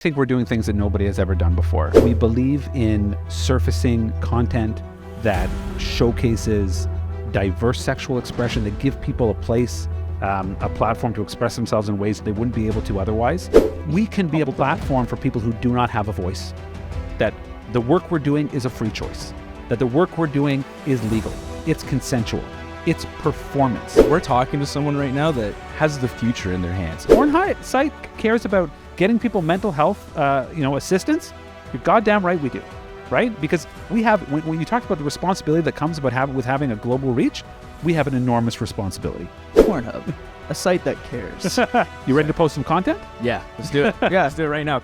think we're doing things that nobody has ever done before. We believe in surfacing content that showcases diverse sexual expression, that give people a place, a platform to express themselves in ways that they wouldn't be able to otherwise. We can be a platform for people who do not have a voice, that the work we're doing is a free choice, that the work we're doing is legal, it's consensual, it's performance. We're talking to someone right now that has the future in their hands. Pornhub site cares about getting people mental health, assistance. You're goddamn right we do, right? Because we have, when you talk about the responsibility that comes about having a global reach, we have an enormous responsibility. Pornhub, a site that cares. You ready to post some content? Yeah, let's do it. Yeah, let's do it right now.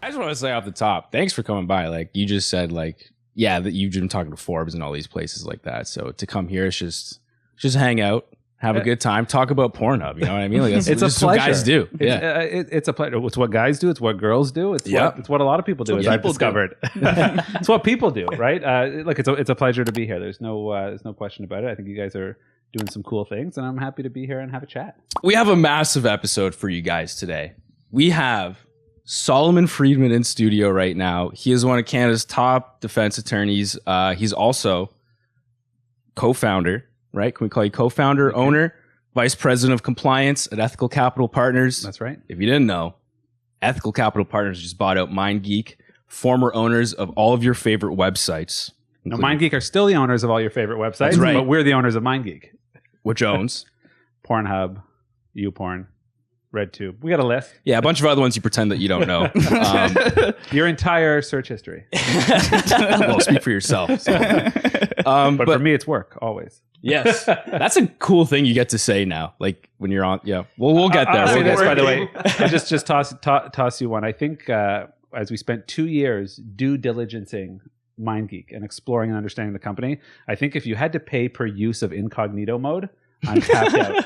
I just want to say off the top, thanks for coming by. Like you just said, that you've been talking to Forbes and all these places like that. So to come here, it's just hang out, have a good time, talk about Pornhub. You know what I mean? Like it's a pleasure. What guys do. It's a pleasure. It's what guys do. It's what girls do. It's what a lot of people do. As I've discovered, it's what people do, right? It's a pleasure to be here. There's no question about it. I think you guys are doing some cool things, and I'm happy to be here and have a chat. We have a massive episode for you guys today. We have Solomon Friedman in studio right now. He is one of Canada's top defense attorneys. He's also co-founder, right? Can we call you co-founder, okay. Owner, vice president of compliance at Ethical Capital Partners? That's right. If you didn't know, Ethical Capital Partners just bought out MindGeek, former owners of all of your favorite websites. Now, MindGeek are still the owners of all your favorite websites, That's right. But we're the owners of MindGeek. Which owns? Pornhub, YouPorn, RedTube. We got a list. Yeah, a bunch of other ones you pretend that you don't know. Your entire search history. Well, speak for yourself. So. But for me, it's work, always. Yes. That's a cool thing you get to say now. Like when you're on, yeah. Well, we'll get there. I'll say this, by the way. I just toss you one. I think as we spent 2 years due diligencing MindGeek and exploring and understanding the company, I think if you had to pay per use of incognito mode, I'm tapped out.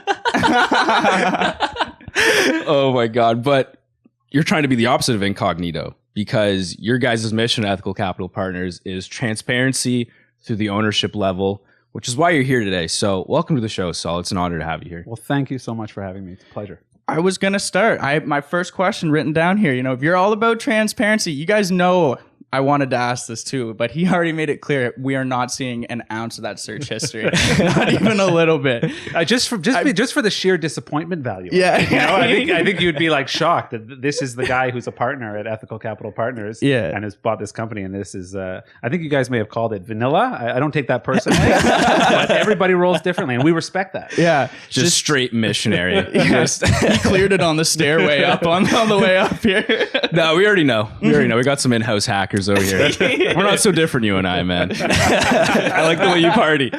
Oh my God. But you're trying to be the opposite of incognito, because your guys' mission at Ethical Capital Partners is transparency through the ownership level, which is why you're here today. So welcome to the show, Saul. It's an honor to have you here. Well, thank you so much for having me. It's a pleasure. I was going to start. My first question written down here, if you're all about transparency, you guys know I wanted to ask this too, but he already made it clear we are not seeing an ounce of that search history, not even a little bit. Just for the sheer disappointment value. Yeah, I think you'd be like shocked that this is the guy who's a partner at Ethical Capital Partners, and has bought this company, and this is. I think you guys may have called it vanilla. I don't take that personally, but everybody rolls differently, and we respect that. Yeah, just straight missionary. He cleared it on the stairway up on the way up here. No, we already know. We got some in-house hackers over here. We're not so different, you and I, man. I like the way you party.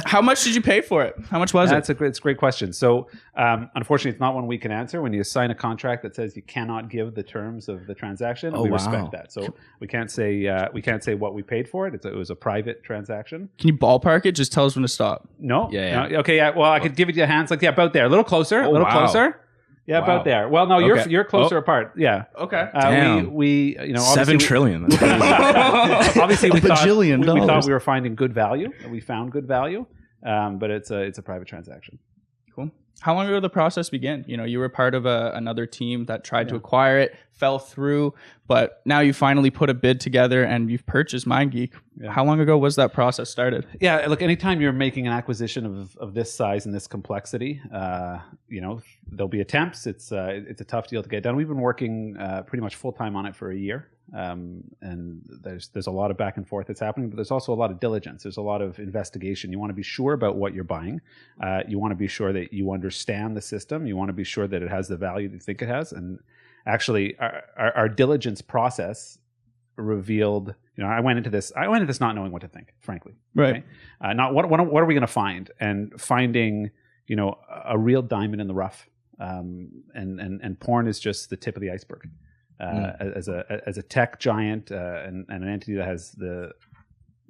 How much did you pay for it? How much was it? It's a great question. So, unfortunately, it's not one we can answer. When you sign a contract that says you cannot give the terms of the transaction, we respect that. So we can't say what we paid for it. It was a private transaction. Can you ballpark it? Just tell us when to stop. No. Yeah. No, okay. Yeah. Well, I could give it your hands about there. A little closer. Closer. Yeah, about there. Well, no, you're closer apart. Yeah. Okay. We $7 trillion. Obviously, we thought we were finding good value. We found good value, but it's a private transaction. Cool. How long ago did the process begin? You were part of another team that tried to acquire it, fell through, but now you finally put a bid together and you've purchased MindGeek. Yeah. How long ago was that process started? Yeah, look, anytime you're making an acquisition of this size and this complexity, there'll be attempts. It's a tough deal to get done. We've been working pretty much full time on it for a year. And there's a lot of back and forth that's happening, but there's also a lot of diligence. There's a lot of investigation. You want to be sure about what you're buying. You want to be sure that you understand the system. You want to be sure that it has the value that you think it has. And actually, our diligence process revealed. I went into this not knowing what to think, frankly. Right. Okay? Not what are we going to find, and finding a real diamond in the rough. And porn is just the tip of the iceberg. As a tech giant and an entity that has the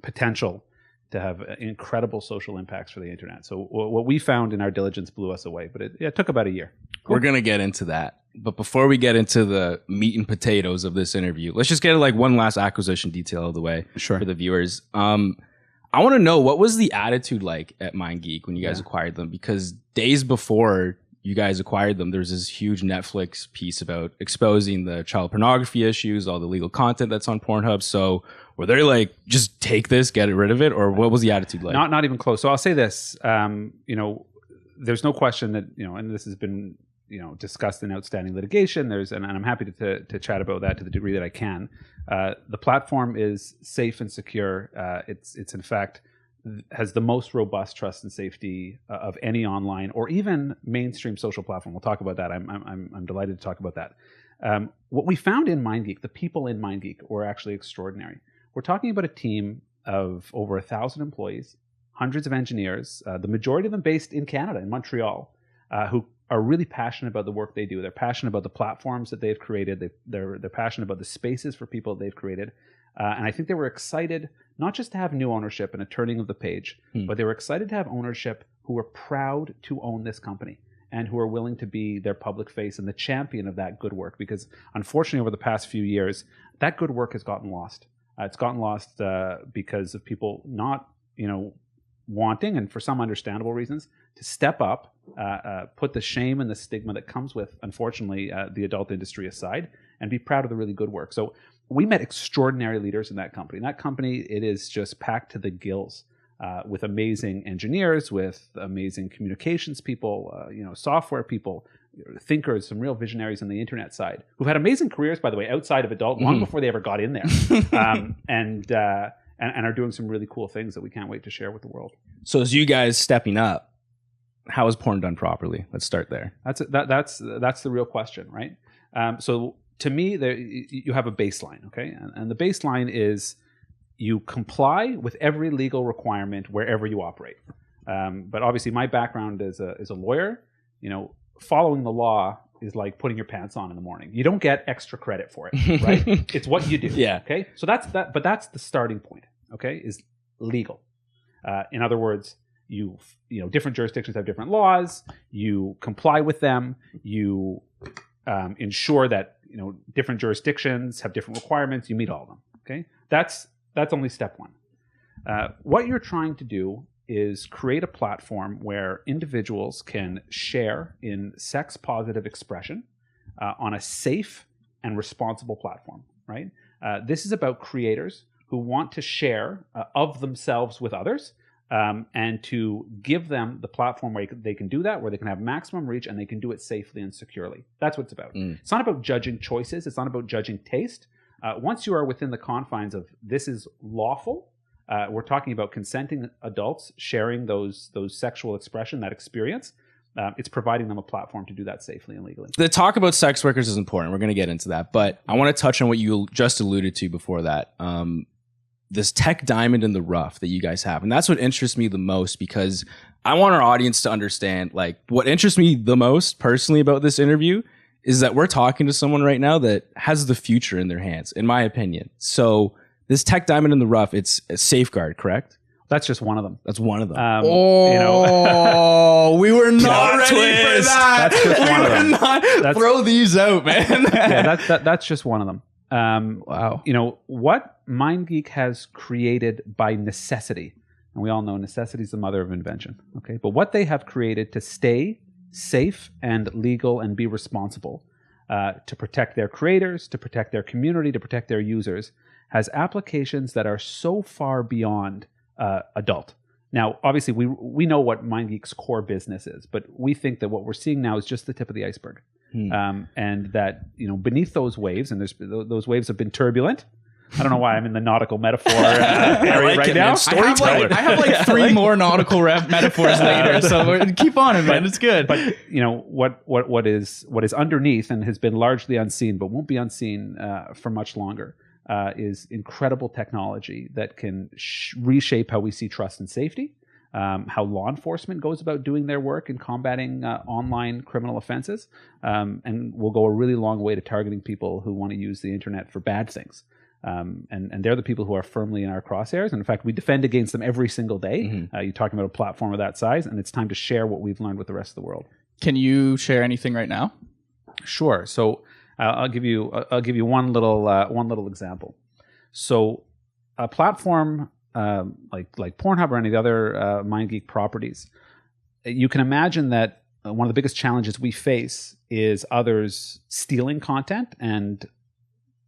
potential to have incredible social impacts for the internet. So what we found in our diligence blew us away, but it took about a year. Cool. We're going to get into that. But before we get into the meat and potatoes of this interview, let's just get one last acquisition detail out of the way for the viewers. I want to know, what was the attitude like at MindGeek when you guys acquired them? Because days before you guys acquired them, there's this huge Netflix piece about exposing the child pornography issues, all the legal content that's on Pornhub. So were they like, just take this, get rid of it? Or what was the attitude like? Not even close. So I'll say this, there's no question that, and this has been, discussed in outstanding litigation. And I'm happy to chat about that to the degree that I can. The platform is safe and secure. It's in fact has the most robust trust and safety of any online or even mainstream social platform. We'll talk about that. I'm delighted to talk about that. What we found in MindGeek, the people in MindGeek were actually extraordinary. We're talking about a team of over 1,000 employees, hundreds of engineers, the majority of them based in Canada, in Montreal, who are really passionate about the work they do. They're passionate about the platforms that they've created. They're passionate about the spaces for people that they've created. And I think they were excited not just to have new ownership and a turning of the page, but they were excited to have ownership who were proud to own this company and who are willing to be their public face and the champion of that good work. Because unfortunately, over the past few years, that good work has gotten lost. It's gotten lost because of people not, wanting, and for some understandable reasons, to step up, put the shame and the stigma that comes with, unfortunately, the adult industry aside, and be proud of the really good work. So we met extraordinary leaders in that company. In that company, it is just packed to the gills with amazing engineers, with amazing communications people, software people, thinkers, some real visionaries on the internet side who've had amazing careers, by the way, outside of adult, long before they ever got in there, and are doing some really cool things that we can't wait to share with the world. So as you guys stepping up, how is porn done properly? Let's start there. That's the real question, right? So to me, you have a baseline, okay? And the baseline is you comply with every legal requirement wherever you operate. But obviously, my background as a lawyer, following the law is like putting your pants on in the morning. You don't get extra credit for it, right? It's what you do. Yeah. Okay. So that's that. But that's the starting point. Okay, is legal. In other words, different jurisdictions have different laws. You comply with them. You ensure that different jurisdictions have different requirements. You meet all of them. Okay, that's only step one. What you're trying to do is create a platform where individuals can share in sex-positive expression on a safe and responsible platform, right? This is about creators who want to share of themselves with others and to give them the platform where they can do that, where they can have maximum reach and they can do it safely and securely. That's what it's about. It's not about judging choices. It's not about judging taste. Once you are within the confines of this is lawful, we're talking about consenting adults sharing those sexual expression, that experience. It's providing them a platform to do that safely and legally. The talk about sex workers is important. We're going to get into that. But I want to touch on what you just alluded to before that. This tech diamond in the rough that you guys have. And that's what interests me the most, because I want our audience to understand, like, what interests me the most personally about this interview is that we're talking to someone right now that has the future in their hands, in my opinion. So this tech diamond in the rough, it's a safeguard, correct? That's just one of them. That's one of them. We were not ready for that. That's just one of them. Not throw these out, man. Yeah, that's just one of them. Wow. What MindGeek has created by necessity, and we all know necessity is the mother of invention, okay? But what they have created to stay safe and legal and be responsible, to protect their creators, to protect their community, to protect their users, has applications that are so far beyond adult. Now, obviously, we know what MindGeek's core business is, but we think that what we're seeing now is just the tip of the iceberg. And that, beneath those waves, and those waves have been turbulent. I don't know why I'm in the nautical metaphor area right now. I have like three more nautical metaphors later, so keep on it, man. It's good. But what is underneath and has been largely unseen, but won't be unseen for much longer, is incredible technology that can reshape how we see trust and safety, how law enforcement goes about doing their work in combating online criminal offenses, and will go a really long way to targeting people who want to use the internet for bad things. And they're the people who are firmly in our crosshairs. And in fact, we defend against them every single day. You're talking about a platform of that size, and it's time to share what we've learned with the rest of the world. Can you share anything right now? Sure. So I'll give you one little example. So a platform like Pornhub or any of the other MindGeek properties, you can imagine that one of the biggest challenges we face is others stealing content and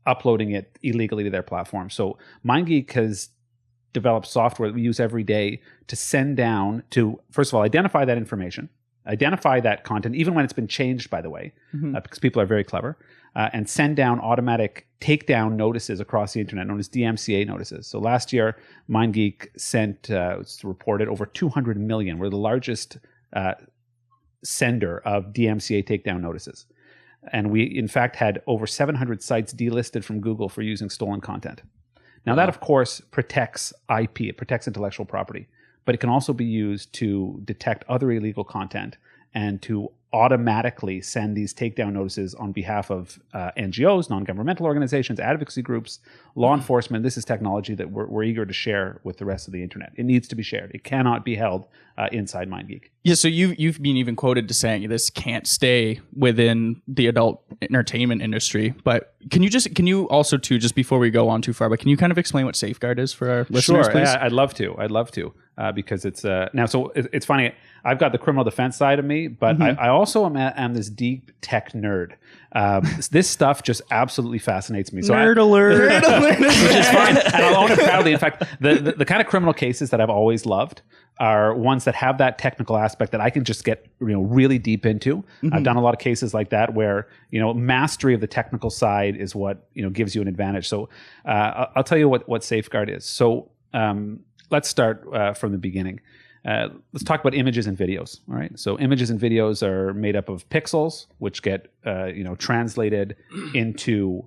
uploading it illegally to their platform. So MindGeek has developed software that we use every day to send down to, first of all, identify that information, identify that content, even when it's been changed, by the way, because people are very clever, and send down automatic takedown notices across the internet, known as DMCA notices. So last year, MindGeek sent, it's reported, over 200 million. We're the largest sender of DMCA takedown notices. And we, in fact, had over 700 sites delisted from Google for using stolen content. Now, that, of course, protects IP. It protects intellectual property. But it can also be used to detect other illegal content and to automatically send these takedown notices on behalf of NGOs, non-governmental organizations, advocacy groups, law enforcement. This is technology that we're eager to share with the rest of the internet. It needs to be shared. It cannot be held inside MindGeek. Yeah, so you've been even quoted to saying this can't stay within the adult entertainment industry. But can you also too, just before we go on too far, but can you kind of explain what Safeguard is for our listeners, please? I'd love to. Because it's now. So it's funny. I've got the criminal defense side of me, but I also am this deep tech nerd. This stuff just absolutely fascinates me. So Nerd alert, which is fine, and I'll own it proudly. In fact, the kind of criminal cases that I've always loved are ones that have that technical aspect that I can just get really deep into. I've done a lot of cases like that where mastery of the technical side is what gives you an advantage. So I'll tell you what Safeguard is. So let's start from the beginning. Let's talk about images and videos. All right. So images and videos are made up of pixels, which get translated into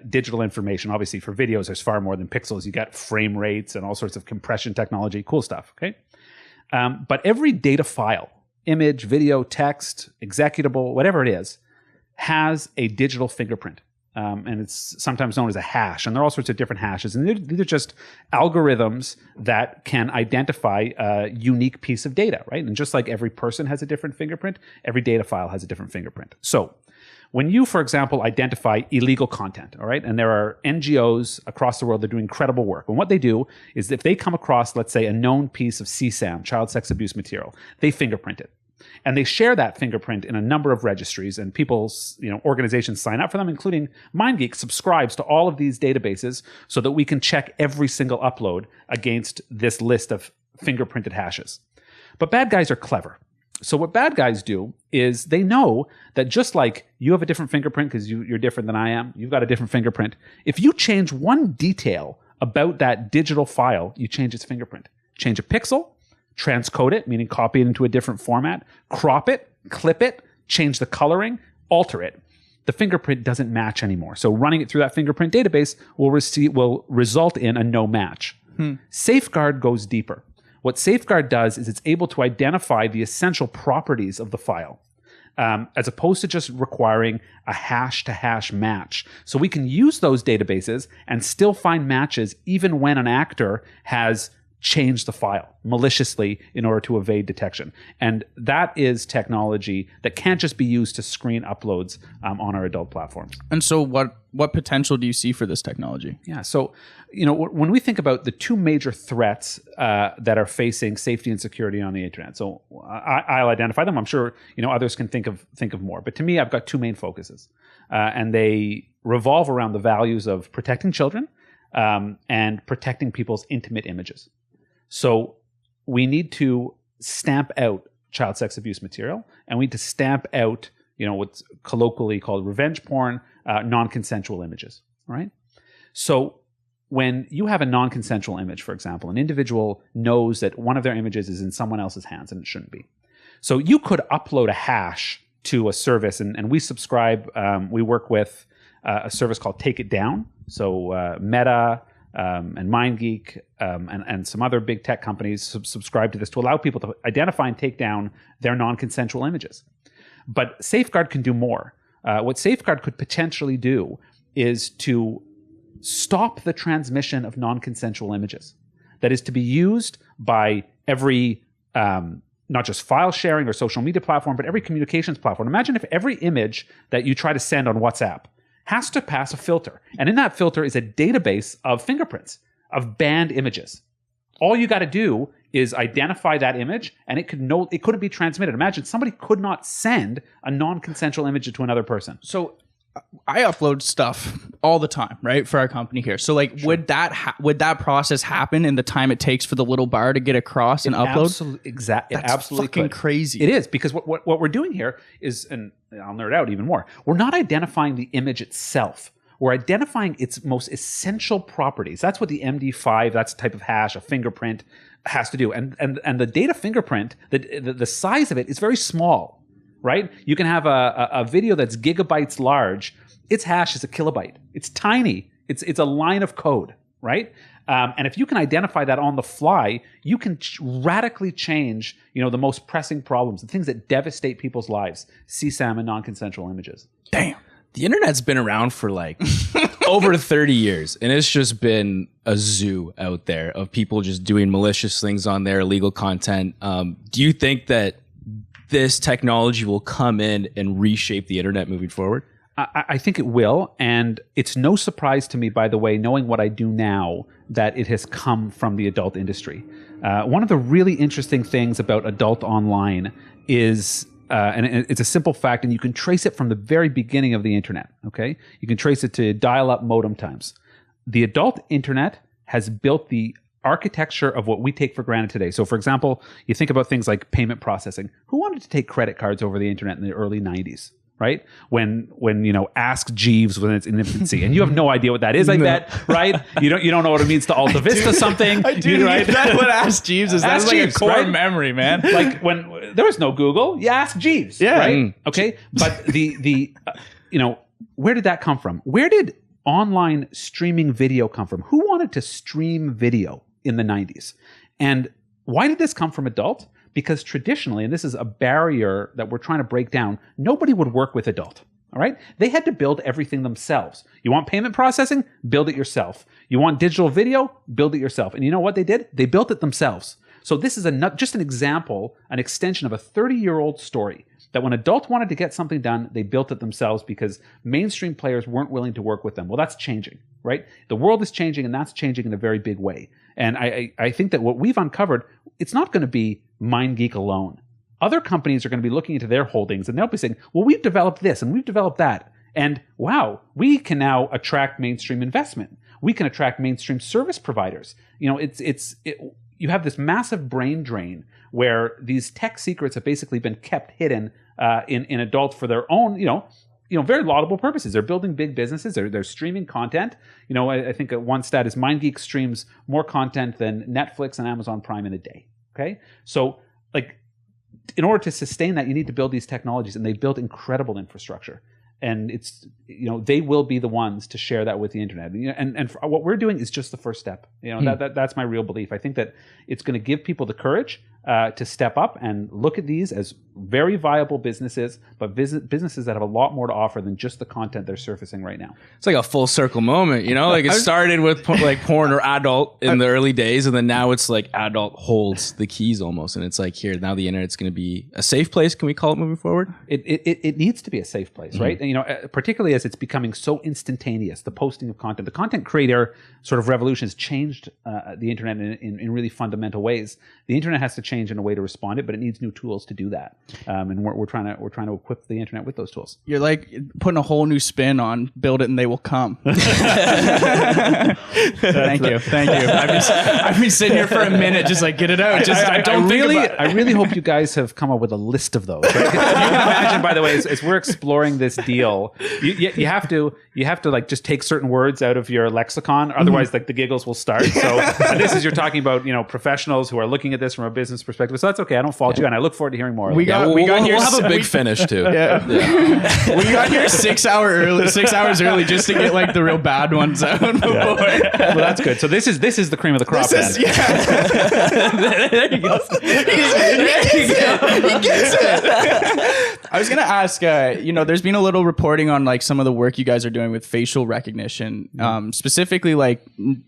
digital information. Obviously, for videos, there's far more than pixels. You got frame rates and all sorts of compression technology. Cool stuff. Okay. But every data file, image, video, text, executable, whatever it is, has a digital fingerprint. And it's sometimes known as a hash. And there are all sorts of different hashes. And these are just algorithms that can identify a unique piece of data, right? And just like every person has a different fingerprint, every data file has a different fingerprint. So when you, for example, identify illegal content, all right, and there are NGOs across the world that do incredible work. And what they do is if they come across, let's say, a known piece of CSAM, child sex abuse material, they fingerprint it. And they share that fingerprint in a number of registries, and people's, organizations sign up for them, including MindGeek subscribes to all of these databases so that we can check every single upload against this list of fingerprinted hashes. But bad guys are clever. So what bad guys do is they know that just like you have a different fingerprint because you're different than I am, you've got a different fingerprint. If you change one detail about that digital file, you change its fingerprint. Change a pixel, transcode it, meaning copy it into a different format, crop it, clip it, change the coloring, alter it. The fingerprint doesn't match anymore. So running it through that fingerprint database will result in a no match. Safeguard goes deeper. What Safeguard does is it's able to identify the essential properties of the file, as opposed to just requiring a hash-to-hash match. So we can use those databases and still find matches even when an actor has change the file maliciously in order to evade detection. And that is technology that can't just be used to screen uploads on our adult platforms. And so what potential do you see for this technology? Yeah. So, when we think about the two major threats that are facing safety and security on the internet, so I'll identify them. I'm sure, others can think of more. But to me, I've got two main focuses. And they revolve around the values of protecting children and protecting people's intimate images. So we need to stamp out child sex abuse material, and we need to stamp out, what's colloquially called revenge porn, non-consensual images, right? So when you have a non-consensual image, for example, an individual knows that one of their images is in someone else's hands and it shouldn't be. So you could upload a hash to a service, and we subscribe, we work with a service called Take It Down. So Meta, and MindGeek and some other big tech companies subscribe to this to allow people to identify and take down their non-consensual images. But Safeguard can do more. What Safeguard could potentially do is to stop the transmission of non-consensual images. That is to be used by every, not just file sharing or social media platform, but every communications platform. Imagine if every image that you try to send on WhatsApp has to pass a filter. And in that filter is a database of fingerprints, of banned images. All you got to do is identify that image, and it couldn't be transmitted. Imagine somebody could not send a non-consensual image to another person. So I upload stuff all the time, right, for our company here. So like, would that process happen in the time it takes for the little bar to get across and upload? Exactly. That's absolutely fucking could. crazy. It is, because what we're doing here is, and I'll nerd out even more, we're not identifying the image itself. We're identifying its most essential properties. That's what the MD5, that's a type of hash, a fingerprint, has to do. And the data fingerprint, the size of it is very small. Right? You can have a video that's gigabytes large. Its hash is a kilobyte. It's tiny. It's a line of code, right? And if you can identify that on the fly, you can radically change, the most pressing problems, the things that devastate people's lives. CSAM and non-consensual images. Damn. The internet's been around for like over 30 years, and it's just been a zoo out there of people just doing malicious things on there, illegal content. Do you think that this technology will come in and reshape the internet moving forward? I think it will. And it's no surprise to me, by the way, knowing what I do now, that it has come from the adult industry. One of the really interesting things about adult online is, and it's a simple fact, and you can trace it from the very beginning of the internet, okay? You can trace it to dial-up modem times. The adult internet has built the architecture of what we take for granted today. So for example, you think about things like payment processing. Who wanted to take credit cards over the internet in the early 90s, right? When Ask Jeeves was in its infancy, and you have no idea what that is, I bet, right? You don't know what it means to Alta Vista something. I do, right? That's what Ask Jeeves is. That's like Jeeves, a core right? memory, man. Like when there was no Google, you ask Jeeves, right? Okay, but the where did that come from? Where did online streaming video come from? Who wanted to stream video in the 90s? And why did this come from adult? Because traditionally, and this is a barrier that we're trying to break down, nobody would work with adult. All right? They had to build everything themselves. You want payment processing? Build it yourself. You want digital video? Build it yourself. And you know what they did? They built it themselves. So this is just an example, an extension of a 30-year-old story, that when adult wanted to get something done, they built it themselves because mainstream players weren't willing to work with them. Well, that's changing, right? The world is changing, and that's changing in a very big way. And I think that what we've uncovered, it's not going to be MindGeek alone. Other companies are going to be looking into their holdings, and they'll be saying, well, we've developed this and we've developed that. And wow, we can now attract mainstream investment. We can attract mainstream service providers. You have this massive brain drain where these tech secrets have basically been kept hidden in adult for their own, very laudable purposes. They're building big businesses. They're streaming content. I think one stat is MindGeek streams more content than Netflix and Amazon Prime in a day. Okay, so in order to sustain that, you need to build these technologies, and they've built incredible infrastructure. And it's, they will be the ones to share that with the internet. And what we're doing is just the first step. That's my real belief. I think that it's going to give people the courage to step up and look at these as very viable businesses, but businesses that have a lot more to offer than just the content they're surfacing right now. It's like a full circle moment, Like it started with porn or adult in the early days, and then now it's like adult holds the keys almost, and it's like here now the internet's going to be a safe place. Can we call it moving forward? It needs to be a safe place, right? And, particularly as it's becoming so instantaneous, the posting of content, the content creator sort of revolution has changed the internet in really fundamental ways. The internet has to change in a way to respond it, but it needs new tools to do that. And we're trying to equip the internet with those tools. You're like putting a whole new spin on build it and they will come. Thank you. I've been sitting here for a minute, just like get it out. I really hope you guys have come up with a list of those. Right? You can imagine, by the way, as we're exploring this deal, you have to just take certain words out of your lexicon, otherwise the giggles will start. So this is, you're talking about professionals who are looking at this from a business perspective. So that's okay. I don't fault you, and I look forward to hearing more. We'll have a big finish too. Yeah. We got here 6 hours early just to get the real bad ones out. Well, that's good. So this is the cream of the crop. There you go. He gets it. I was gonna ask. There's been a little reporting on some of the work you guys are doing with facial recognition, specifically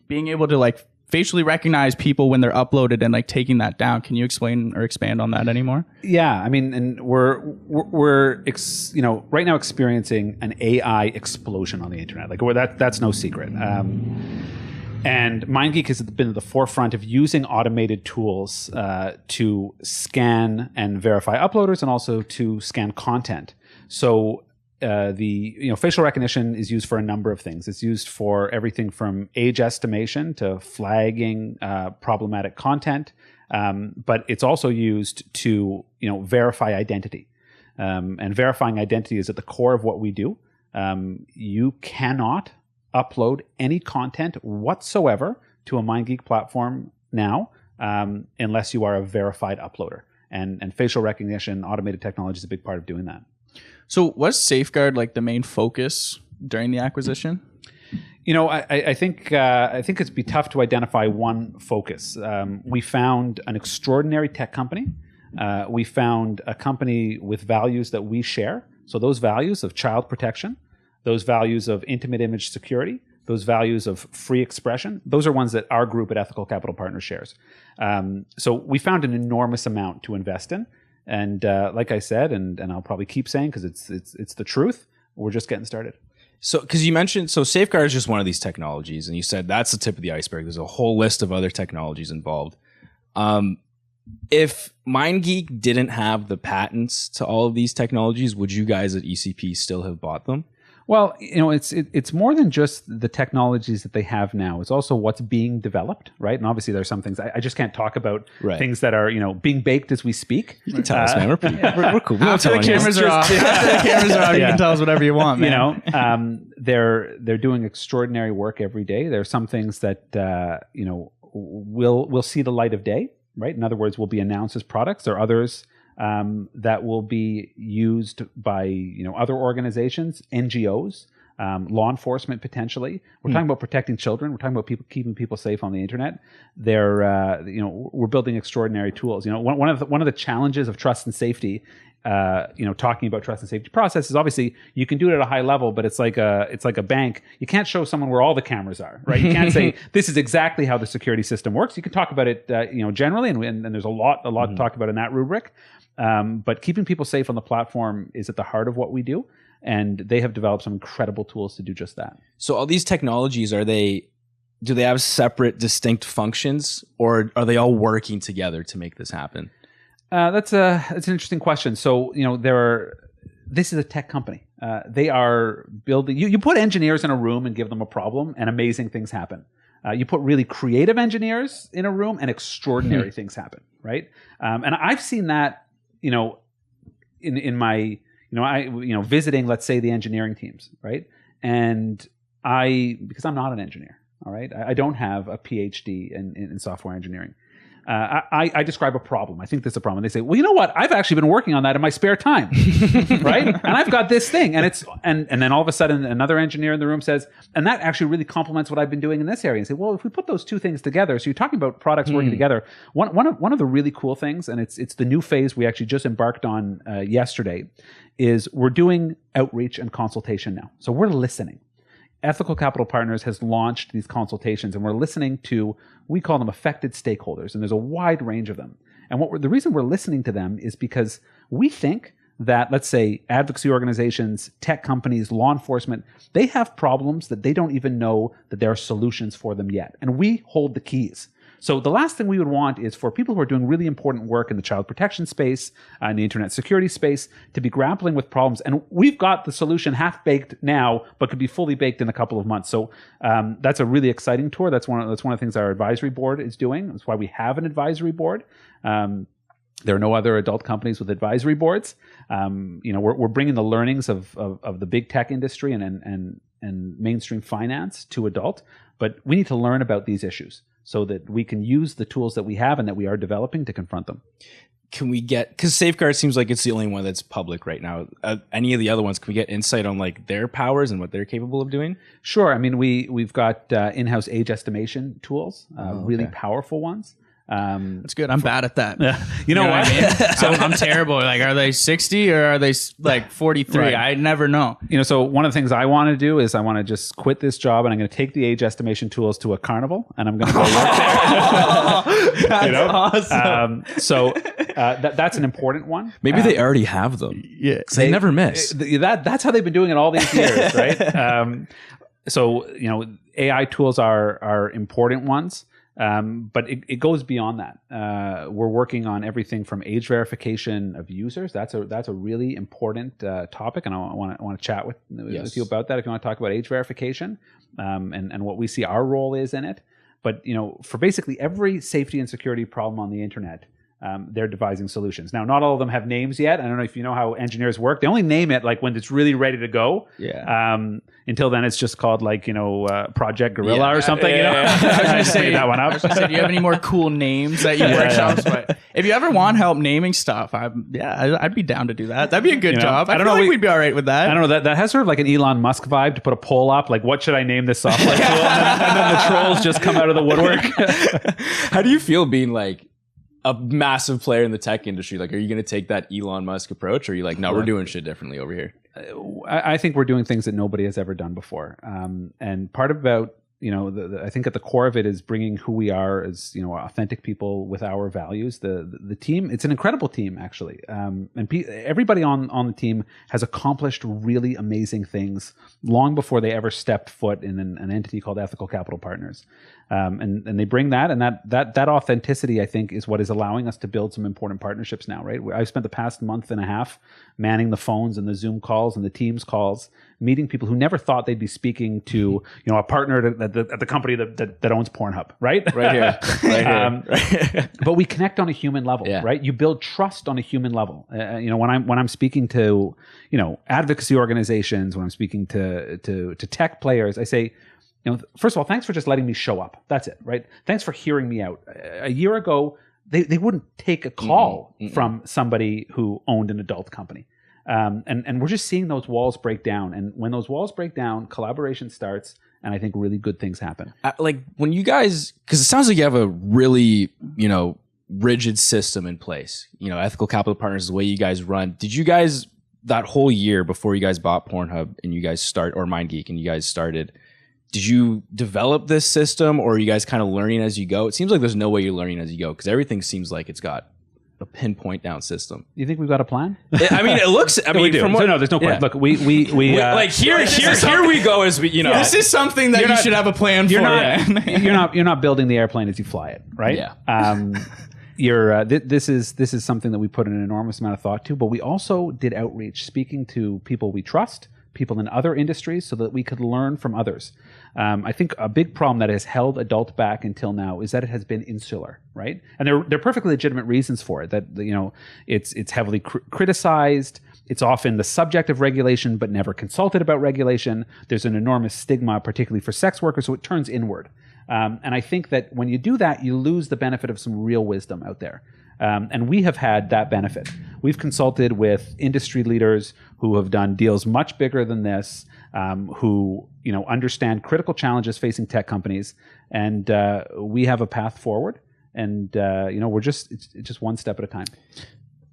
being able to facially recognize people when they're uploaded and taking that down. Can you explain or expand on that anymore? Yeah, I mean, and we're right now experiencing an AI explosion on the internet. That's no secret. And And MindGeek has been at the forefront of using automated tools to scan and verify uploaders and also to scan content. So facial recognition is used for a number of things. It's used for everything from age estimation to flagging problematic content, but it's also used to verify identity. And verifying identity is at the core of what we do. You cannot upload any content whatsoever to a MindGeek platform now unless you are a verified uploader. And facial recognition, automated technology is a big part of doing that. So was Safeguard like the main focus during the acquisition? I think it'd be tough to identify one focus. We found an extraordinary tech company. We found a company with values that we share. So those values of child protection, those values of intimate image security, those values of free expression, those are ones that our group at Ethical Capital Partners shares. So we found an enormous amount to invest in. And like I said, and I'll probably keep saying because it's the truth, we're just getting started. So, because you mentioned, Safeguard is just one of these technologies, and you said that's the tip of the iceberg. There's a whole list of other technologies involved. If MindGeek didn't have the patents to all of these technologies, would you guys at ECP still have bought them? Well, it's more than just the technologies that they have now. It's also what's being developed, right? And obviously, there are some things I just can't talk about. Right. Things that are being baked as we speak. You can tell us, man. We're cool. After the cameras are off, you can tell us whatever you want, man. They're doing extraordinary work every day. There are some things that will see the light of day, right? In other words, will be announced as products. There are others that will be used by other organizations, NGOs, law enforcement potentially. We're talking about protecting children. We're talking about keeping people safe on the internet. We're building extraordinary tools. One of the challenges of trust and safety. Talking about trust and safety process is obviously you can do it at a high level, but it's like a bank. You can't show someone where all the cameras are, right? You can't say this is exactly how the security system works. You can talk about it, generally, and there's a lot to talk about in that rubric. But keeping people safe on the platform is at the heart of what we do, and they have developed some incredible tools to do just that. So all these technologies, do they have separate, distinct functions, or are they all working together to make this happen? That's an interesting question. So, this is a tech company. They are building, you put engineers in a room and give them a problem and amazing things happen. You put really creative engineers in a room and extraordinary things happen. Right. And I've seen that, in my, visiting, let's say, the engineering teams. Right. And because I'm not an engineer. All right. I don't have a PhD in software engineering. I describe a problem. I think this is a problem. And they say, well, you know what? I've actually been working on that in my spare time, right? And I've got this thing. And then all of a sudden another engineer in the room says, and that actually really complements what I've been doing in this area. And say, well, if we put those two things together, so you're talking about products working together. One of the really cool things, and it's the new phase we actually just embarked on yesterday, is we're doing outreach and consultation now. So we're listening. Ethical Capital Partners has launched these consultations, and we're listening to, we call them affected stakeholders, and there's a wide range of them. And the reason we're listening to them is because we think that, let's say, advocacy organizations, tech companies, law enforcement, they have problems that they don't even know that there are solutions for them yet. And we hold the keys. So the last thing we would want is for people who are doing really important work in the child protection space, in the internet security space, to be grappling with problems. And we've got the solution half-baked now, but could be fully baked in a couple of months. So that's a really exciting tour. That's one of the things our advisory board is doing. That's why we have an advisory board. There are no other adult companies with advisory boards. We're bringing the learnings of the big tech industry and mainstream finance to adult, but we need to learn about these issues so that we can use the tools that we have and that we are developing to confront them. Can we because Safeguard seems like it's the only one that's public right now. Any of the other ones, can we get insight on their powers and what they're capable of doing? Sure. I mean, we've got in-house age estimation tools, really powerful ones. That's good. I'm bad at that. You know what I mean? So I'm terrible. Are they 60 or are they 43? Right. I never know. So one of the things I want to do is I want to just quit this job and I'm going to take the age estimation tools to a carnival and I'm going to go work there. That's awesome. That's an important one. Maybe they already have them. Yeah. They never miss. That's how they've been doing it all these years, right? So, AI tools are important ones, but it goes beyond that. We're working on everything from age verification of users. That's a really important topic, and I want to chat with you about that if you want to talk about age verification and what we see our role is in it. But for basically every safety and security problem on the internet, they're devising solutions. Now, not all of them have names yet. I don't know if you know how engineers work. They only name it like when it's really ready to go. Yeah. Until then, it's just called Project Gorilla or something. I was I just made that one up. I was gonna say, do you have any more cool names that you workshops? But if you ever want help naming stuff, I'd be down to do that. That'd be a good job. I don't know. Like we'd be all right with that. I don't know. That has sort of like an Elon Musk vibe to put a poll up. Like, what should I name this software tool? And then the trolls just come out of the woodwork. How do you feel being like a massive player in the tech industry? Like, are you going to take that Elon Musk approach, or are you like, no, we're doing shit differently over here? I think we're doing things that nobody has ever done before. And part about, I think at the core of it is bringing who we are as, authentic people with our values. The team, it's an incredible team, actually. And everybody on the team has accomplished really amazing things long before they ever stepped foot in an entity called Ethical Capital Partners. And they bring that, and that authenticity, I think, is what is allowing us to build some important partnerships now, right? I've spent the past month and a half manning the phones and the Zoom calls and the Teams calls, meeting people who never thought they'd be speaking to, a partner at the company that owns Pornhub, right? Right here. Right here. But we connect on a human level, right? You build trust on a human level. When I'm speaking to, advocacy organizations, when I'm speaking to tech players, I say, first of all, thanks for just letting me show up. That's it, right? Thanks for hearing me out. A year ago, they wouldn't take a call from somebody who owned an adult company. And we're just seeing those walls break down. And when those walls break down, collaboration starts, and I think really good things happen. Like when you guys, because it sounds like you have a really, rigid system in place. Ethical Capital Partners, the way you guys run. Did you guys, that whole year before you guys bought Pornhub and you guys or MindGeek and you guys started, did you develop this system, or are you guys kind of learning as you go? It seems like there's no way you're learning as you go, because everything seems like it's got a pinpoint down system. You think we've got a plan? I mean, it looks. I mean, we do. from what, no, there's no question. Look, we like here we go. As we, this is something that you should have a plan for. You're not building the airplane as you fly it, right? Yeah. This is something that we put an enormous amount of thought to, but we also did outreach, speaking to people we trust, people in other industries, so that we could learn from others. I think a big problem that has held adult back until now is that it has been insular, right? And there are perfectly legitimate reasons for it. That it's heavily criticized. It's often the subject of regulation, but never consulted about regulation. There's an enormous stigma, particularly for sex workers, so it turns inward. And I think that when you do that, you lose the benefit of some real wisdom out there. And we have had that benefit. We've consulted with industry leaders who have done deals much bigger than this, who understand critical challenges facing tech companies, and we have a path forward. And it's just one step at a time.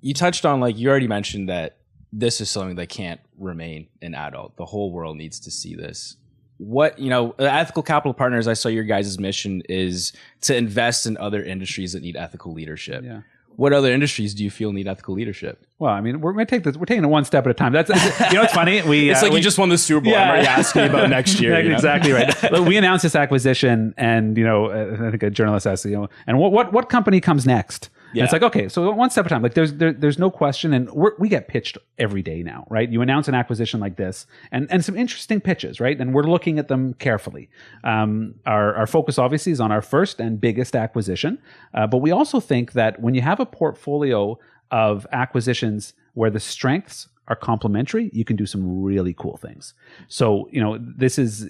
You touched on, like, you already mentioned that this is something that can't remain an adult. The whole world needs to see this. What, Ethical Capital Partners, I saw your guys' mission is to invest in other industries that need ethical leadership. Yeah. What other industries do you feel need ethical leadership? Well, I mean, we're taking it one step at a time. That's it's funny. It's like you just won the Super Bowl. I'm already asking about next year. Exactly right. Look, we announced this acquisition, and I think a journalist asked, and what company comes next? Yeah. And it's like, okay, so one step at a time. Like there's no question, and we get pitched every day now, right? You announce an acquisition like this, and some interesting pitches, right? And we're looking at them carefully. Our focus obviously is on our first and biggest acquisition, but we also think that when you have a portfolio of acquisitions where the strengths are complementary, you can do some really cool things. So, this is,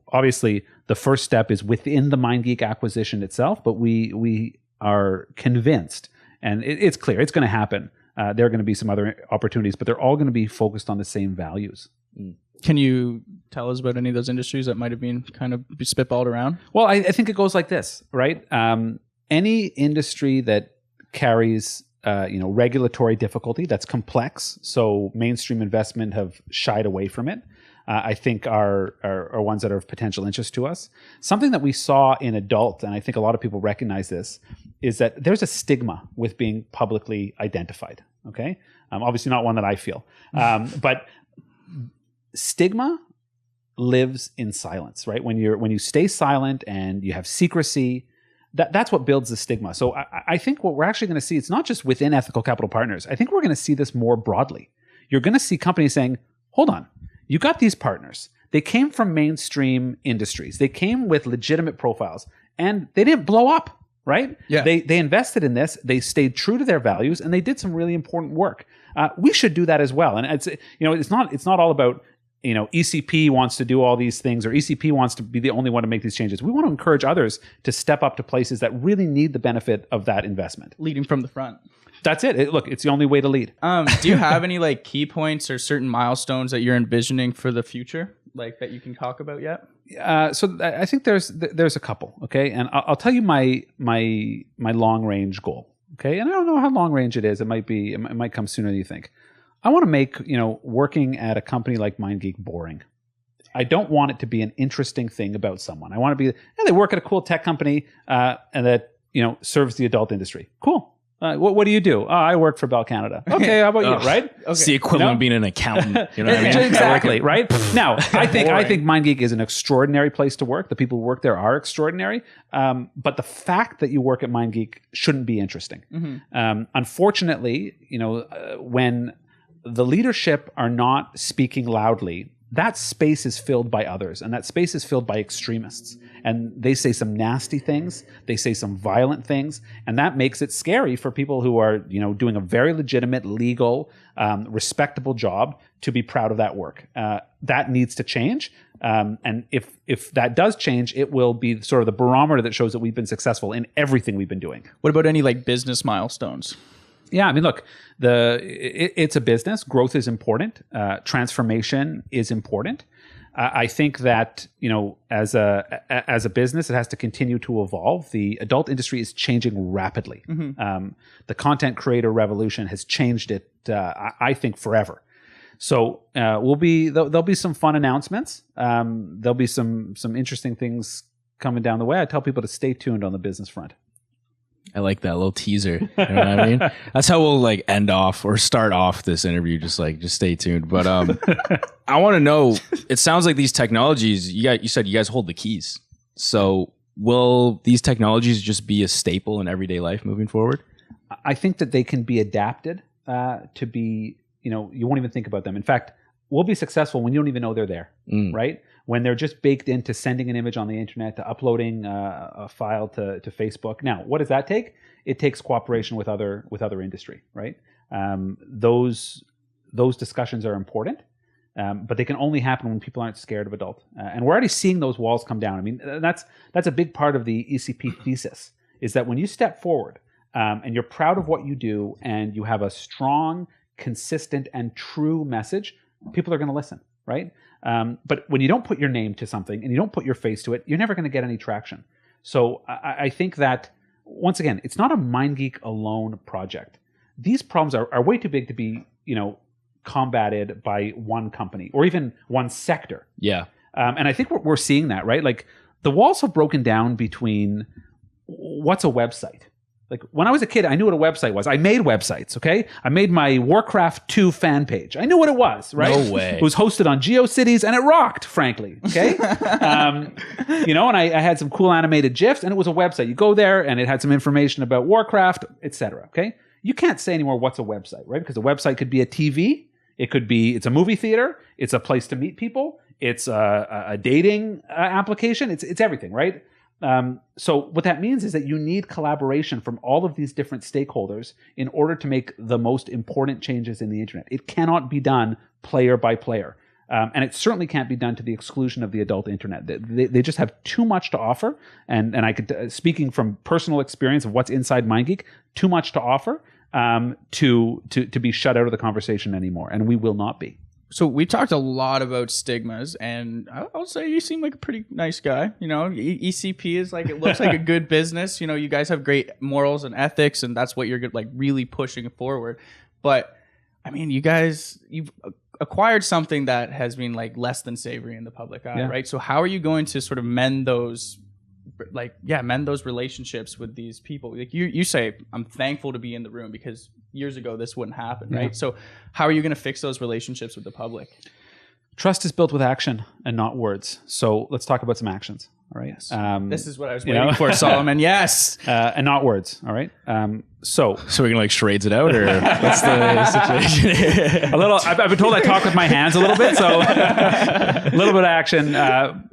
obviously the first step is within the MindGeek acquisition itself, but we are convinced, and it's clear it's going to happen. There are going to be some other opportunities, but they're all going to be focused on the same values. Can you tell us about any of those industries that might have been kind of spitballed around? Well, I think it goes like this, right? Any industry that carries regulatory difficulty that's complex, so mainstream investment have shied away from it, I think are ones that are of potential interest to us. Something that we saw in adult, and I think a lot of people recognize this, is that there's a stigma with being publicly identified. Okay, obviously not one that I feel, but stigma lives in silence, right? When you stay silent and you have secrecy, that's what builds the stigma. So I think what we're actually going to see, it's not just within ethical capital partners. I think we're going to see this more broadly. You're going to see companies saying, hold on, you got these partners. They came from mainstream industries. They came with legitimate profiles and they didn't blow up, right? Yeah. They invested in this. They stayed true to their values and they did some really important work. We should do that as well. And it's not all about, ECP wants to do all these things or ECP wants to be the only one to make these changes. We want to encourage others to step up to places that really need the benefit of that investment. Leading from the front. That's it. Look, it's the only way to lead. Do you have any like key points or certain milestones that you're envisioning for the future, like that you can talk about yet? So I think there's a couple. Okay, and I'll tell you my long range goal. Okay, and I don't know how long range it is. It might come sooner than you think. I want to make working at a company like MindGeek boring. I don't want it to be an interesting thing about someone. I want to be they work at a cool tech company and that serves the adult industry. Cool. What do you do? Oh, I work for Bell Canada. Okay, how about you? Right? Okay. It's the equivalent of being an accountant. You know what I mean? Exactly. Right. Now, I think MindGeek is an extraordinary place to work. The people who work there are extraordinary. But the fact that you work at MindGeek shouldn't be interesting. Mm-hmm. Unfortunately, when the leadership are not speaking loudly, that space is filled by others, and that space is filled by extremists. And they say some nasty things, they say some violent things, and that makes it scary for people who are, doing a very legitimate, legal, respectable job to be proud of that work. That needs to change. And if that does change, it will be sort of the barometer that shows that we've been successful in everything we've been doing. What about any like business milestones? Yeah, I mean, look, it's a business. Growth is important. Transformation is important. I think that as a business, it has to continue to evolve. The adult industry is changing rapidly. Mm-hmm. The content creator revolution has changed it. I think forever. So there'll be some fun announcements. There'll be some interesting things coming down the way. I tell people to stay tuned on the business front. I like that little teaser. You know what I mean? That's how we'll like end off or start off this interview. Just stay tuned. But I want to know, it sounds like these technologies, you said you guys hold the keys. So will these technologies just be a staple in everyday life moving forward? I think that they can be adapted to be, you won't even think about them. In fact, we'll be successful when you don't even know they're there, right? When they're just baked into sending an image on the internet, to uploading a file to Facebook. Now, what does that take? It takes cooperation with other industry, right? Those discussions are important, but they can only happen when people aren't scared of adult. And we're already seeing those walls come down. I mean, that's a big part of the ECP thesis, is that when you step forward and you're proud of what you do and you have a strong, consistent, and true message, people are going to listen, right? But when you don't put your name to something and you don't put your face to it, you're never going to get any traction. So I think that, once again, it's not a MindGeek alone project. These problems are way too big to be, combated by one company or even one sector. Yeah. And I think we're seeing that, right? Like the walls have broken down between what's a website. Like when I was a kid, I knew what a website was. I made websites, okay? I made my Warcraft 2 fan page. I knew what it was, right? No way. It was hosted on GeoCities and it rocked, frankly, okay? And I had some cool animated GIFs and it was a website. You go there and it had some information about Warcraft, etc. Okay? You can't say anymore what's a website, right? Because a website could be a TV. It's a movie theater. It's a place to meet people. It's a dating application. It's everything, right? So what that means is that you need collaboration from all of these different stakeholders in order to make the most important changes in the internet. It cannot be done player by player. And it certainly can't be done to the exclusion of the adult internet. They just have too much to offer. And I could, speaking from personal experience of what's inside MindGeek, too much to offer to be shut out of the conversation anymore. And we will not be. So we talked a lot about stigmas, and I'll say you seem like a pretty nice guy. ECP is it looks like a good business. You guys have great morals and ethics, and that's what you're really pushing forward. But I mean, you've acquired something that has been less than savory in the public eye, right? So how are you going to sort of mend those relationships with these people? You say, I'm thankful to be in the room because years ago this wouldn't happen, right? So how are you going to fix those relationships with the public? Trust is built with action and not words. So let's talk about some actions. All right. Yes. This is what I was waiting for, Solomon. Yes. And not words. All right. So we're gonna like charades it out, or what's the situation? a little. I've been told I talk with my hands a little bit, so a little bit of action.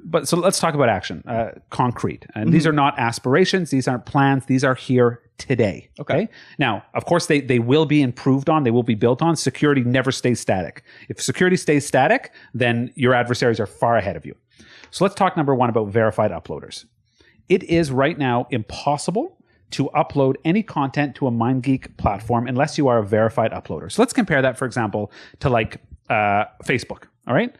But so let's talk about action. Concrete. And these are not aspirations. These aren't plans. These are here today. Okay. Now, of course, they will be improved on. They will be built on. Security never stays static. If security stays static, then your adversaries are far ahead of you. So let's talk number one about verified uploaders. It is right now impossible to upload any content to a MindGeek platform unless you are a verified uploader. So let's compare that, for example, to like Facebook. All right.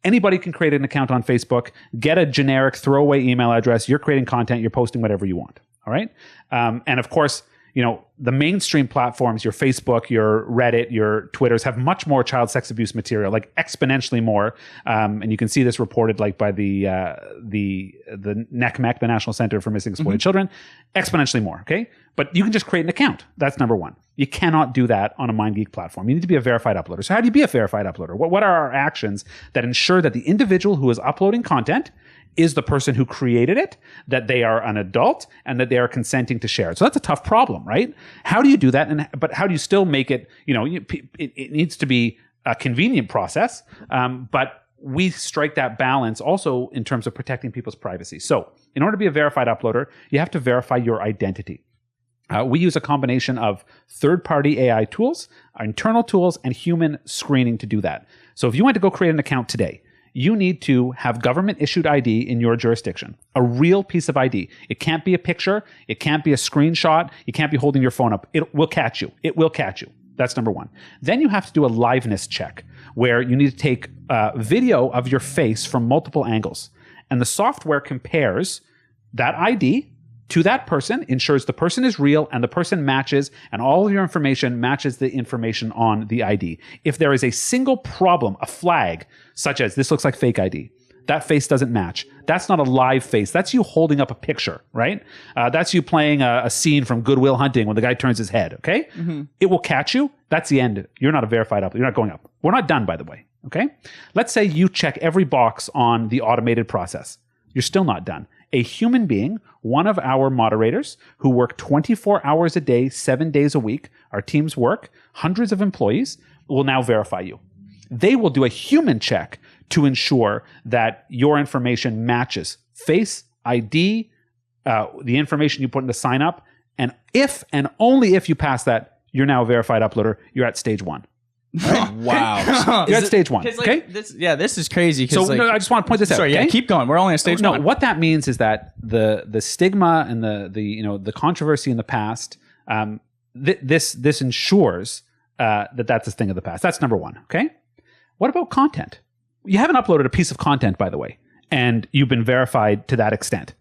Anybody can create an account on Facebook, get a generic throwaway email address. You're creating content. You're posting whatever you want. All right. And of course, you know, the mainstream platforms, your Facebook, your Reddit, your Twitters have much more child sex abuse material, like exponentially more. And you can see this reported like by the NCMEC, the National Center for Missing Exploited Children, exponentially more. Okay. But you can just create an account. That's number one. You cannot do that on a MindGeek platform. You need to be a verified uploader. So how do you be a verified uploader? What are our actions that ensure that the individual who is uploading content is the person who created it, that they are an adult, and that they are consenting to share it? So that's a tough problem, right? How do you do that? But how do you still make it, you know, it needs to be a convenient process, but we strike that balance also in terms of protecting people's privacy. So in order to be a verified uploader, you have to verify your identity. We use a combination of third-party AI tools, internal tools, and human screening to do that. So if you went to go create an account today, you need to have government-issued ID in your jurisdiction, a real piece of ID. It can't be a picture. It can't be a screenshot. You can't be holding your phone up. It will catch you. It will catch you. That's number one. Then you have to do a liveness check where you need to take video of your face from multiple angles. And the software compares that ID to that person, ensures the person is real and the person matches, and all of your information matches the information on the ID. If there is a single problem, a flag, such as this looks like fake ID, that face doesn't match, that's not a live face. That's you holding up a picture, right? That's you playing a scene from Good Will Hunting when the guy turns his head, okay? It will catch you. That's the end. You're not a verified uploader. You're not going up. We're not done, by the way, okay? Let's say you check every box on the automated process. You're still not done. A human being, one of our moderators who work 24 hours a day, 7 days a week, our teams work, hundreds of employees, will now verify you. They will do a human check to ensure that your information matches face, ID, the information you put in the sign up, and if and only if you pass that, you're now a verified uploader. You're at stage one. Right? Wow. You're at stage one. Like, okay. This is crazy. So like, no, I just want to point this out. Sorry, okay? yeah, keep going. We're only on stage one. No, what that means is that the stigma and the controversy in the past, this ensures that's a thing of the past. That's number one. Okay. What about content? You haven't uploaded a piece of content, by the way, and you've been verified to that extent.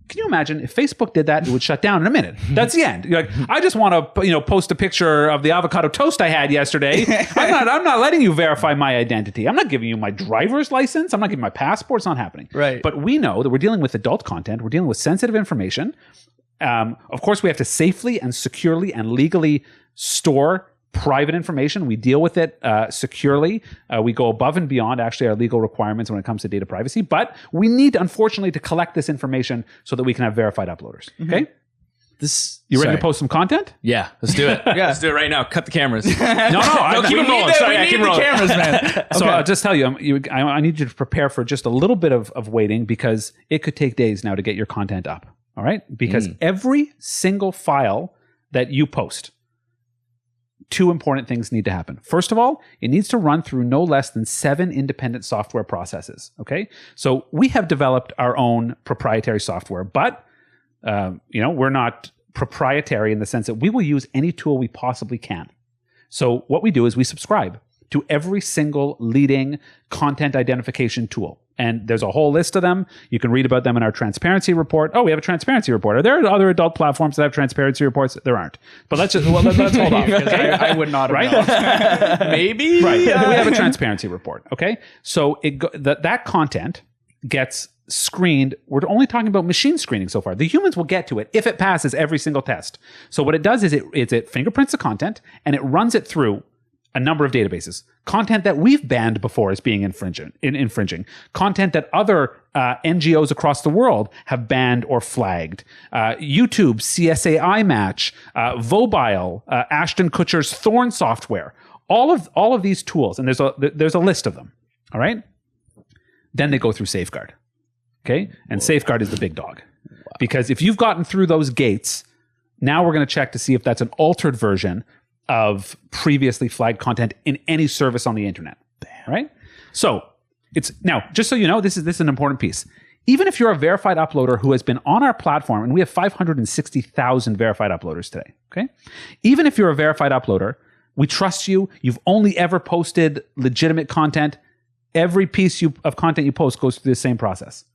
Can you imagine if Facebook did that? It would shut down in a minute. That's the end. You're like, I just want to, post a picture of the avocado toast I had yesterday. I'm not letting you verify my identity. I'm not giving you my driver's license. I'm not giving my passport. It's not happening. Right. But we know that we're dealing with adult content. We're dealing with sensitive information. Of course, we have to safely and securely and legally store private information. We deal with it securely. We go above and beyond actually our legal requirements when it comes to data privacy. But we need, unfortunately, to collect this information so that we can have verified uploaders. Okay? You ready to post some content? Yeah, let's do it. Yeah. Let's do it right now. Cut the cameras. No, keep them rolling. Sorry, we need the cameras, man. So I'll just tell you, I need you to prepare for just a little bit of waiting because it could take days now to get your content up. All right? Because every single file that you post, two important things need to happen. First of all, it needs to run through no less than 7 independent software processes. Okay, so we have developed our own proprietary software, but we're not proprietary in the sense that we will use any tool we possibly can. So what we do is we subscribe to every single leading content identification tool. And there's a whole list of them. You can read about them in our transparency report. Oh, we have a transparency report. Are there other adult platforms that have transparency reports? There aren't. But let's hold off. Okay? I would not have right? known. Maybe. Right. We have a transparency report. Okay. So that content gets screened. We're only talking about machine screening so far. The humans will get to it if it passes every single test. So what it does is it fingerprints the content and it runs it through a number of databases. Content that we've banned before is being infringing. Content that other NGOs across the world have banned or flagged. YouTube, CSAI Match, Vobile, Ashton Kutcher's Thorn software. All of these tools, and there's a list of them. All right. Then they go through Safeguard. Okay, and Safeguard is the big dog, because if you've gotten through those gates, now we're going to check to see if that's an altered version of previously flagged content in any service on the internet. Right? So it's now, just so you know, this is an important piece. Even if you're a verified uploader who has been on our platform, and we have 560,000 verified uploaders today. Okay, even if you're a verified uploader, we trust you. You've only ever posted legitimate content. Every piece of content you post goes through the same process.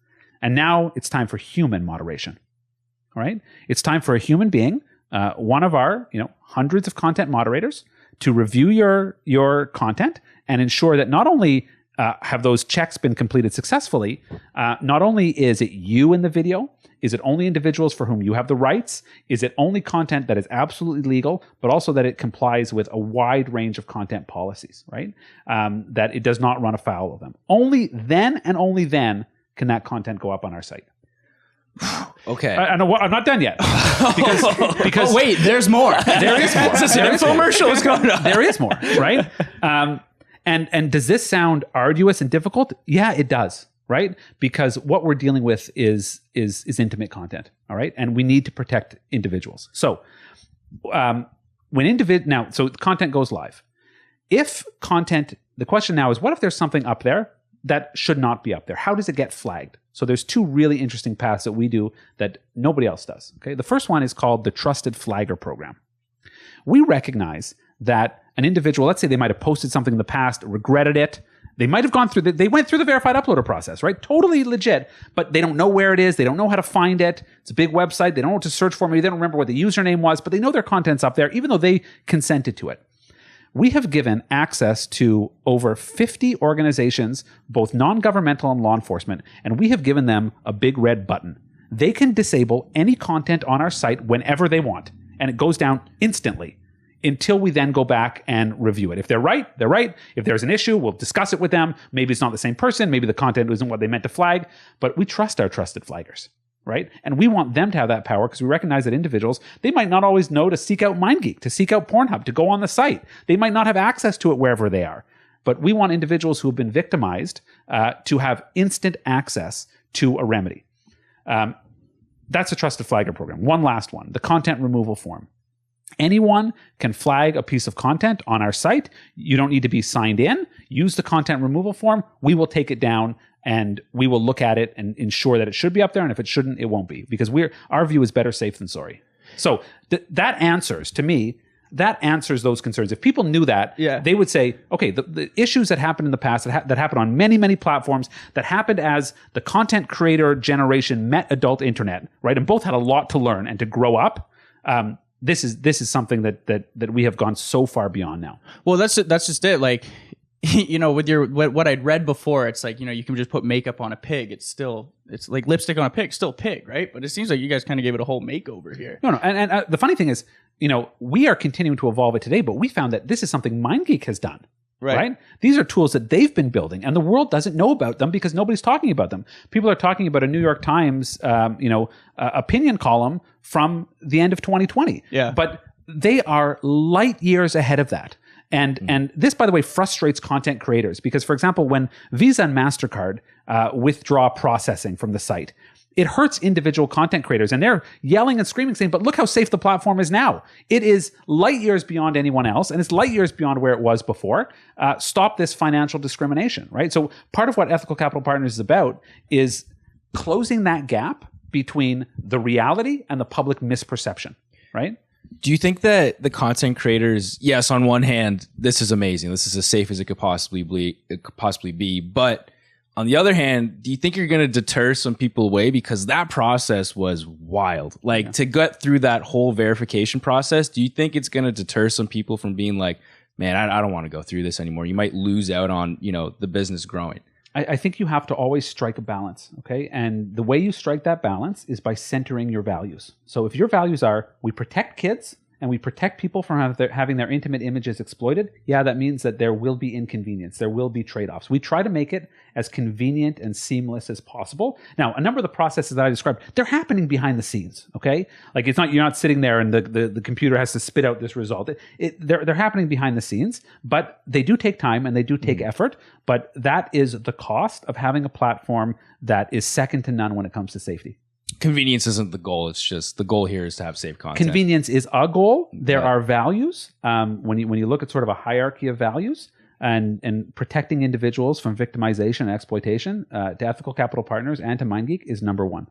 And now it's time for human moderation. All right? It's time for a human being, one of our hundreds of content moderators, to review your content and ensure that not only have those checks been completed successfully, not only is it you in the video, is it only individuals for whom you have the rights, is it only content that is absolutely legal, but also that it complies with a wide range of content policies, right? That it does not run afoul of them. Only then and only then can that content go up on our site. Okay. I'm not done yet. Because oh, wait, there's more. There is more. It's an infomercial. What's going on? There is more, right? And does this sound arduous and difficult? Yeah, it does, right? Because what we're dealing with is intimate content, all right? And we need to protect individuals. So so content goes live. If content, the question now is, what if there's something up there that should not be up there? How does it get flagged? So there's two really interesting paths that we do that nobody else does. Okay, the first one is called the Trusted Flagger Program. We recognize that an individual, let's say they might have posted something in the past, regretted it. They might have they went through the verified uploader process, right? Totally legit, but they don't know where it is. They don't know how to find it. It's a big website. They don't know what to search for. Maybe they don't remember what the username was, but they know their content's up there, even though they consented to it. We have given access to over 50 organizations, both non-governmental and law enforcement, and we have given them a big red button. They can disable any content on our site whenever they want, and it goes down instantly until we then go back and review it. If they're right, they're right. If there's an issue, we'll discuss it with them. Maybe it's not the same person. Maybe the content isn't what they meant to flag, but we trust our trusted flaggers. Right? And we want them to have that power because we recognize that individuals, they might not always know to seek out MindGeek, to seek out Pornhub, to go on the site. They might not have access to it wherever they are. But we want individuals who have been victimized to have instant access to a remedy. That's a Trusted Flagger program. One last one, the content removal form. Anyone can flag a piece of content on our site. You don't need to be signed in. Use the content removal form. We will take it down and we will look at it and ensure that it should be up there. And if it shouldn't, it won't be, because our view is better safe than sorry. So that answers, to me, that answers those concerns. If people knew that, they would say, okay, the issues that happened in the past, that happened on many, many platforms, that happened as the content creator generation met adult internet, right? And both had a lot to learn and to grow up. This is something that we have gone so far beyond now. Well, that's just it. Like, with what I'd read before, it's like, you can just put makeup on a pig. It's like lipstick on a pig, still pig, right? But it seems like you guys kind of gave it a whole makeover here. No. And the funny thing is, we are continuing to evolve it today, but we found that this is something MindGeek has done. Right? These are tools that they've been building, and the world doesn't know about them because nobody's talking about them. People are talking about a New York Times, opinion column from the end of 2020. Yeah. But they are light years ahead of that. And this, by the way, frustrates content creators because, for example, when Visa and Mastercard withdraw processing from the site, it hurts individual content creators, and they're yelling and screaming, saying, but look how safe the platform is now. It is light years beyond anyone else, and it's light years beyond where it was before. Stop this financial discrimination, right? So part of what Ethical Capital Partners is about is closing that gap between the reality and the public misperception, right? Do you think that the content creators, yes, on one hand, this is amazing. This is as safe as it could possibly be. But on the other hand, do you think you're going to deter some people away? Because that process was wild. Like, to get through that whole verification process, do you think it's going to deter some people from being like, man, I don't want to go through this anymore? You might lose out on, the business growing. I think you have to always strike a balance, okay? And the way you strike that balance is by centering your values. So if your values are, we protect kids and we protect people from having their intimate images exploited, yeah, that means that there will be inconvenience. There will be trade-offs. We try to make it as convenient and seamless as possible. Now, a number of the processes that I described, they're happening behind the scenes, okay? Like you're not sitting there and the computer has to spit out this result. They're happening behind the scenes, but they do take time and they do take effort, but that is the cost of having a platform that is second to none when it comes to safety. Convenience isn't the goal. It's just the goal here is to have safe content. Convenience is a goal. There are values. When you look at sort of a hierarchy of values and protecting individuals from victimization and exploitation, to Ethical Capital Partners and to MindGeek is number one.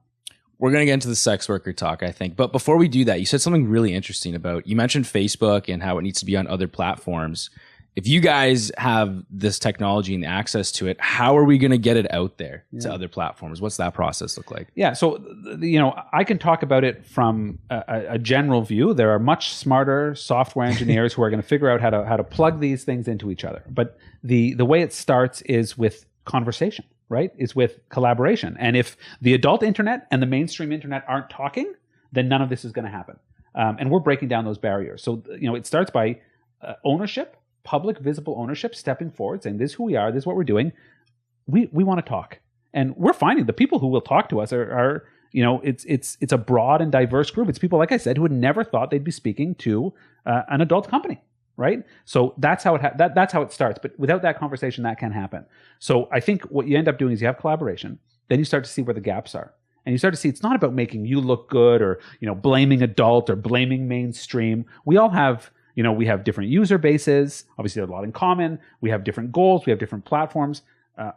We're going to get into the sex worker talk, I think. But before we do that, you said something really interesting you mentioned Facebook and how it needs to be on other platforms. If you guys have this technology and the access to it, how are we going to get it out there to other platforms? What's that process look like? Yeah, so I can talk about it from a general view. There are much smarter software engineers who are going to figure out how to plug these things into each other. But the way it starts is with conversation, right? It's with collaboration. And if the adult internet and the mainstream internet aren't talking, then none of this is going to happen. And we're breaking down those barriers. So it starts by ownership. Public visible ownership, stepping forward, saying this is who we are, this is what we're doing. We want to talk, and we're finding the people who will talk to us are it's a broad and diverse group. It's people, like I said, who had never thought they'd be speaking to an adult company, right? So that's how that's how it starts. But without that conversation, that can't happen. So I think what you end up doing is you have collaboration. Then you start to see where the gaps are. And you start to see it's not about making you look good or blaming adult or blaming mainstream. We all have we have different user bases. Obviously, there's a lot in common. We have different goals. We have different platforms.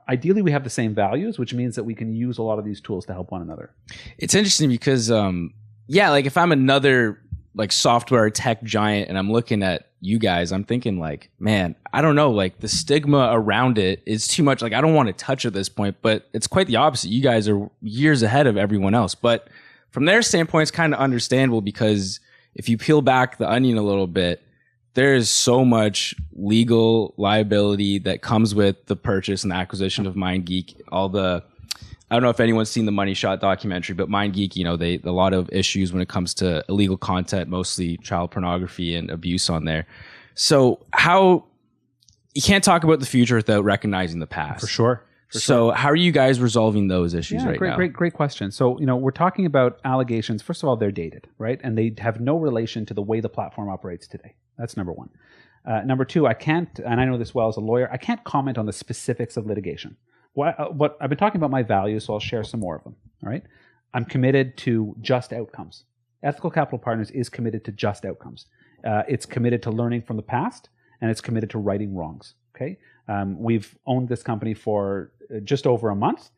Ideally, we have the same values, which means that we can use a lot of these tools to help one another. It's interesting because, like if I'm another like software tech giant and I'm looking at you guys, I'm thinking like, man, I don't know, like the stigma around it is too much. Like I don't want to touch at this point, but it's quite the opposite. You guys are years ahead of everyone else. But from their standpoint, it's kind of understandable because if you peel back the onion a little bit, there is so much legal liability that comes with the purchase and the acquisition of MindGeek. I don't know if anyone's seen the Money Shot documentary, but MindGeek, a lot of issues when it comes to illegal content, mostly child pornography and abuse on there. So you can't talk about the future without recognizing the past. For sure. So how are you guys resolving those issues now? Great question. So, we're talking about allegations. First of all, they're dated, right? And they have no relation to the way the platform operates today. That's number one. Number two, I can't, and I know this well as a lawyer, I can't comment on the specifics of litigation. What I've been talking about my values, so I'll share some more of them, all right? I'm committed to just outcomes. Ethical Capital Partners is committed to just outcomes. It's committed to learning from the past, and it's committed to righting wrongs, okay? We've owned this company for just over a month.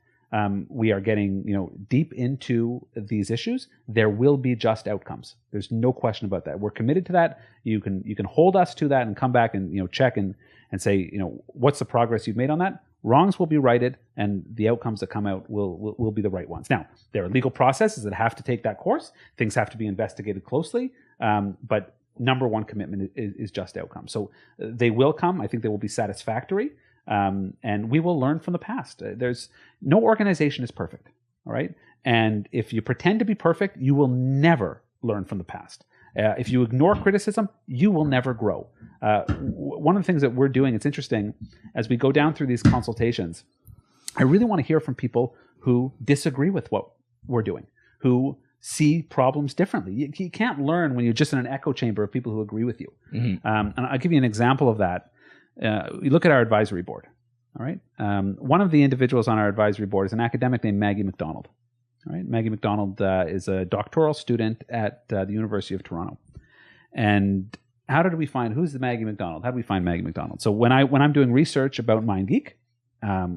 We are getting deep into these issues. There will be just outcomes. There's no question about that. We're committed to that. You can hold us to that and come back and check and say what's the progress you've made on that. Wrongs will be righted, and the outcomes that come out will be the right ones. Now, there are legal processes that have to take that course. Things have to be investigated closely, but number one commitment is just outcomes. So they will come. I think they will be satisfactory. And we will learn from the past. There's no organization is perfect, all right? And if you pretend to be perfect, you will never learn from the past. If you ignore criticism, you will never grow. One of the things that we're doing, it's interesting, as we go down through these consultations, I really want to hear from people who disagree with what we're doing, who see problems differently. You can't learn when you're just in an echo chamber of people who agree with you. Mm-hmm. And I'll give you an example of that. You look at our advisory board, all right? One of the individuals on our advisory board is an academic named Maggie McDonald. All right, Maggie McDonald is a doctoral student at the University of Toronto. And how did we find, who's the Maggie McDonald? How did we find Maggie McDonald? So when I'm doing research about MindGeek,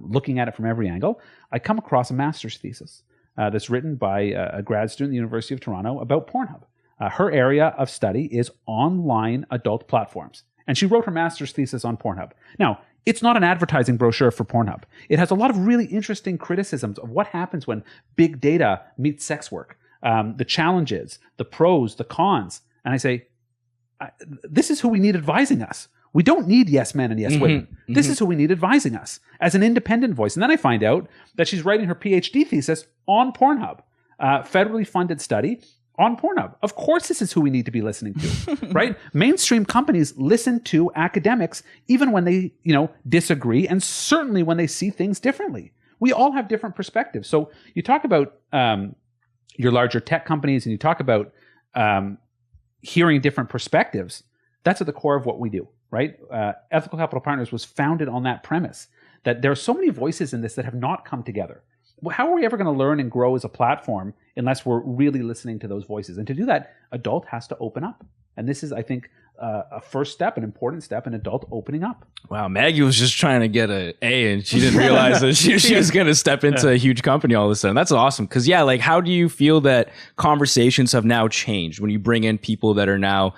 looking at it from every angle, I come across a master's thesis that's written by a grad student at the University of Toronto about Pornhub. Her area of study is online adult platforms. And she wrote her master's thesis on Pornhub. Now, it's not an advertising brochure for Pornhub. It has a lot of really interesting criticisms of what happens when big data meets sex work, the challenges, the pros, the cons. And I say, this is who we need advising us. We don't need yes men and yes women. Mm-hmm. This is who we need advising us as an independent voice. And then I find out that she's writing her PhD thesis on Pornhub, federally funded study on Pornhub. Of course, this is who we need to be listening to, right? Mainstream companies listen to academics even when they, disagree, and certainly when they see things differently. We all have different perspectives. So you talk about your larger tech companies, and you talk about hearing different perspectives. That's at the core of what we do, right? Ethical Capital Partners was founded on that premise that there are so many voices in this that have not come together. How are we ever going to learn and grow as a platform unless we're really listening to those voices? And to do that, adult has to open up. And this is, I think, a first step, an important step in adult opening up. Wow, Maggie was just trying to get an A, and she didn't realize that she was going to step into a huge company all of a sudden. That's awesome. Because, how do you feel that conversations have now changed when you bring in people that are now,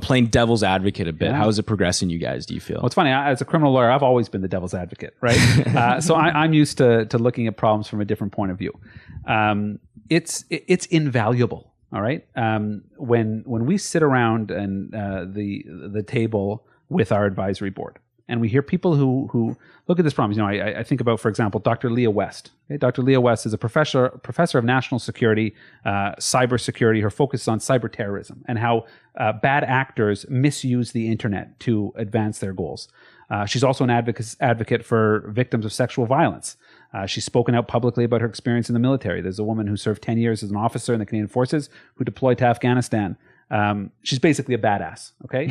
playing devil's advocate a bit? How is it progressing, you guys, do you feel? Well, it's funny. As a criminal lawyer, I've always been the devil's advocate, right? So I'm used to looking at problems from a different point of view. It's invaluable. All right. When we sit around and the table with our advisory board, and we hear people who look at this problem. I think about, for example, Dr. Leah West. Okay? Dr. Leah West is a professor of national security, cybersecurity. Her focus is on cyber terrorism and how bad actors misuse the internet to advance their goals. She's also an advocate for victims of sexual violence. She's spoken out publicly about her experience in the military. There's a woman who served 10 years as an officer in the Canadian Forces who deployed to Afghanistan. She's basically a badass, okay?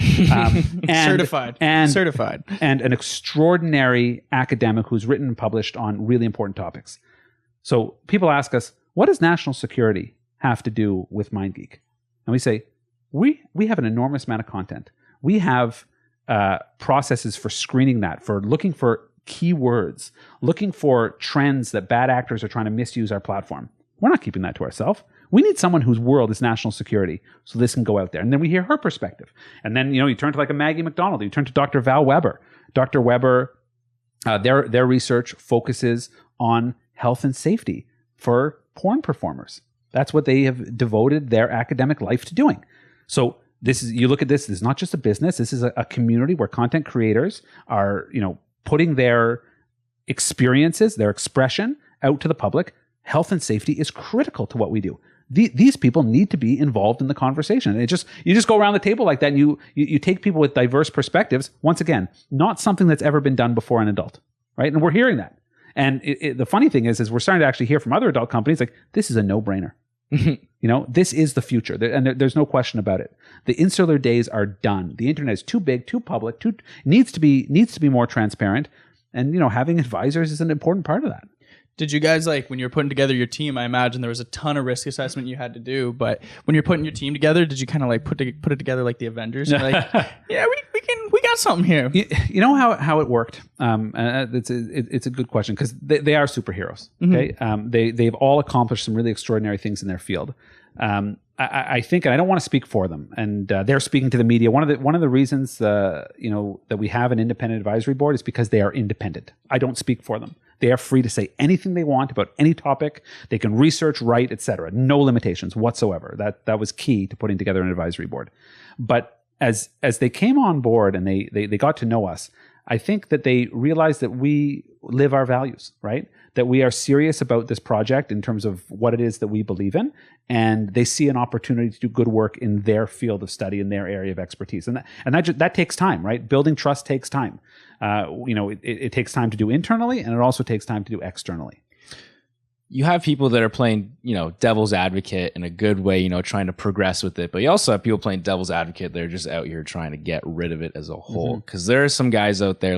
Certified. And an extraordinary academic who's written and published on really important topics. So people ask us, what does national security have to do with MindGeek? And we say, we have an enormous amount of content. We have processes for screening that, for looking for keywords, looking for trends that bad actors are trying to misuse our platform. We're not keeping that to ourselves. We need someone whose world is national security, so this can go out there. And then we hear her perspective. And then, you turn to like a Maggie McDonald, you turn to Dr. Val Weber. Dr. Weber, their research focuses on health and safety for porn performers. That's what they have devoted their academic life to doing. So you look at this is not just a business. This is a community where content creators are, putting their experiences, their expression out to the public. Health and safety is critical to what we do. These people need to be involved in the conversation. And you just go around the table like that, and you take people with diverse perspectives. Once again, not something that's ever been done before in adult, right? And we're hearing that. And the funny thing is we're starting to actually hear from other adult companies like, this is a no-brainer. This is the future, and there's no question about it. The insular days are done. The internet is too big, too public, needs to be more transparent, and having advisors is an important part of that. Did you guys, when you're putting together your team, I imagine there was a ton of risk assessment you had to do, but when you're putting your team together, did you kind of put it together like the Avengers? You're like, yeah, we got something here. You know how it worked? It's a good question, because they are superheroes. Okay, they've all accomplished some really extraordinary things in their field. I think, and I don't want to speak for them, and they're speaking to the media. One of the reasons that we have an independent advisory board is because they are independent. I don't speak for them. They are free to say anything they want about any topic. They can research, write, etc. No limitations whatsoever. That was key to putting together an advisory board. But as they came on board and they got to know us, I think that they realized that we live our values, right? That we are serious about this project in terms of what it is that we believe in, and they see an opportunity to do good work in their field of study, in their area of expertise, and that takes time, right? Building trust takes time. It takes time to do internally, and it also takes time to do externally. You have people that are playing, devil's advocate in a good way, trying to progress with it. But you also have people playing devil's advocate. They're just out here trying to get rid of it as a whole. Because there are some guys out there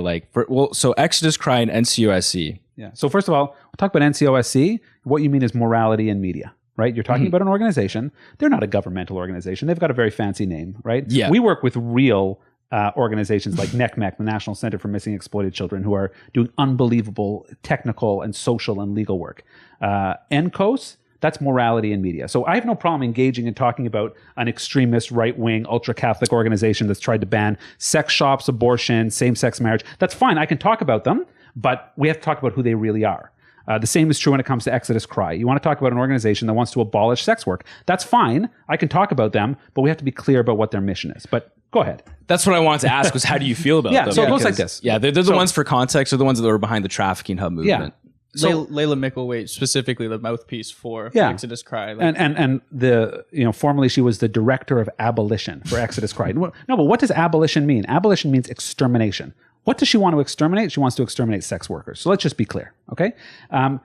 so Exodus Cry and NCOSE. Yeah. So first of all, we'll talk about NCOSE. What you mean is morality in media, right? You're talking about an organization. They're not a governmental organization. They've got a very fancy name, right? Yeah. We work with real organizations like NECMEC, the National Center for Missing and Exploited Children, who are doing unbelievable technical and social and legal work. NCOSE, that's morality in media. So I have no problem engaging and talking about an extremist, right-wing, ultra-Catholic organization that's tried to ban sex shops, abortion, same-sex marriage. That's fine. I can talk about them, but we have to talk about who they really are. The same is true when it comes to Exodus Cry. You want to talk about an organization that wants to abolish sex work. That's fine. I can talk about them, but we have to be clear about what their mission is. But go ahead. That's what I wanted to ask was, how do you feel about them? So it looks like this. Yeah, they're the ones, for context, are the ones that were behind the TraffickingHub movement. Layla Mickleweight, specifically the mouthpiece for Exodus Cry. And the, formerly she was the director of Abolition for Exodus Cry. No, but what does abolition mean? Abolition means extermination. What does she want to exterminate? She wants to exterminate sex workers. So let's just be clear, okay? I'm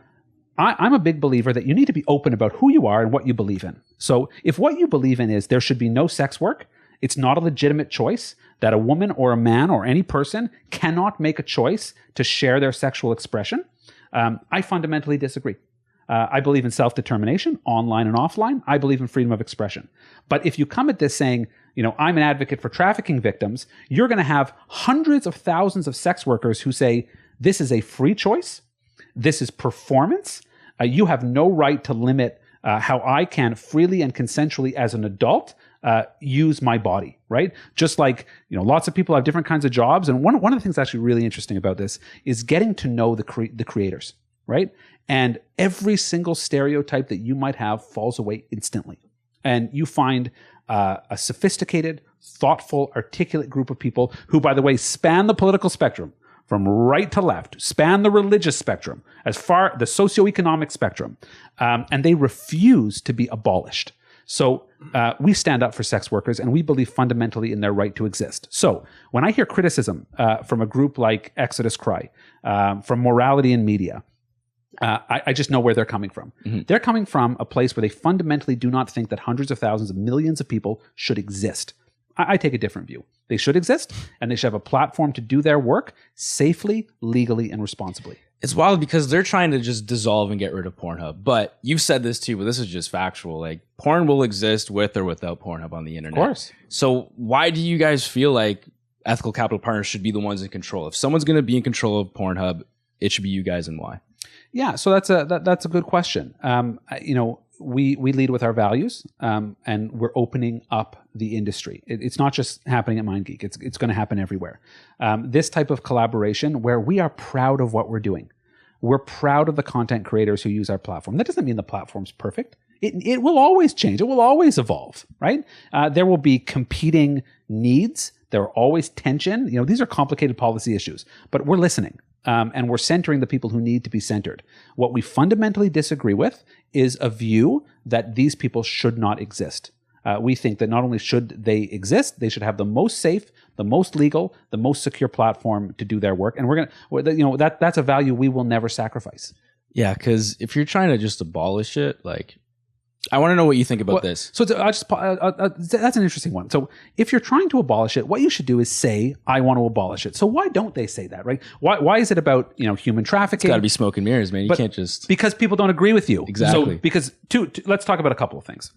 a big believer that you need to be open about who you are and what you believe in. So if what you believe in is there should be no sex work, it's not a legitimate choice that a woman or a man or any person cannot make a choice to share their sexual expression. I fundamentally disagree. I believe in self-determination, online and offline. I believe in freedom of expression. But if you come at this saying, I'm an advocate for trafficking victims, you're going to have hundreds of thousands of sex workers who say, this is a free choice. This is performance. You have no right to limit how I can freely and consensually as an adult use my body, right? Just like, lots of people have different kinds of jobs. And one of the things actually really interesting about this is getting to know the creators, right? And every single stereotype that you might have falls away instantly. And you find a sophisticated, thoughtful, articulate group of people who, by the way, span the political spectrum from right to left, span the religious spectrum, as far the socioeconomic spectrum, and they refuse to be abolished. So we stand up for sex workers, and we believe fundamentally in their right to exist. So when I hear criticism from a group like Exodus Cry, from Morality in Media, I just know where they're coming from. Mm-hmm. They're coming from a place where they fundamentally do not think that hundreds of thousands of millions of people should exist. I take a different view. They should exist, and they should have a platform to do their work safely, legally, and responsibly. It's wild because they're trying to just dissolve and get rid of Pornhub. But you've said this too, but this is just factual. Like, porn will exist with or without Pornhub on the internet. Of course. So why do you guys feel like ethical capital partners should be the ones in control? If someone's going to be in control of Pornhub, it should be you guys, and why? Yeah, so that's a good question. We lead with our values, and we're opening up the industry. It's not just happening at MindGeek. It's going to happen everywhere. This type of collaboration where we are proud of what we're doing. We're proud of the content creators who use our platform. That doesn't mean the platform's perfect. It will always change. It will always evolve, right? There will be competing needs. There are always tension. These are complicated policy issues, but we're listening. And we're centering the people who need to be centered. What we fundamentally disagree with is a view that these people should not exist. We think that not only should they exist, they should have the most safe, the most legal, the most secure platform to do their work. And that's a value we will never sacrifice. Yeah, because if you're trying to just abolish it, like, I want to know what you think about this. So that's an interesting one. So if you're trying to abolish it, what you should do is say, I want to abolish it. So why don't they say that, right? Why is it about human trafficking? It's got to be smoke and mirrors, man. You can't just... Because people don't agree with you. Exactly. So because let's talk about a couple of things.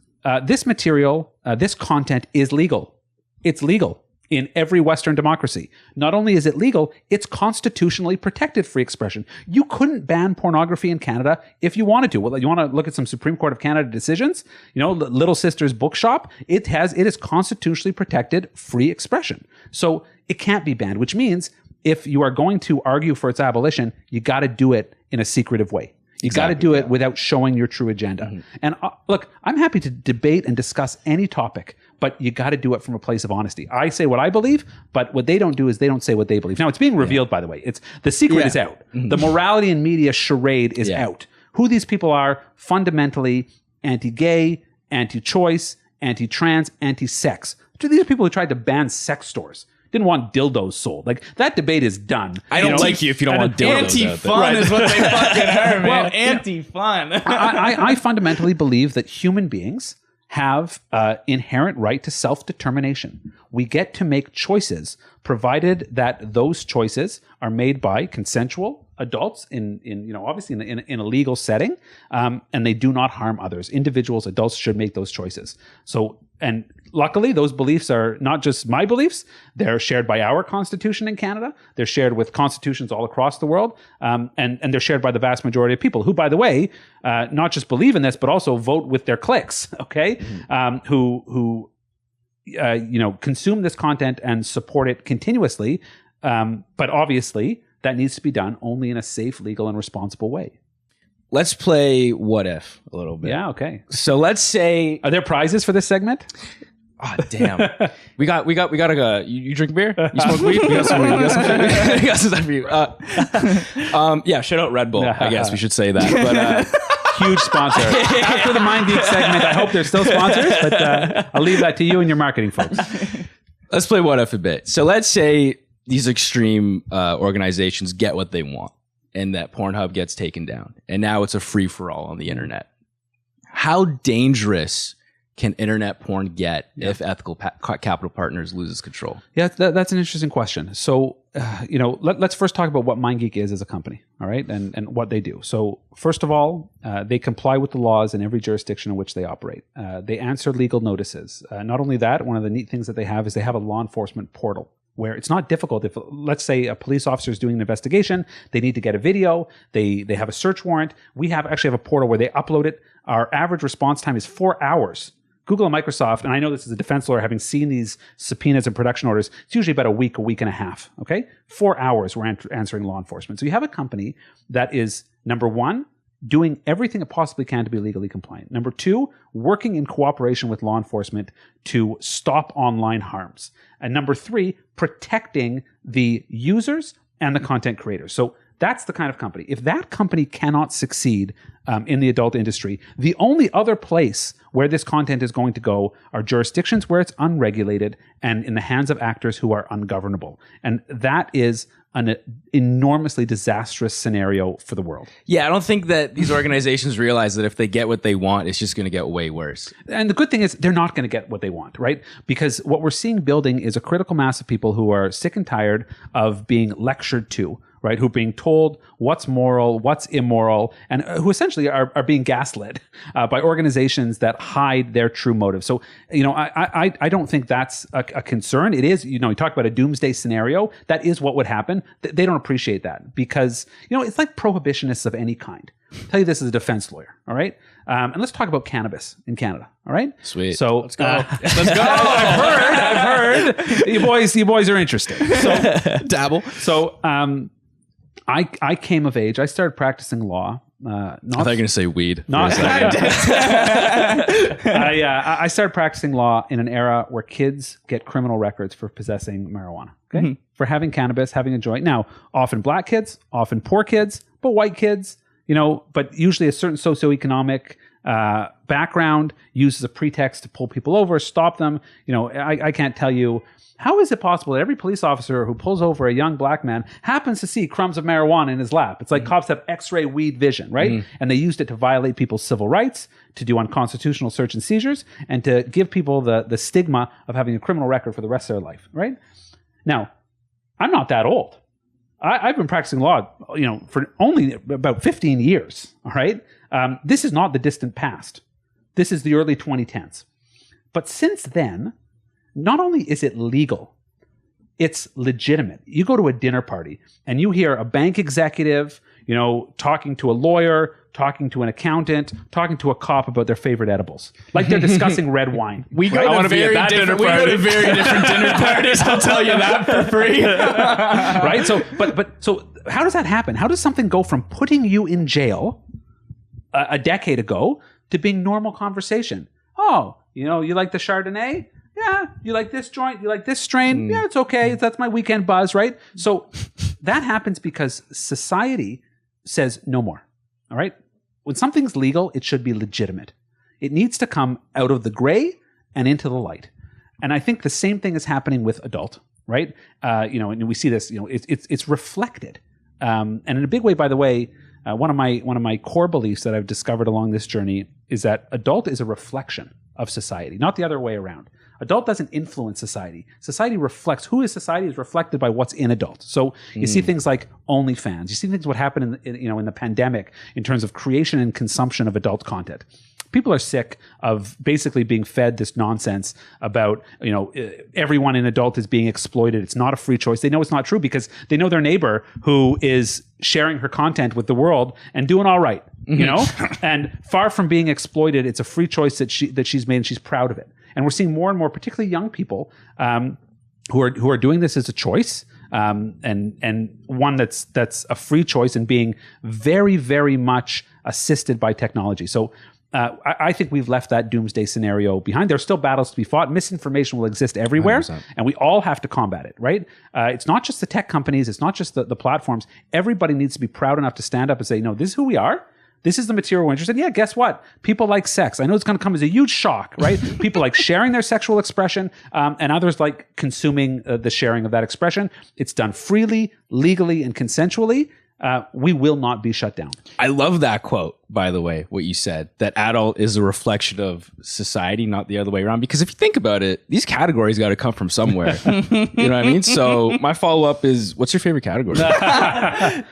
This material, this content is legal. It's legal in every Western democracy. Not only is it legal, it's constitutionally protected free expression. You couldn't ban pornography in Canada if you wanted to. Well, you want to look at some Supreme Court of Canada decisions? Little Sister's Bookshop, it is constitutionally protected free expression. So it can't be banned, which means if you are going to argue for its abolition, you got to do it in a secretive way. You got to do it without showing your true agenda. Mm-hmm. And look, I'm happy to debate and discuss any topic, but you got to do it from a place of honesty. I say what I believe, but what they don't do is they don't say what they believe. Now, it's being revealed, by the way. The secret is out. Mm-hmm. The morality in media charade is out. Who these people are, fundamentally anti-gay, anti-choice, anti-trans, anti-sex. These are people who tried to ban sex stores. Didn't want dildos sold. Like, that debate is done. I don't like you if you don't want dildos. Anti-fun is what they fucking heard, man. Well, anti-fun. I fundamentally believe that human beings have inherent right to self-determination. We get to make choices, provided that those choices are made by consensual adults obviously in a legal setting, and they do not harm others. Individuals, adults should make those choices. So, and luckily, those beliefs are not just my beliefs. They're shared by our constitution in Canada. They're shared with constitutions all across the world. And they're shared by the vast majority of people who, by the way, not just believe in this, but also vote with their clicks, okay? Mm-hmm. Who consume this content and support it continuously. But obviously, that needs to be done only in a safe, legal, and responsible way. Let's play What If a little bit. Yeah, okay. So let's say... Are there prizes for this segment? Oh, damn. We got you drink beer? You smoke weed? We got some weed. We got some stuff for you. Yeah, shout out Red Bull. I guess we should say that. But huge sponsor. After the MindGeek segment, I hope they're still sponsors, but I'll leave that to you and your marketing folks. Let's play what if a bit. So let's say these extreme organizations get what they want and that Pornhub gets taken down. And now it's a free-for-all on the internet. How dangerous can internet porn get if ethical capital partners loses control? Yeah, that's an interesting question. So, let's first talk about what MindGeek is as a company, all right, and what they do. So, first of all, they comply with the laws in every jurisdiction in which they operate. They answer legal notices. Not only that, one of the neat things that they have is they have a law enforcement portal where it's not difficult. If, let's say, a police officer is doing an investigation, they need to get a video, they have a search warrant. We actually have a portal where they upload it. Our average response time is 4 hours. Google and Microsoft, and I know this is a defense lawyer, having seen these subpoenas and production orders, it's usually about a week and a half, okay? 4 hours we're answering law enforcement. So you have a company that is, number one, doing everything it possibly can to be legally compliant. Number two, working in cooperation with law enforcement to stop online harms. And number three, protecting the users and the content creators. So that's the kind of company. If that company cannot succeed in the adult industry, the only other place where this content is going to go are jurisdictions where it's unregulated and in the hands of actors who are ungovernable. And that is an enormously disastrous scenario for the world. Yeah, I don't think that these organizations realize that if they get what they want, it's just going to get way worse. And the good thing is they're not going to get what they want, right? Because what we're seeing building is a critical mass of people who are sick and tired of being lectured to, right? Who are being told what's moral, what's immoral, and who essentially are being gaslit by organizations that hide their true motive. So, I don't think that's a concern. It is, you talk about a doomsday scenario. That is what would happen. They don't appreciate that because, it's like prohibitionists of any kind. I'll tell you this as a defense lawyer, all right? And let's talk about cannabis in Canada, all right? Sweet. So let's go. Let's go. I've heard. You boys are interested. So dabble. So I came of age. I started practicing law. I thought you were going to say weed. I started practicing law in an era where kids get criminal records for possessing marijuana. Okay, for having cannabis, having a joint. Now, often black kids, often poor kids, but white kids. But usually a certain socioeconomic background used as a pretext to pull people over, stop them. I can't tell you. How is it possible that every police officer who pulls over a young black man happens to see crumbs of marijuana in his lap? It's like cops have X-ray weed vision, right? And they used it to violate people's civil rights, to do unconstitutional search and seizures, and to give people the stigma of having a criminal record for the rest of their life, right? Now, I'm not that old. I've been practicing law, for only about 15 years, all right? This is not the distant past. This is the early 2010s. But since then, not only is it legal, it's legitimate. You go to a dinner party and you hear a bank executive, talking to a lawyer, talking to an accountant, talking to a cop about their favorite edibles. Like they're discussing red wine. We go to very different dinner parties, I'll tell you that for free. Right? So, but how does that happen? How does something go from putting you in jail a decade ago to being normal conversation? Oh, you like the Chardonnay? Yeah, you like this joint? You like this strain? Yeah, it's okay. That's my weekend buzz, right? So that happens because society says no more, all right? When something's legal, it should be legitimate. It needs to come out of the gray and into the light. And I think the same thing is happening with adult, right? And we see this, it's reflected. And in a big way, by the way, one of my core beliefs that I've discovered along this journey is that adult is a reflection of society, not the other way around. Adult doesn't influence society. Society reflects. Who is society is reflected by what's in adult. So you see things like OnlyFans. You see things what happened in the pandemic in terms of creation and consumption of adult content. People are sick of basically being fed this nonsense about, everyone in adult is being exploited. It's not a free choice. They know it's not true because they know their neighbor who is sharing her content with the world and doing all right, and far from being exploited, it's a free choice that she's made and she's proud of it. And we're seeing more and more, particularly young people, who are doing this as a choice, and one that's a free choice and being very, very much assisted by technology. So I think we've left that doomsday scenario behind. There's still battles to be fought. Misinformation will exist everywhere, 100%. and we all have to combat it, right? It's not just the tech companies. It's not just the platforms. Everybody needs to be proud enough to stand up and say, no, this is who we are. This is the material we're interested in. Yeah, guess what? People like sex. I know it's going to come as a huge shock, right? People like sharing their sexual expression, and others like consuming the sharing of that expression. It's done freely, legally, and consensually. We will not be shut down. I love that quote, by the way, what you said, that adult is a reflection of society, not the other way around. Because if you think about it, these categories got to come from somewhere. You know what I mean? So my follow-up is, what's your favorite category? I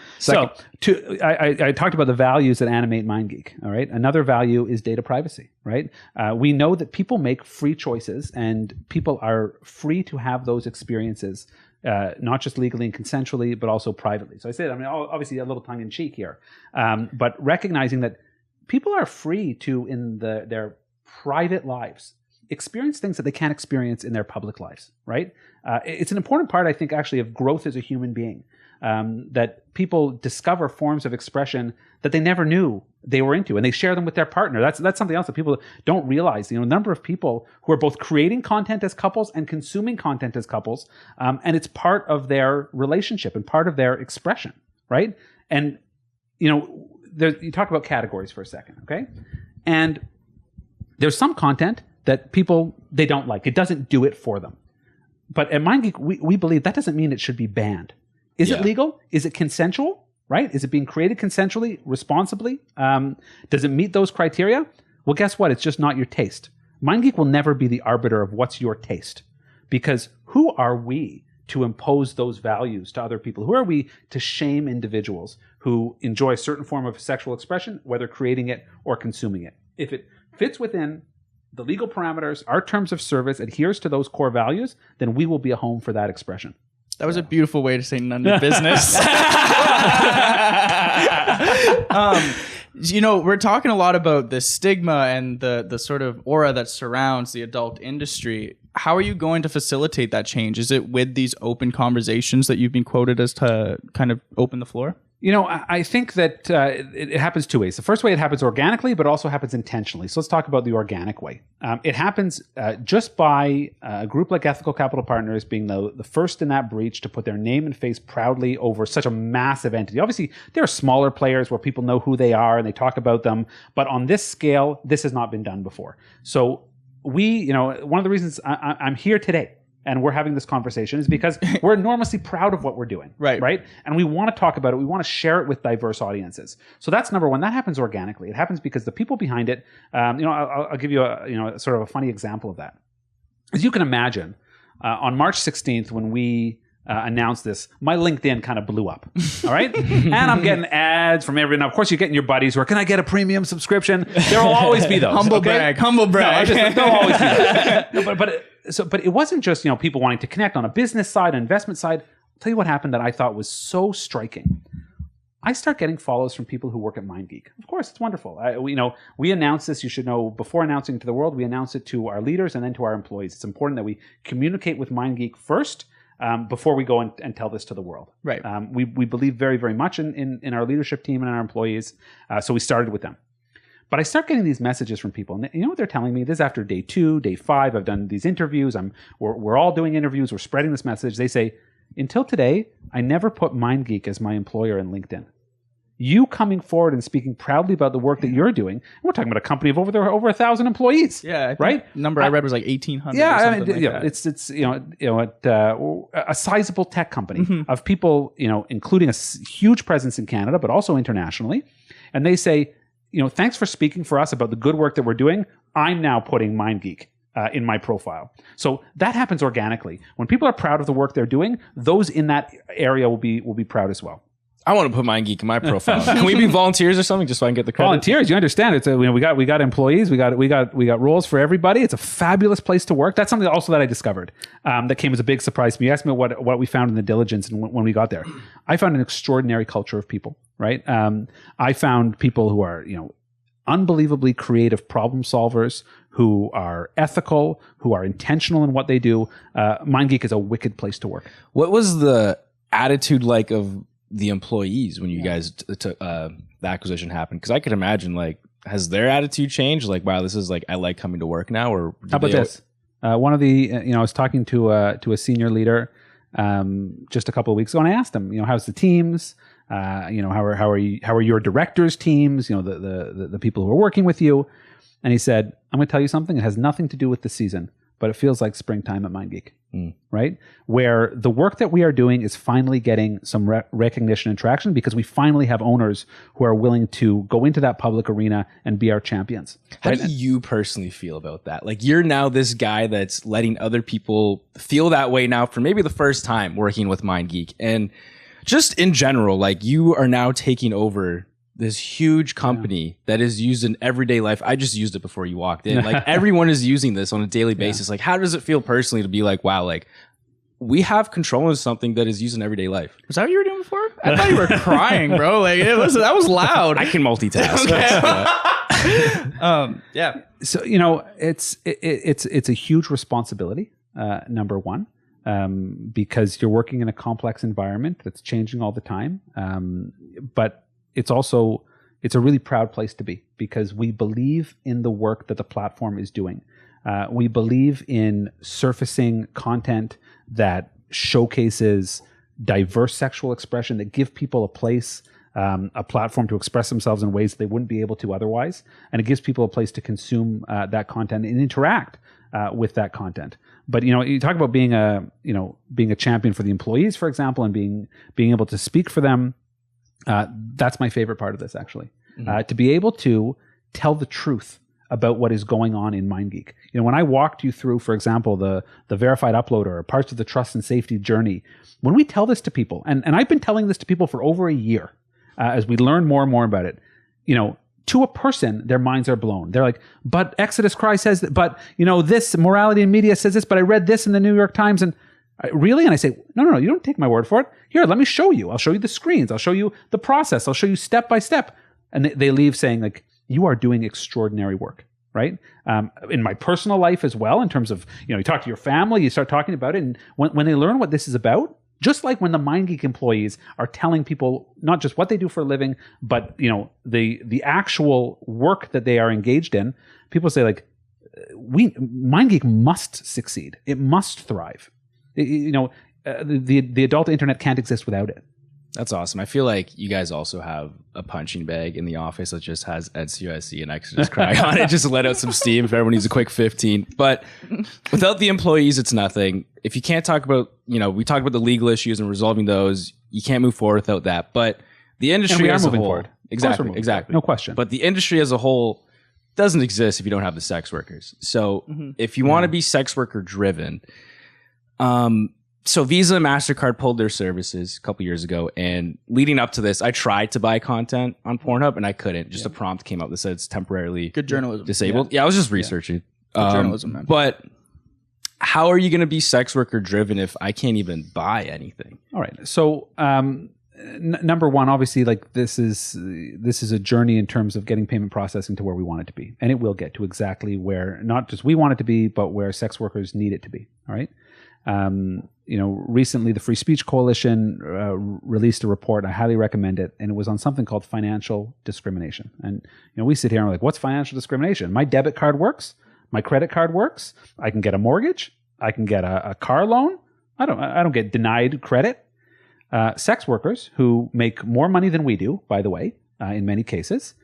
talked about the values that animate MindGeek. All right. Another value is data privacy, right? We know that people make free choices and people are free to have those experiences, not just legally and consensually, but also privately. So I said, obviously a little tongue in cheek here, but recognizing that people are free to, in their private lives, experience things that they can't experience in their public lives, right? It's an important part, I think, actually, of growth as a human being. That people discover forms of expression that they never knew they were into, and they share them with their partner. That's something else that people don't realize. You know, a number of people who are both creating content as couples and consuming content as couples, and it's part of their relationship and part of their expression, right? And you know, you talk about categories for a second, okay? And there's some content that people they don't like. It doesn't do it for them. But at MindGeek, we believe that doesn't mean it should be banned. Is it legal? Is it consensual? Right? Is it being created consensually, responsibly? Does it meet those criteria? Well, guess what? It's just not your taste. MindGeek will never be the arbiter of what's your taste, because who are we to impose those values to other people? Who are we to shame individuals who enjoy a certain form of sexual expression, whether creating it or consuming it? If it fits within the legal parameters, our terms of service, adheres to those core values, then we will be a home for that expression. That was a beautiful way to say none of business. You know, we're talking a lot about the stigma and the sort of aura that surrounds the adult industry. How are you going to facilitate that change? Is it with these open conversations that you've been quoted as to kind of open the floor? You know, I think that it happens two ways. The first way, it happens organically, but also happens intentionally. So let's talk about the organic way. It happens just by a group like Ethical Capital Partners being the first in that breach to put their name and face proudly over such a massive entity. Obviously, there are smaller players where people know who they are and they talk about them. But on this scale, this has not been done before. So one of the reasons I'm here today and we're having this conversation is because we're enormously proud of what we're doing. Right. And we want to talk about it. We want to share it with diverse audiences. So that's number one. That happens organically. It happens because the people behind it, I'll give you a sort of a funny example of that. As you can imagine, on March 16th, when we announced this, my LinkedIn kind of blew up. All right. And I'm getting ads from everyone. Now, of course, you're getting your buddies who are, can I get a premium subscription? There will always be those. Humble brag. No, there'll always be those. But it wasn't just, people wanting to connect on a business side, an investment side. I'll tell you what happened that I thought was so striking. I start getting follows from people who work at MindGeek. Of course, it's wonderful. We announce this. You should know, before announcing it to the world, we announce it to our leaders and then to our employees. It's important that we communicate with MindGeek first before we go and tell this to the world. Right. We believe very, very much in our leadership team and our employees. So we started with them. But I start getting these messages from people, and you know what they're telling me? This is after day 2, day 5. I've done these interviews. We're all doing interviews. We're spreading this message. They say, until today, I never put MindGeek as my employer in LinkedIn. You coming forward and speaking proudly about the work that you're doing. We're talking about a company of over 1,000 employees. Yeah, right. Number I read was like 1,800. Yeah, It's a sizable tech company of people, including a huge presence in Canada, but also internationally. And they say, thanks for speaking for us about the good work that we're doing. I'm now putting MindGeek in my profile. So that happens organically. When people are proud of the work they're doing, those in that area will be proud as well. I want to put MindGeek in my profile. Can we be volunteers or something just so I can get the credit? Volunteers, you understand? It's we got employees, we got roles for everybody. It's a fabulous place to work. That's something also that I discovered that came as a big surprise to me. You asked me what we found in the diligence and when we got there. I found an extraordinary culture of people. Right? I found people who are unbelievably creative problem solvers, who are ethical, who are intentional in what they do. MindGeek is a wicked place to work. What was the attitude like of the employees when you guys the acquisition happened? Because I could imagine has their attitude changed? Like, wow, this is like, I like coming to work now? Or how about this? One of the, I was talking to a senior leader just a couple of weeks ago, and I asked him, how's the teams? How are your directors' teams? The people who are working with you. And he said, I'm going to tell you something. It has nothing to do with the season, but it feels like springtime at MindGeek, right? Where the work that we are doing is finally getting some recognition and traction because we finally have owners who are willing to go into that public arena and be our champions. How do you personally feel about that? Like, you're now this guy that's letting other people feel that way now for maybe the first time working with MindGeek. And just in general, like, you are now taking over this huge company that is used in everyday life. I just used it before you walked in. Like, everyone is using this on a daily basis. Like, how does it feel personally to be like, wow, like, we have control of something that is used in everyday life? Was that what you were doing before? I thought you were crying, bro. Like, that was loud. I can multitask. Yeah. So, it's a huge responsibility, number one, because you're working in a complex environment that's changing all the time. But it's a really proud place to be because we believe in the work that the platform is doing. We believe in surfacing content that showcases diverse sexual expression, that give people a place, a platform to express themselves in ways they wouldn't be able to otherwise. And it gives people a place to consume that content and interact with that content. But, you talk about being a champion for the employees, for example, and being able to speak for them. That's my favorite part of this, actually, to be able to tell the truth about what is going on in MindGeek. When I walked you through, for example, the verified uploader or parts of the trust and safety journey, when we tell this to people, and I've been telling this to people for over a year, as we learn more and more about it, to a person, their minds are blown. They're like, but Exodus Cry says that, but, this Morality in Media says this, but I read this in the New York Times, and really? And I say, no, you don't take my word for it. Here, let me show you. I'll show you the screens. I'll show you the process. I'll show you step by step. And they leave saying, like, you are doing extraordinary work, right? In my personal life as well, in terms of, you talk to your family, you start talking about it. And when they learn what this is about, just like when the MindGeek employees are telling people not just what they do for a living, but, the actual work that they are engaged in, people say, like, MindGeek must succeed. It must thrive. The adult internet can't exist without it. That's awesome. I feel like you guys also have a punching bag in the office that just has NCOSE and Exodus Cry on it, just to let out some steam if everyone needs a quick 15. But without the employees, it's nothing. If you can't talk about, we talk about the legal issues and resolving those, you can't move forward without that. But the industry as a whole, forward. Exactly. No question. But the industry as a whole doesn't exist if you don't have the sex workers. So if you want to be sex worker driven, so Visa and Mastercard pulled their services a couple years ago, and leading up to this, I tried to buy content on Pornhub and I couldn't. Just a prompt came up that said it's temporarily Good journalism. disabled. Yeah, I was just researching. Good journalism, man. But how are you going to be sex worker driven if I can't even buy anything? All right. So number one, obviously, like this is a journey in terms of getting payment processing to where we want it to be, and it will get to exactly where not just we want it to be, but where sex workers need it to be. All right. Recently the Free Speech Coalition released a report. I highly recommend it, and it was on something called financial discrimination. And we sit here and we're like, what's financial discrimination? My debit card works, my credit card works. I can get a mortgage. I can get a car loan. I don't get denied credit. Sex workers who make more money than we do, by the way, in many cases.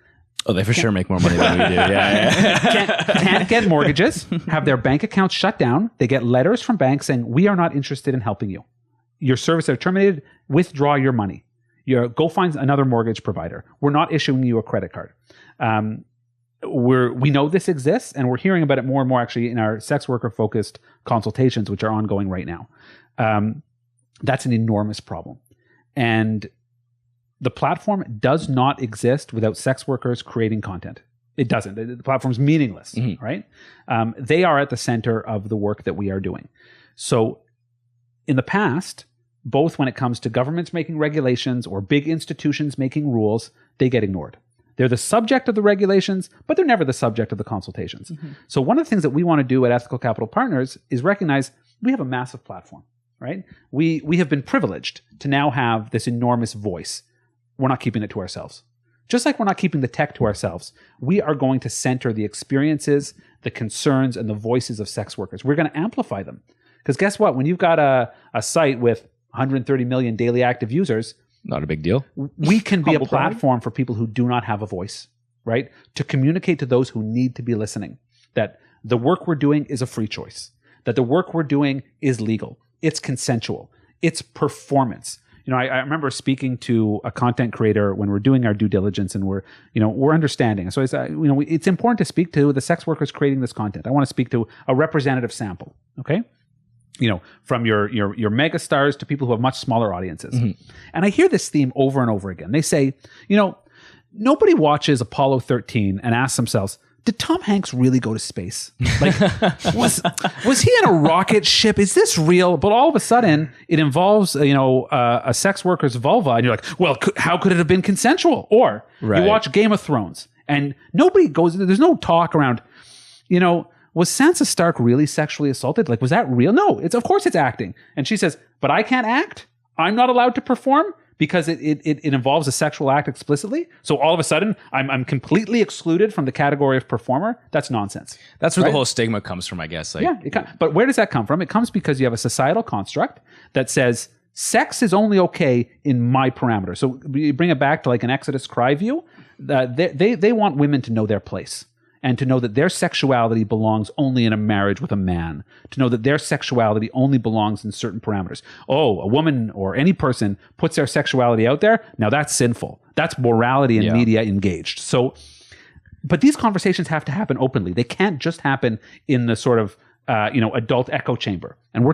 Oh, they for sure make more money than we do. Yeah. Can't get mortgages, have their bank accounts shut down. They get letters from banks saying, we are not interested in helping you. Your services are terminated. Withdraw your money. Go find another mortgage provider. We're not issuing you a credit card. We know this exists, and we're hearing about it more and more actually in our sex worker focused consultations, which are ongoing right now. That's an enormous problem. And the platform does not exist without sex workers creating content. It doesn't. The platform's meaningless, right? They are at the center of the work that we are doing. So in the past, both when it comes to governments making regulations or big institutions making rules, they get ignored. They're the subject of the regulations, but they're never the subject of the consultations. So one of the things that we want to do at Ethical Capital Partners is recognize we have a massive platform, right? We have been privileged to now have this enormous voice. We're not keeping it to ourselves. Just like we're not keeping the tech to ourselves, we are going to center the experiences, the concerns, and the voices of sex workers. We're going to amplify them. Because guess what? When you've got a site with 130 million daily active users, not a big deal. We can be a platform for people who do not have a voice, right? To communicate to those who need to be listening that the work we're doing is a free choice, that the work we're doing is legal, it's consensual, it's performance. I remember speaking to a content creator when we're doing our due diligence and we're understanding. So it's important to speak to the sex workers creating this content. I want to speak to a representative sample, okay? From your mega stars to people who have much smaller audiences. Mm-hmm. And I hear this theme over and over again. They say, nobody watches Apollo 13 and asks themselves, did Tom Hanks really go to space? Like, was he in a rocket ship? Is this real? But all of a sudden, it involves a sex worker's vulva, and you're like, well, how could it have been consensual? Or you watch Game of Thrones, and nobody goes. There's no talk around. Was Sansa Stark really sexually assaulted? Like, was that real? No, of course it's acting. And she says, but I can't act. I'm not allowed to perform. Because it involves a sexual act explicitly. So all of a sudden, I'm completely excluded from the category of performer. That's nonsense. That's where the whole stigma comes from, I guess. But where does that come from? It comes because you have a societal construct that says sex is only okay in my parameters. So you bring it back to like an Exodus Cry view. They want women to know their place. And to know that their sexuality belongs only in a marriage with a man. To know that their sexuality only belongs in certain parameters. Oh, a woman or any person puts their sexuality out there. Now that's sinful. That's morality and media engaged. So, but these conversations have to happen openly. They can't just happen in the sort of adult echo chamber. And we're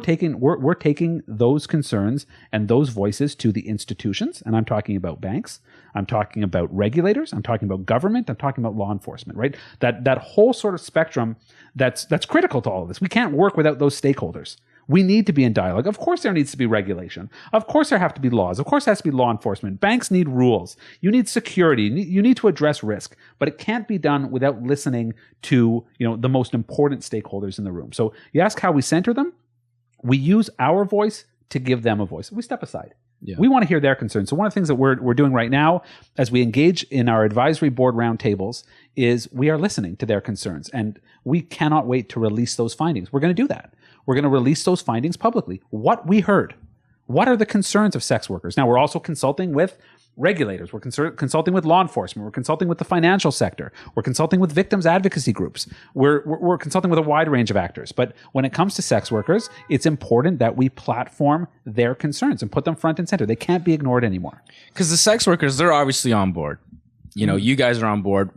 taking those concerns and those voices to the institutions. And I'm talking about banks. I'm talking about regulators. I'm talking about government. I'm talking about law enforcement, right? That whole sort of spectrum that's critical to all of this. We can't work without those stakeholders. We need to be in dialogue. Of course, there needs to be regulation. Of course, there have to be laws. Of course, there has to be law enforcement. Banks need rules. You need security. You need to address risk. But it can't be done without listening to the most important stakeholders in the room. So you ask how we center them. We use our voice to give them a voice. We step aside. Yeah. We want to hear their concerns. So one of the things that we're doing right now as we engage in our advisory board roundtables is we are listening to their concerns. And we cannot wait to release those findings. We're going to do that. We're going to release those findings publicly. What we heard. What are the concerns of sex workers? Now, we're also consulting with regulators. We're consulting with law enforcement. We're consulting with the financial sector. We're consulting with victims advocacy groups. We're consulting with a wide range of actors. But when it comes to sex workers, it's important that we platform their concerns and put them front and center. They can't be ignored anymore. Because the sex workers, they're obviously on board. You guys are on board.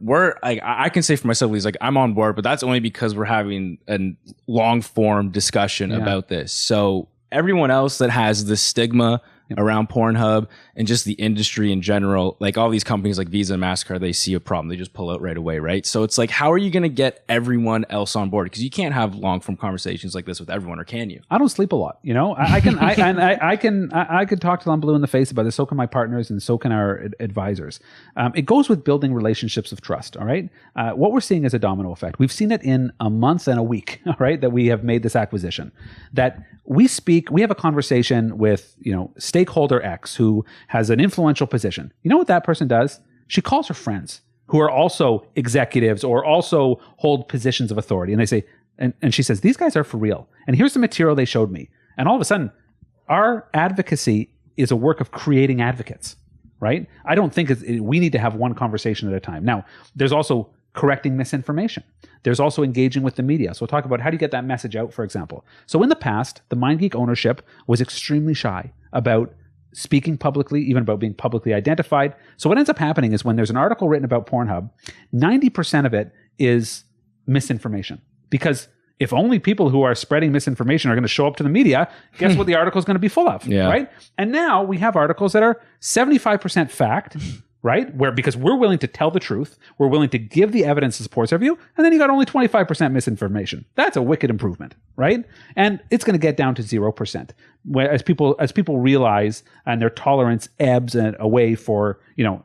I can say for myself, Lee's I'm on board, but that's only because we're having a long form discussion about this. So everyone else that has the stigma around Pornhub and just the industry in general, like all these companies like Visa and Mastercard, they see a problem, they just pull out right away, right? So it's like, how are you going to get everyone else on board? Because you can't have long form conversations like this with everyone, or can you? I don't sleep a lot, I can talk till I'm blue in the face about this. So can my partners, and so can our advisors. It goes with building relationships of trust. All right, what we're seeing is a domino effect. We've seen it in a month and a week. All right, that we have made this acquisition. That we have a conversation with stakeholder X who has an influential position. You know what that person does? She calls her friends who are also executives or also hold positions of authority. And they say, and she says, these guys are for real. And here's the material they showed me. And all of a sudden, our advocacy is a work of creating advocates, right? I don't think we need to have one conversation at a time. Now, there's also correcting misinformation. There's also engaging with the media. So we'll talk about how do you get that message out, for example. So in the past, the MindGeek ownership was extremely shy about speaking publicly, even about being publicly identified. So what ends up happening is when there's an article written about Pornhub, 90% of it is misinformation. Because if only people who are spreading misinformation are going to show up to the media, guess what the article is going to be full of, right? And now we have articles that are 75% fact, right? Because we're willing to tell the truth, we're willing to give the evidence that supports our view, and then you got only 25% misinformation. That's a wicked improvement, right? And it's going to get down to 0%. As people realize and their tolerance ebbs away for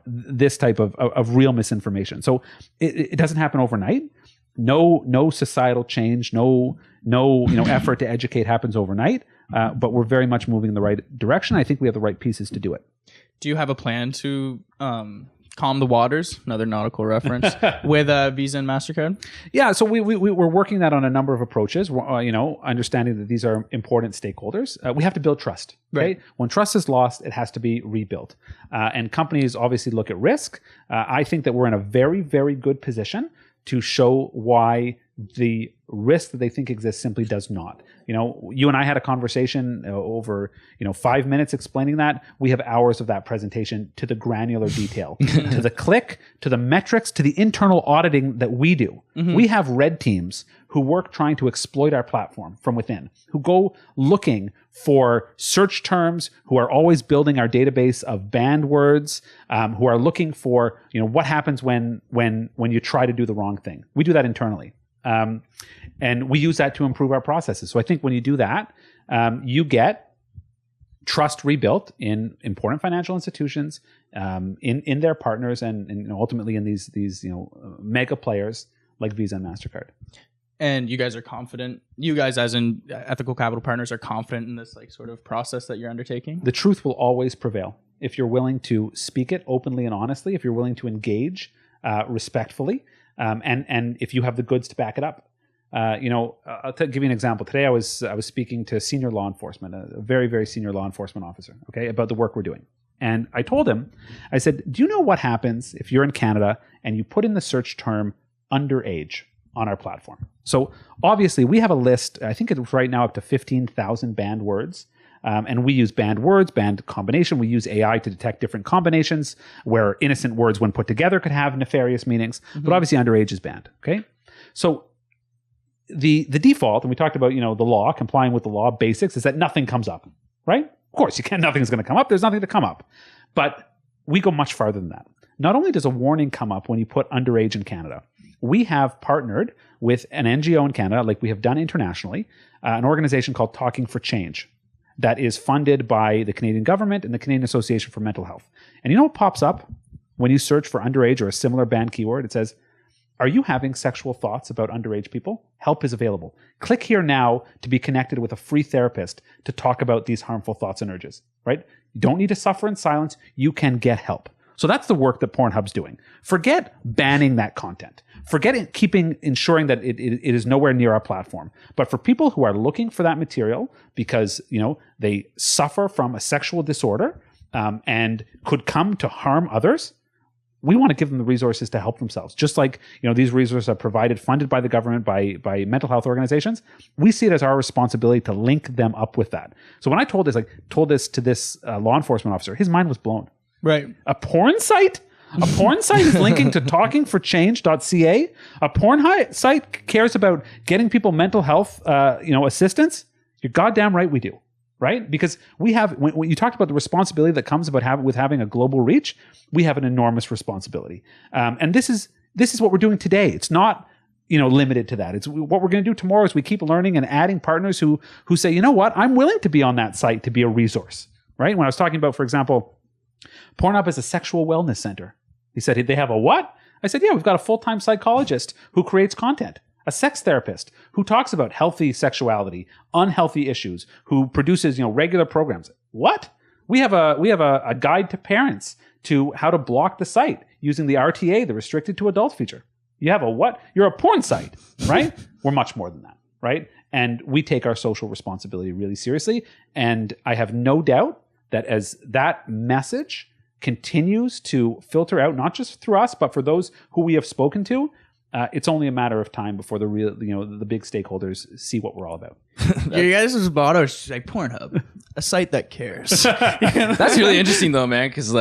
this type of real misinformation. So it doesn't happen overnight. No societal change, no effort to educate happens overnight. But we're very much moving in the right direction. I think we have the right pieces to do it. Do you have a plan to calm the waters, another nautical reference, with Visa and MasterCard? Yeah, so we're working that on a number of approaches. Understanding that these are important stakeholders. We have to build trust. Okay, Right. When trust is lost, it has to be rebuilt. And companies obviously look at risk. I think that we're in a very, very good position to show why the risk that they think exists simply does not. You and I had a conversation over 5 minutes explaining that. We have hours of that presentation to the granular detail, to the click, to the metrics, to the internal auditing that we do. We have red teams who work trying to exploit our platform from within, who go looking for search terms, who are always building our database of banned words, who are looking for what happens when you try to do the wrong thing. We do that internally. And we use that to improve our processes. So I think when you do that, you get trust rebuilt in important financial institutions, in their partners, and ultimately in these mega players like Visa and MasterCard. And you guys are confident. You guys, as in ethical capital partners, are confident in this sort of process that you're undertaking. The truth will always prevail if you're willing to speak it openly and honestly. If you're willing to engage respectfully. And if you have the goods to back it up. I'll give you an example. Today I was speaking to senior law enforcement, a very, very senior law enforcement officer, okay, about the work we're doing. And I told him, I said, do you know what happens if you're in Canada and you put in the search term underage on our platform? So obviously we have a list, I think it's right now up to 15,000 banned words. And we use banned words, banned combination. We use AI to detect different combinations where innocent words, when put together, could have nefarious meanings. But obviously, underage is banned. Okay, so the default, and we talked about the law, complying with the law basics, is that nothing comes up. Right? Of course, nothing's going to come up. There's nothing to come up. But we go much farther than that. Not only does a warning come up when you put underage in Canada, we have partnered with an NGO in Canada, like we have done internationally, an organization called Talking for Change, that is funded by the Canadian government and the Canadian Association for Mental Health. And you know what pops up when you search for underage or a similar banned keyword? It says, are you having sexual thoughts about underage people? Help is available. Click here now to be connected with a free therapist to talk about these harmful thoughts and urges, right? You don't need to suffer in silence. You can get help. So that's the work that Pornhub's doing. Forget banning that content. Forget ensuring that it is nowhere near our platform. But for people who are looking for that material because, they suffer from a sexual disorder and could come to harm others, we want to give them the resources to help themselves. Just like, these resources are provided, funded by the government, by mental health organizations. We see it as our responsibility to link them up with that. So when I told this to this law enforcement officer, his mind was blown. Right. A porn site? A porn site is linking to talkingforchange.ca. A porn site cares about getting people mental health, assistance. You're goddamn right we do, right? Because we have, when you talked about the responsibility that comes with having a global reach, we have an enormous responsibility. And this is what we're doing today. It's not, limited to that. It's what we're going to do tomorrow is we keep learning and adding partners who say, you know what, I'm willing to be on that site to be a resource, right? When I was talking about, for example, Pornhub is a sexual wellness center. He said, they have a what? I said, yeah, we've got a full-time psychologist who creates content, a sex therapist who talks about healthy sexuality, unhealthy issues, who produces, regular programs. What? We have a guide to parents to how to block the site using the RTA, the restricted to adults feature. You have a what? You're a porn site, right? We're much more than that, right? And we take our social responsibility really seriously. And I have no doubt that as that message continues to filter out, not just through us, but for those who we have spoken to, it's only a matter of time before the real, the big stakeholders see what we're all about. You guys' motto is like Pornhub, a site that cares. That's really interesting though, man. Cause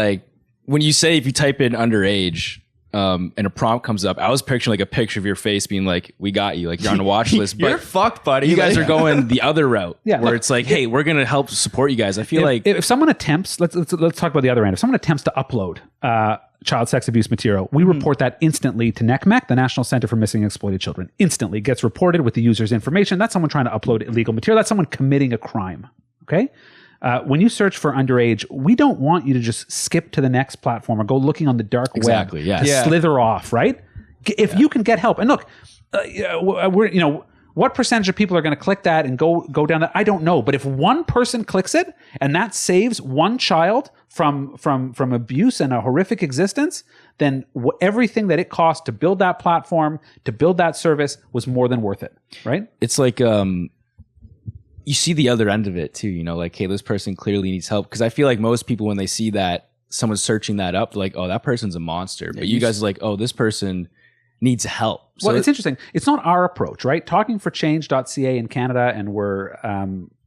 when you say, if you type in underage, and a prompt comes up, I was picturing a picture of your face being like, we got you, you're on a watch list. But you're fucked, buddy. You guys are going the other route, where it's hey, we're going to help support you guys. I feel if someone attempts, let's talk about the other end. If someone attempts to upload child sex abuse material, we report that instantly to NCMEC, the National Center for Missing and Exploited Children. Instantly gets reported with the user's information. That's someone trying to upload illegal material. That's someone committing a crime. Okay. When you search for underage, we don't want you to just skip to the next platform or go looking on the dark web to slither off, right? If you can get help, and look, What percentage of people are going to click that and go down that? I don't know. But if one person clicks it and that saves one child from abuse and a horrific existence, then everything that it cost to build that platform, to build that service was more than worth it, right? It's like you see the other end of it too, you know, like, hey, this person clearly needs help. Because I feel like most people, when they see that someone's searching that up, they're like, oh, that person's a monster. But you guys are like, oh, this person needs help. So well, it's interesting. It's not our approach, right? Talkingforchange.ca in Canada, and we're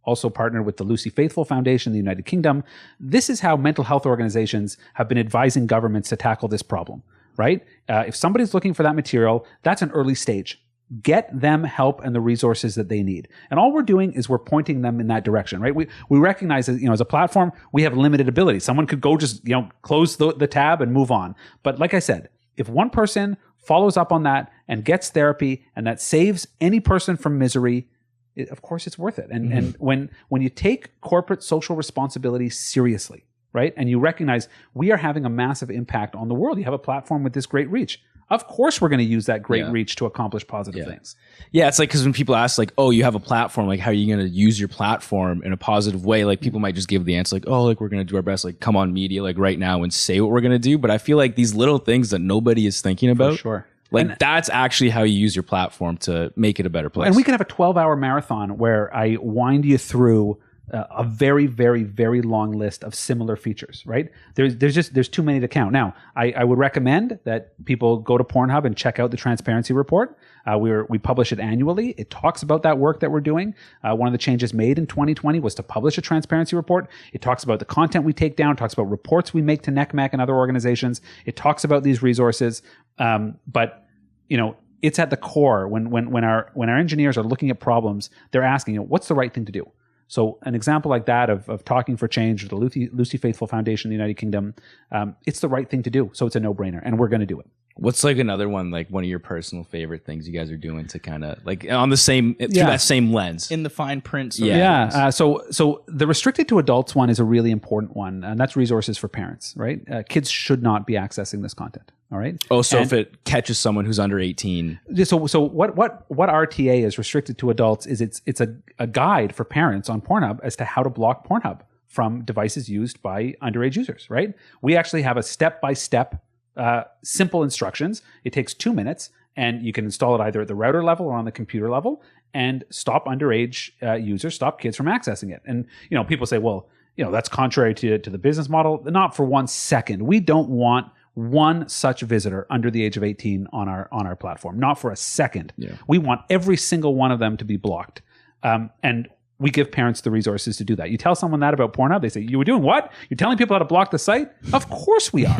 also partnered with the Lucy Faithfull Foundation in the United Kingdom. This is how mental health organizations have been advising governments to tackle this problem, right? If somebody's looking for that material, that's an early stage. Get them help and the resources that they need. And all we're doing is we're pointing them in that direction, right? We recognize that, you know, as a platform, we have limited ability. Someone could go just, you know, close the tab and move on. But like I said, if one person follows up on that and gets therapy and that saves any person from misery, of course it's worth it. And when you take corporate social responsibility seriously, right? And you recognize we are having a massive impact on the world. You have a platform with this great reach. Of course we're going to use that great reach to accomplish positive things. Yeah, it's like, because when people ask like, oh, you have a platform, like how are you going to use your platform in a positive way? Like people might just give the answer like, oh, like we're going to do our best, like come on media, like right now and say what we're going to do. But I feel like these little things that nobody is thinking about, For sure. Like that's actually how you use your platform to make it a better place. And we can have a 12-hour marathon where I wind you through a very, very, very long list of similar features, right? There's too many to count. Now, I would recommend that people go to Pornhub and check out the transparency report. We publish it annually. It talks about that work that we're doing. One of the changes made in 2020 was to publish a transparency report. It talks about the content we take down, talks about reports we make to NECMEC and other organizations. It talks about these resources. But, you know, it's at the core. When our engineers are looking at problems, they're asking, you know, what's the right thing to do? So an example like that of Talking for Change or the Lucy Faithfull Foundation in the United Kingdom, it's the right thing to do. So it's a no-brainer, and we're going to do it. What's like another one, like one of your personal favorite things you guys are doing to kind of like on the same, through that same lens? In the fine print. So the restricted to adults one is a really important one, and that's resources for parents, right? Kids should not be accessing this content. All right. Oh, so if it catches someone who's under 18. So what RTA is restricted to adults is it's a guide for parents on Pornhub as to how to block Pornhub from devices used by underage users, right? We actually have a step-by-step simple instructions. It takes 2 minutes, and you can install it either at the router level or on the computer level and stop underage users, stop kids from accessing it. And, you know, people say, well, you know, that's contrary to the business model. Not for 1 second. We don't want one such visitor under the age of 18 on our platform. Not for a second. Yeah. We want every single one of them to be blocked. And we give parents the resources to do that. You tell someone that about Pornhub, they say, you were doing what? You're telling people how to block the site? Of course we are.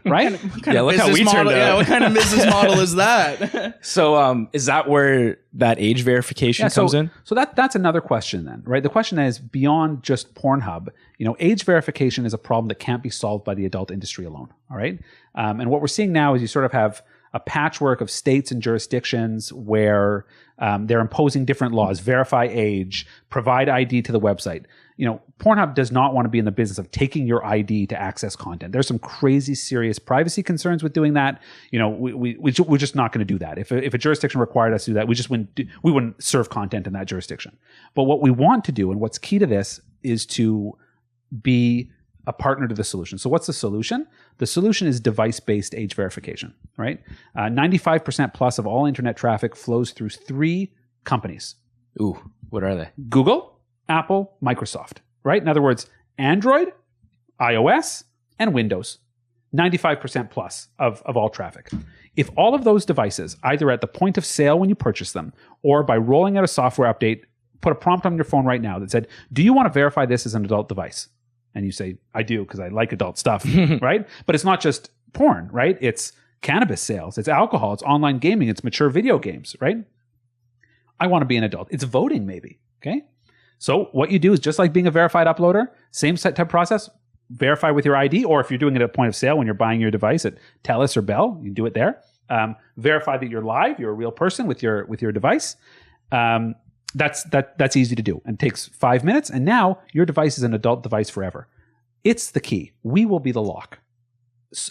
Right? What kind of business model? Yeah, what kind of business model is that? So is that where that age verification comes in? So that's another question then, right? The question is beyond just Pornhub, you know, age verification is a problem that can't be solved by the adult industry alone. All right. And what we're seeing now is you sort of have a patchwork of states and jurisdictions where they're imposing different laws, verify age, provide ID to the website. You know, Pornhub does not want to be in the business of taking your ID to access content. There's some crazy serious privacy concerns with doing that. You know, we're just not going to do that. If a jurisdiction required us to do that, we wouldn't serve content in that jurisdiction. But what we want to do, and what's key to this, is to be a partner to the solution. So what's the solution? The solution is device-based age verification, right? 95% plus of all internet traffic flows through 3 companies. Ooh, what are they? Google, Apple, Microsoft, right? In other words, Android, iOS, and Windows. 95% plus of all traffic. If all of those devices, either at the point of sale when you purchase them, or by rolling out a software update, put a prompt on your phone right now that said, do you want to verify this as an adult device? And you say, I do, because I like adult stuff, right? But it's not just porn, right? It's cannabis sales, it's alcohol, it's online gaming, it's mature video games, right? I want to be an adult. It's voting maybe, okay? So what you do is just like being a verified uploader, same type of process, verify with your ID, or if you're doing it at point of sale when you're buying your device at TELUS or Bell, you do it there. Verify that you're live, you're a real person with your device. That's easy to do and takes 5 minutes. And now your device is an adult device forever. It's the key. We will be the lock.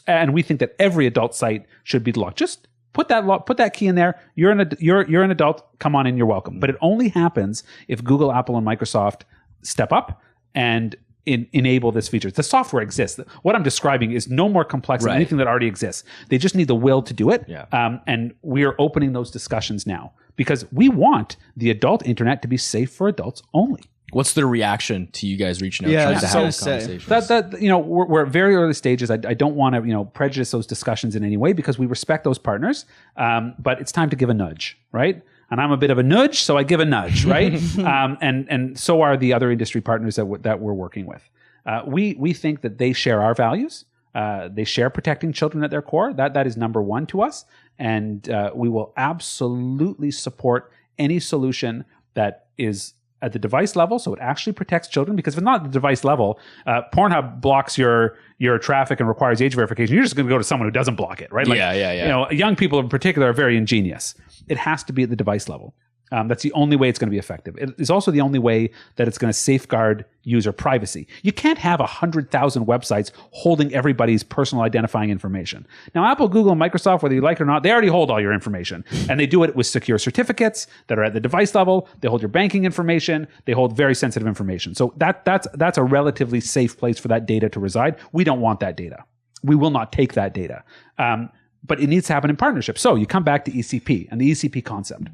And we think that every adult site should be the lock. Just put that key in there. You're an adult. Come on in. You're welcome. But it only happens if Google, Apple, and Microsoft step up and enable this feature. The software exists. What I'm describing is no more complex than anything that already exists. They just need the will to do it. Yeah. And we are opening those discussions now because we want the adult internet to be safe for adults only. What's the reaction to you guys reaching out? Yeah, trying to have these conversations? That we're at very early stages. I don't want to prejudice those discussions in any way because we respect those partners. But it's time to give a nudge, right? And I'm a bit of a nudge, so I give a nudge, right? And so are the other industry partners that we're working with. We think that they share our values. They share protecting children at their core. That is number one to us, and we will absolutely support any solution that is at the device level, so it actually protects children. Because if it's not at the device level, Pornhub blocks your traffic and requires age verification. You're just going to go to someone who doesn't block it, right? Young people in particular are very ingenious. It has to be at the device level. That's the only way it's going to be effective. It is also the only way that it's going to safeguard user privacy. You can't have 100,000 websites holding everybody's personal identifying information. Now, Apple, Google, and Microsoft, whether you like it or not, they already hold all your information. And they do it with secure certificates that are at the device level. They hold your banking information. They hold very sensitive information. So that's a relatively safe place for that data to reside. We don't want that data. We will not take that data. But it needs to happen in partnership. So you come back to ECP and the ECP concept.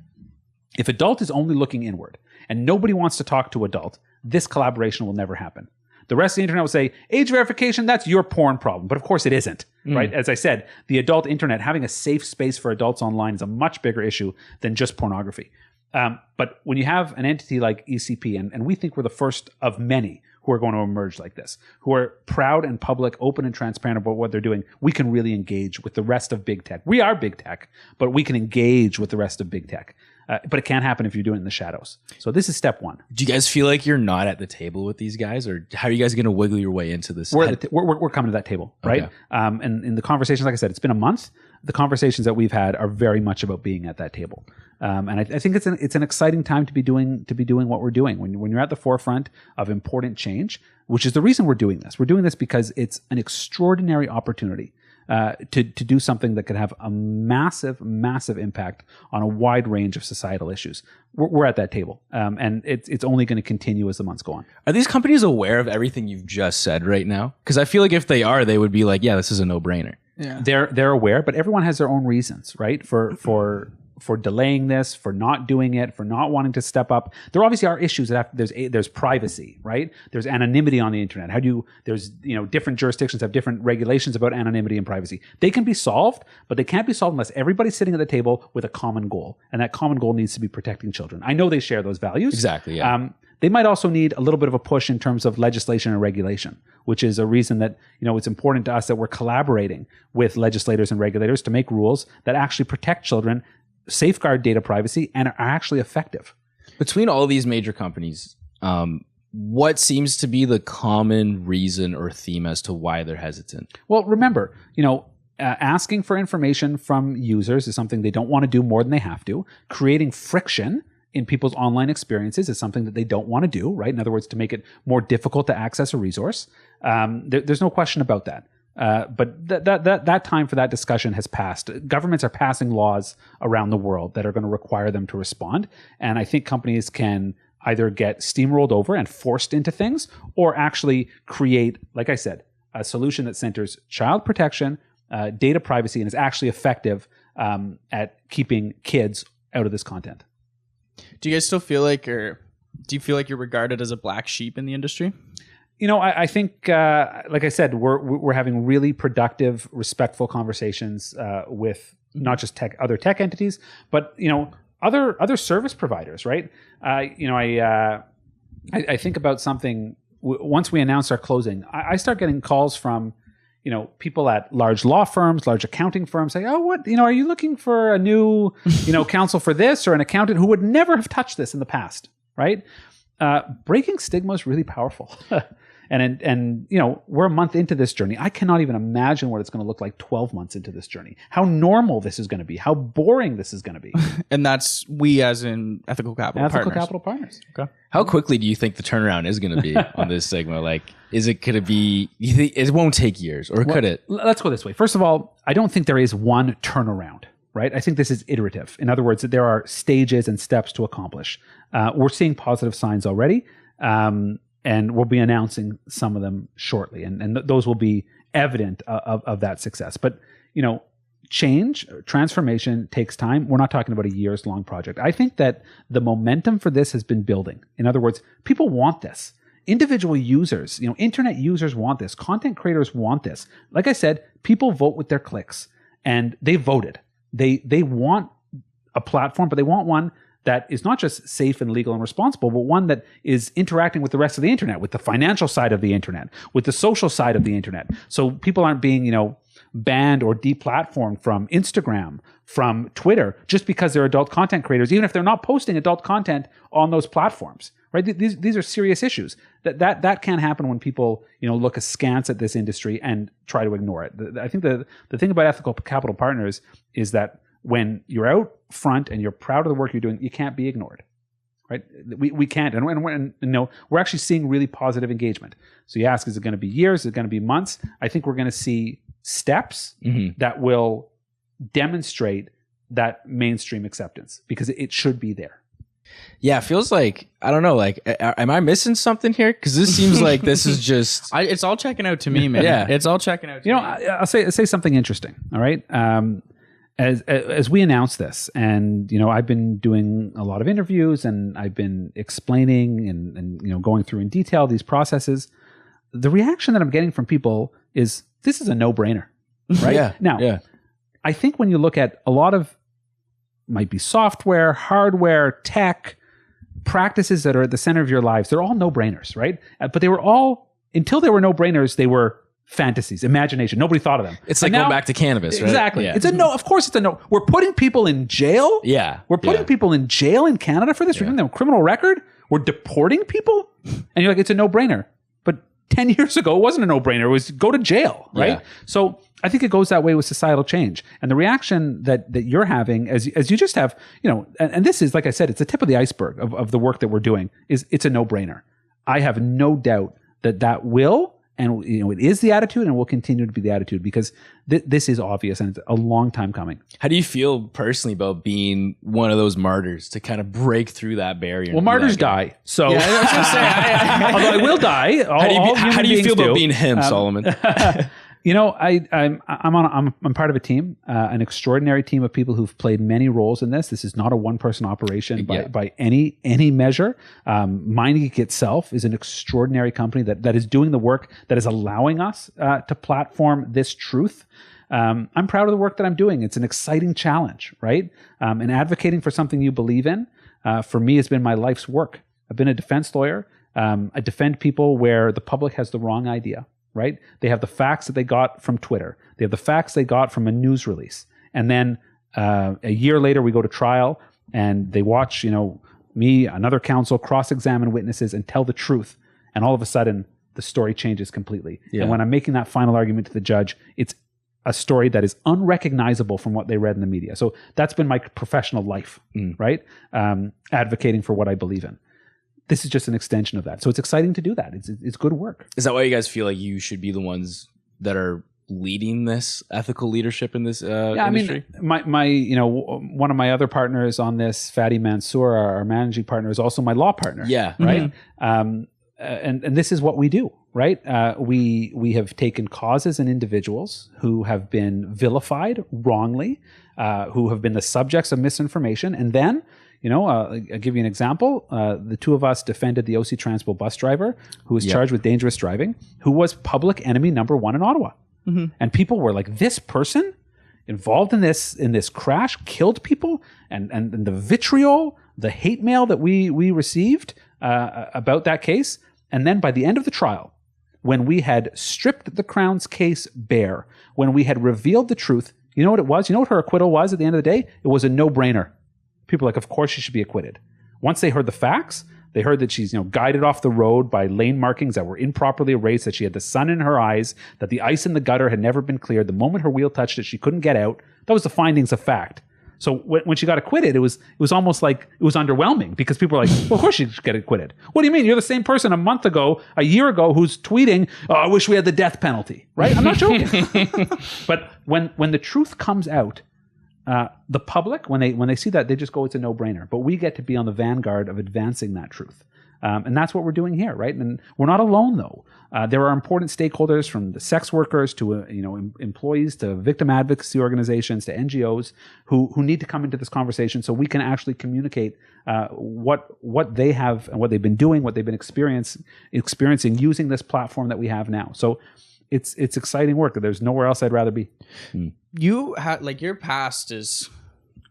If adult is only looking inward and nobody wants to talk to adult, this collaboration will never happen. The rest of the internet will say, age verification, that's your porn problem. But of course it isn't, right? As I said, the adult internet, having a safe space for adults online is a much bigger issue than just pornography. But when you have an entity like ECP, and we think we're the first of many who are going to emerge like this, who are proud and public, open and transparent about what they're doing, we can really engage with the rest of big tech. We are big tech, but we can engage with the rest of big tech. But it can't happen if you're doing it in the shadows. So this is step one. Do you guys feel like you're not at the table with these guys, or how are you guys going to wiggle your way into this? We're coming to that table, right? Okay. And in the conversations, like I said, it's been a month. The conversations that we've had are very much about being at that table. And I think it's an exciting time to be doing what we're doing. When you're at the forefront of important change, which is the reason we're doing this. We're doing this because it's an extraordinary opportunity to do something that could have a massive, massive impact on a wide range of societal issues. We're at that table, and it's only going to continue as the months go on. Are these companies aware of everything you've just said right now? Because I feel like if they are, they would be like, yeah, this is a no-brainer. Yeah. They're aware, but everyone has their own reasons, right? For delaying this, for not doing it, for not wanting to step up. There obviously are issues that there's privacy, right? There's anonymity on the internet. There's different jurisdictions have different regulations about anonymity and privacy. They can be solved, but they can't be solved unless everybody's sitting at the table with a common goal, and that common goal needs to be protecting children. I know they share those values. Exactly. Yeah. They might also need a little bit of a push in terms of legislation and regulation, which is a reason that it's important to us that we're collaborating with legislators and regulators to make rules that actually protect children, safeguard data privacy, and are actually effective. Between all these major companies, what seems to be the common reason or theme as to why they're hesitant? Well, remember, asking for information from users is something they don't want to do more than they have to. Creating friction in people's online experiences is something that they don't want to do, right? In other words, to make it more difficult to access a resource. There's no question about that. But that time for that discussion has passed. Governments are passing laws around the world that are going to require them to respond. And I think companies can either get steamrolled over and forced into things, or actually create, like I said, a solution that centers child protection, data privacy, and is actually effective at keeping kids out of this content. Do you guys still feel like, or do you feel like you're regarded as a black sheep in the industry? I think, like I said, we're having really productive, respectful conversations with not just other tech entities, but other service providers, right? I think about something. Once we announce our closing, I start getting calls from people at large law firms, large accounting firms, say, "Oh, what are you looking for a new counsel for this, or an accountant who would never have touched this in the past?" Right? Breaking stigma is really powerful. And we're a month into this journey. I cannot even imagine what it's going to look like 12 months into this journey. How normal this is going to be. How boring this is going to be. And that's we as in Ethical Capital Partners. Ethical Capital Partners. Okay. How quickly do you think the turnaround is going to be on this Stigma? Like, is it going to be, you think it won't take years, or could it? Let's go this way. First of all, I don't think there is one turnaround. right? I think this is iterative. In other words, that there are stages and steps to accomplish. We're seeing positive signs already, and we'll be announcing some of them shortly, and those will be evident of that success. But, change, transformation takes time. We're not talking about a years-long project. I think that the momentum for this has been building. In other words, people want this. Individual users, internet users want this. Content creators want this. Like I said, people vote with their clicks, and they voted. They want a platform, but they want one that is not just safe and legal and responsible, but one that is interacting with the rest of the internet, with the financial side of the internet, with the social side of the internet. So people aren't being, banned or deplatformed from Instagram, from Twitter, just because they're adult content creators, even if they're not posting adult content on those platforms, right? These are serious issues. That can't happen when people, look askance at this industry and try to ignore it. I think the thing about ethical capital partners is that when you're out front and you're proud of the work you're doing, you can't be ignored, right? We can't. And we're actually seeing really positive engagement. So you ask, is it going to be years? Is it going to be months? I think we're going to see steps that will demonstrate that mainstream acceptance, because it should be there. Yeah, it feels like, I don't know, like, am I missing something here? Because this seems like this is just... it's all checking out to me, man. Yeah. It's all checking out to me. I'll say something interesting, all right? As we announced this, and, I've been doing a lot of interviews, and I've been explaining and going through in detail these processes, the reaction that I'm getting from people is, this is a no-brainer, right? Now, I think when you look at a lot of, might be software, hardware, tech, practices that are at the center of your lives, they're all no-brainers, right? But they were all, until they were no-brainers, they were fantasies, imagination. Nobody thought of them. It's like going back to cannabis, right? Exactly. Yeah. It's a no. Of course it's a no. We're putting people in jail? Yeah. We're putting people in jail in Canada for this? We're giving them a criminal record? We're deporting people? And you're like, it's a no-brainer. But 10 years ago, it wasn't a no-brainer. It was go to jail, right? Yeah. So I think it goes that way with societal change. And the reaction that you're having as you just have, and this is, like I said, it's the tip of the iceberg of the work that we're doing, is it's a no-brainer. I have no doubt that will, and it is the attitude and will continue to be the attitude, because this is obvious and it's a long time coming. How do you feel personally about being one of those martyrs to kind of break through that barrier? Well, martyrs die. So, Yeah, I was gonna say, although I will die. How do you feel about being him, Solomon? I'm part of a team, an extraordinary team of people who've played many roles in this. This is not a one-person operation by any measure. MindGeek itself is an extraordinary company that is doing the work that is allowing us to platform this truth. I'm proud of the work that I'm doing. It's an exciting challenge, right? And advocating for something you believe in, for me, has been my life's work. I've been a defense lawyer. I defend people where the public has the wrong idea. Right? They have the facts that they got from Twitter. They have the facts they got from a news release. And then a year later, we go to trial and they watch, me, another counsel, cross-examine witnesses and tell the truth. And all of a sudden, the story changes completely. Yeah. And when I'm making that final argument to the judge, it's a story that is unrecognizable from what they read in the media. So that's been my professional life, right? Advocating for what I believe in. This is just an extension of that. So it's exciting to do that. It's good work. Is that why you guys feel like you should be the ones that are leading this ethical leadership in this industry? I mean, one of my other partners on this, Fadi Mansour, our managing partner, is also my law partner. Yeah. Right. And this is what we do, right? We have taken causes and individuals who have been vilified wrongly, who have been the subjects of misinformation, and then, I'll give you an example. The two of us defended the OC Transpo bus driver who was charged with dangerous driving, who was public enemy number one in Ottawa. Mm-hmm. And people were like, this person involved in this crash killed people, and the vitriol, the hate mail that we received about that case. And then by the end of the trial, when we had stripped the Crown's case bare, when we had revealed the truth, you know what it was? You know what her acquittal was at the end of the day? It was a no-brainer. People are like, of course she should be acquitted. Once they heard the facts, they heard that she's guided off the road by lane markings that were improperly erased, that she had the sun in her eyes, that the ice in the gutter had never been cleared. The moment her wheel touched it, she couldn't get out. That was the findings of fact. So when she got acquitted, it was almost like it was underwhelming, because people were like, well, of course she should get acquitted. What do you mean? You're the same person a year ago, who's tweeting, oh, I wish we had the death penalty, right? I'm not joking. But when the truth comes out, the public, when they see that, they just go, it's a no-brainer. But we get to be on the vanguard of advancing that truth. And that's what we're doing here, right? And we're not alone, though. There are important stakeholders, from the sex workers to employees to victim advocacy organizations to NGOs who need to come into this conversation so we can actually communicate what they have and what they've been doing, what they've been experiencing using this platform that we have now. So it's exciting work. There's nowhere else I'd rather be. You had, like, your past is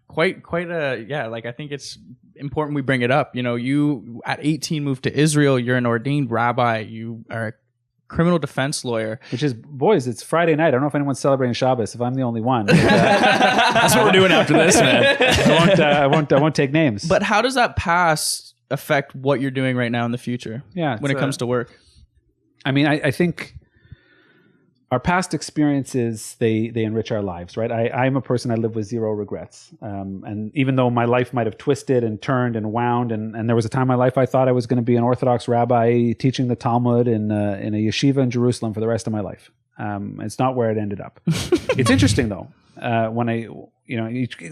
quite I think it's important we bring it up. You know, you at 18 moved to Israel. You're an ordained rabbi. You are a criminal defense lawyer. Which is, boys, it's Friday night. I don't know if anyone's celebrating Shabbos, if I'm the only one. But, that's what we're doing after this, man. I won't take names. But how does that past affect what you're doing right now in the future? Yeah, when it comes to work. I mean, I think our past experiences, they enrich our lives, right? I'm a person, I live with zero regrets. And even though my life might have twisted and turned and wound, and there was a time in my life I thought I was going to be an Orthodox rabbi teaching the Talmud in a yeshiva in Jerusalem for the rest of my life. It's not where it ended up. It's interesting, though,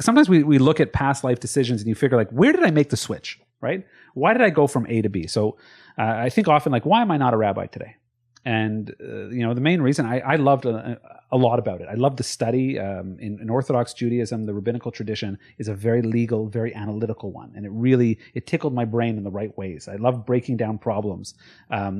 sometimes we look at past life decisions and you figure, like, where did I make the switch, right? Why did I go from A to B? So I think often, like, why am I not a rabbi today? And, the main reason I loved a lot about it. I loved the study. In Orthodox Judaism, the rabbinical tradition is a very legal, very analytical one. And it tickled my brain in the right ways. I love breaking down problems,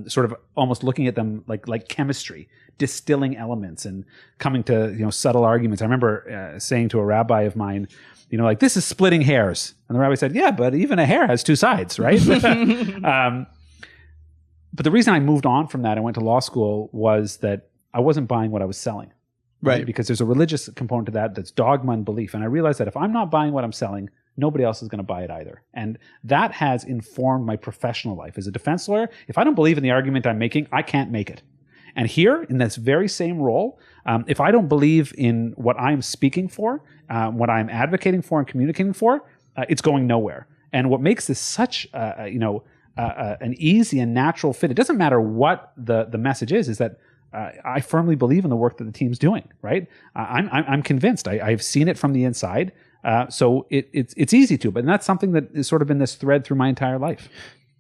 sort of almost looking at them like chemistry, distilling elements and coming to, subtle arguments. I remember saying to a rabbi of mine, like, this is splitting hairs. And the rabbi said, yeah, but even a hair has two sides, right? But the reason I moved on from that, I went to law school, was that I wasn't buying what I was selling. Right. Because there's a religious component to that that's dogma and belief. And I realized that if I'm not buying what I'm selling, nobody else is going to buy it either. And that has informed my professional life. As a defense lawyer, if I don't believe in the argument I'm making, I can't make it. And here, in this very same role, if I don't believe in what I'm speaking for, what I'm advocating for and communicating for, it's going nowhere. And what makes this such, an easy and natural fit, it doesn't matter what the message is that I firmly believe in the work that the team's doing, right? I'm convinced. I've seen it from the inside. So it's easy to, but that's something that has sort of been this thread through my entire life.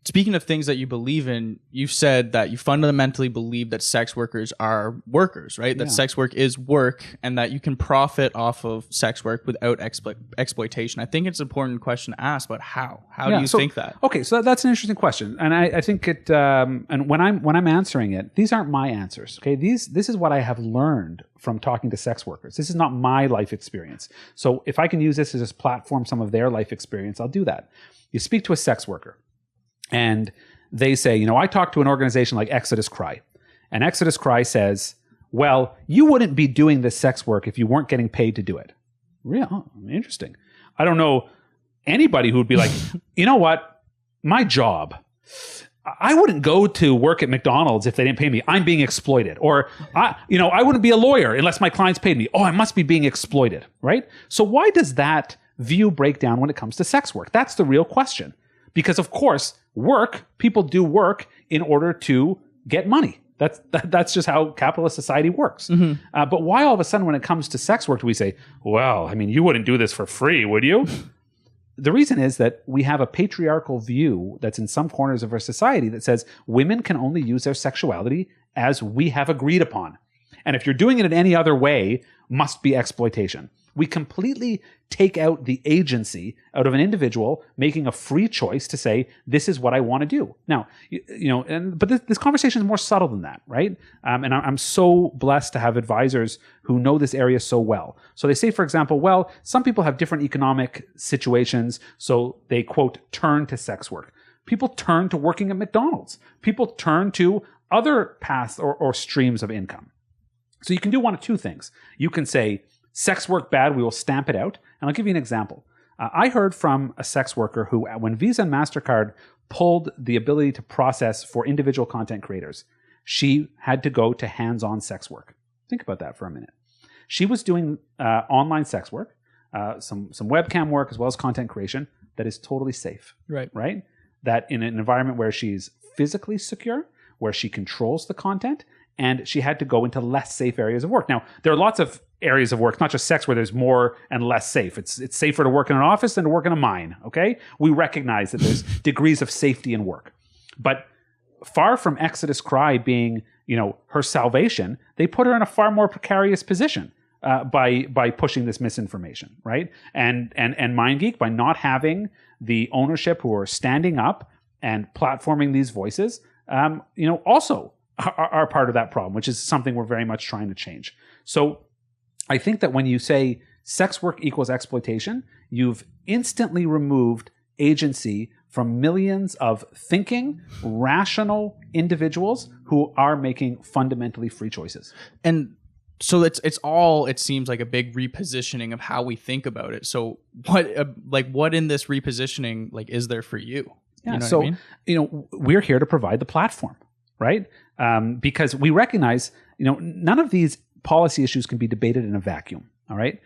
Speaking of things that you believe in, you've said that you fundamentally believe that sex workers are workers, right? That sex work is work and that you can profit off of sex work without exploitation. I think it's an important question to ask, but how? How do you think that? Okay, so that's an interesting question. And I think it, and when I'm answering it, these aren't my answers, okay? This is what I have learned from talking to sex workers. This is not my life experience. So if I can use this as a platform, some of their life experience, I'll do that. You speak to a sex worker, and they say, I talked to an organization like Exodus Cry. And Exodus Cry says, well, you wouldn't be doing this sex work if you weren't getting paid to do it. Really? Oh, interesting. I don't know anybody who would be like, you know what? My job, I wouldn't go to work at McDonald's if they didn't pay me. I'm being exploited. Or, I wouldn't be a lawyer unless my clients paid me. Oh, I must be being exploited, right? So why does that view break down when it comes to sex work? That's the real question. Because, of course, people do work in order to get money. That's just how capitalist society works. Mm-hmm. But why all of a sudden when it comes to sex work do we say, well, I mean, you wouldn't do this for free, would you? The reason is that we have a patriarchal view that's in some corners of our society that says women can only use their sexuality as we have agreed upon. And if you're doing it in any other way, must be exploitation. We completely take out the agency out of an individual making a free choice to say, this is what I want to do. Now, but this conversation is more subtle than that, right? And I'm so blessed to have advisors who know this area so well. So they say, for example, well, some people have different economic situations, so they, quote, turn to sex work. People turn to working at McDonald's. People turn to other paths or streams of income. So you can do one of two things. You can say, sex work bad, we will stamp it out. And I'll give you an example. I heard from a sex worker who, when Visa and Mastercard pulled the ability to process for individual content creators, she had to go to hands-on sex work. Think about that for a minute. She was doing online sex work, some webcam work, as well as content creation that is totally safe. Right? That in an environment where she's physically secure, where she controls the content, and she had to go into less safe areas of work. Now, there are lots of areas of work, not just sex, where there's more and less safe. It's safer to work in an office than to work in a mine, okay? We recognize that there's degrees of safety in work. But far from Exodus Cry being, her salvation, they put her in a far more precarious position by pushing this misinformation, right? And MindGeek, by not having the ownership who are standing up and platforming these voices, also are part of that problem, which is something we're very much trying to change. So I think that when you say sex work equals exploitation, you've instantly removed agency from millions of thinking, rational individuals who are making fundamentally free choices. And so it's all, it seems like a big repositioning of how we think about it. So what in this repositioning is there for you? Yeah. You know So, what I mean? We're here to provide the platform, right? Because we recognize, none of these policy issues can be debated in a vacuum. All right.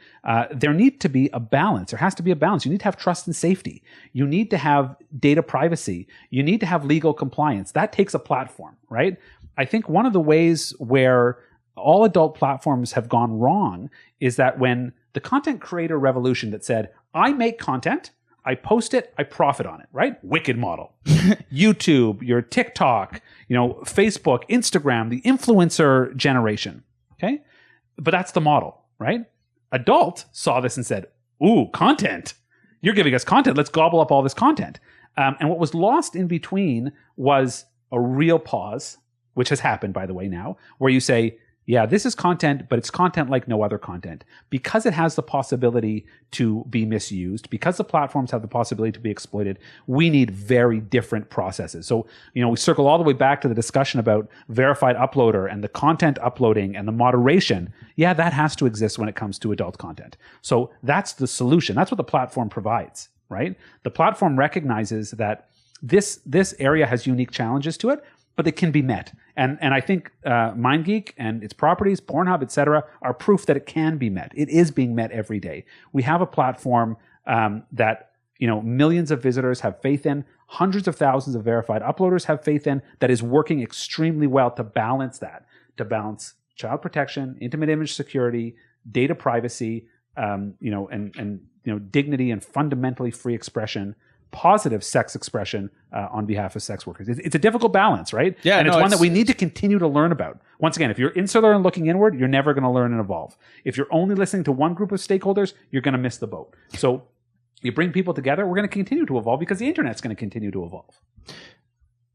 There need to be a balance. There has to be a balance. You need to have trust and safety. You need to have data privacy. You need to have legal compliance. That takes a platform, right? I think one of the ways where all adult platforms have gone wrong is that when the content creator revolution that said, I make content, I post it, I profit on it, right? Wicked model. YouTube, your TikTok, Facebook, Instagram, the influencer generation. Okay. But that's the model, right? Adult saw this and said, ooh, content. You're giving us content. Let's gobble up all this content. And what was lost in between was a real pause, which has happened, by the way, now, where you say, yeah, this is content, but it's content like no other content. Because it has the possibility to be misused, because the platforms have the possibility to be exploited, we need very different processes. So, we circle all the way back to the discussion about verified uploader and the content uploading and the moderation. Yeah, that has to exist when it comes to adult content. So that's the solution. That's what the platform provides, right? The platform recognizes that this area has unique challenges to it, but they can be met. And I think MindGeek and its properties, Pornhub, et cetera, are proof that it can be met. It is being met every day. We have a platform that millions of visitors have faith in, hundreds of thousands of verified uploaders have faith in, that is working extremely well to balance that, to balance child protection, intimate image security, data privacy, and dignity and fundamentally free expression, positive sex expression on behalf of sex workers. It's a difficult balance, right? Yeah, and it's one that we need to continue to learn about. Once again, if you're insular and looking inward, you're never going to learn and evolve. If you're only listening to one group of stakeholders, you're going to miss the boat. So you bring people together, we're going to continue to evolve because the internet's going to continue to evolve.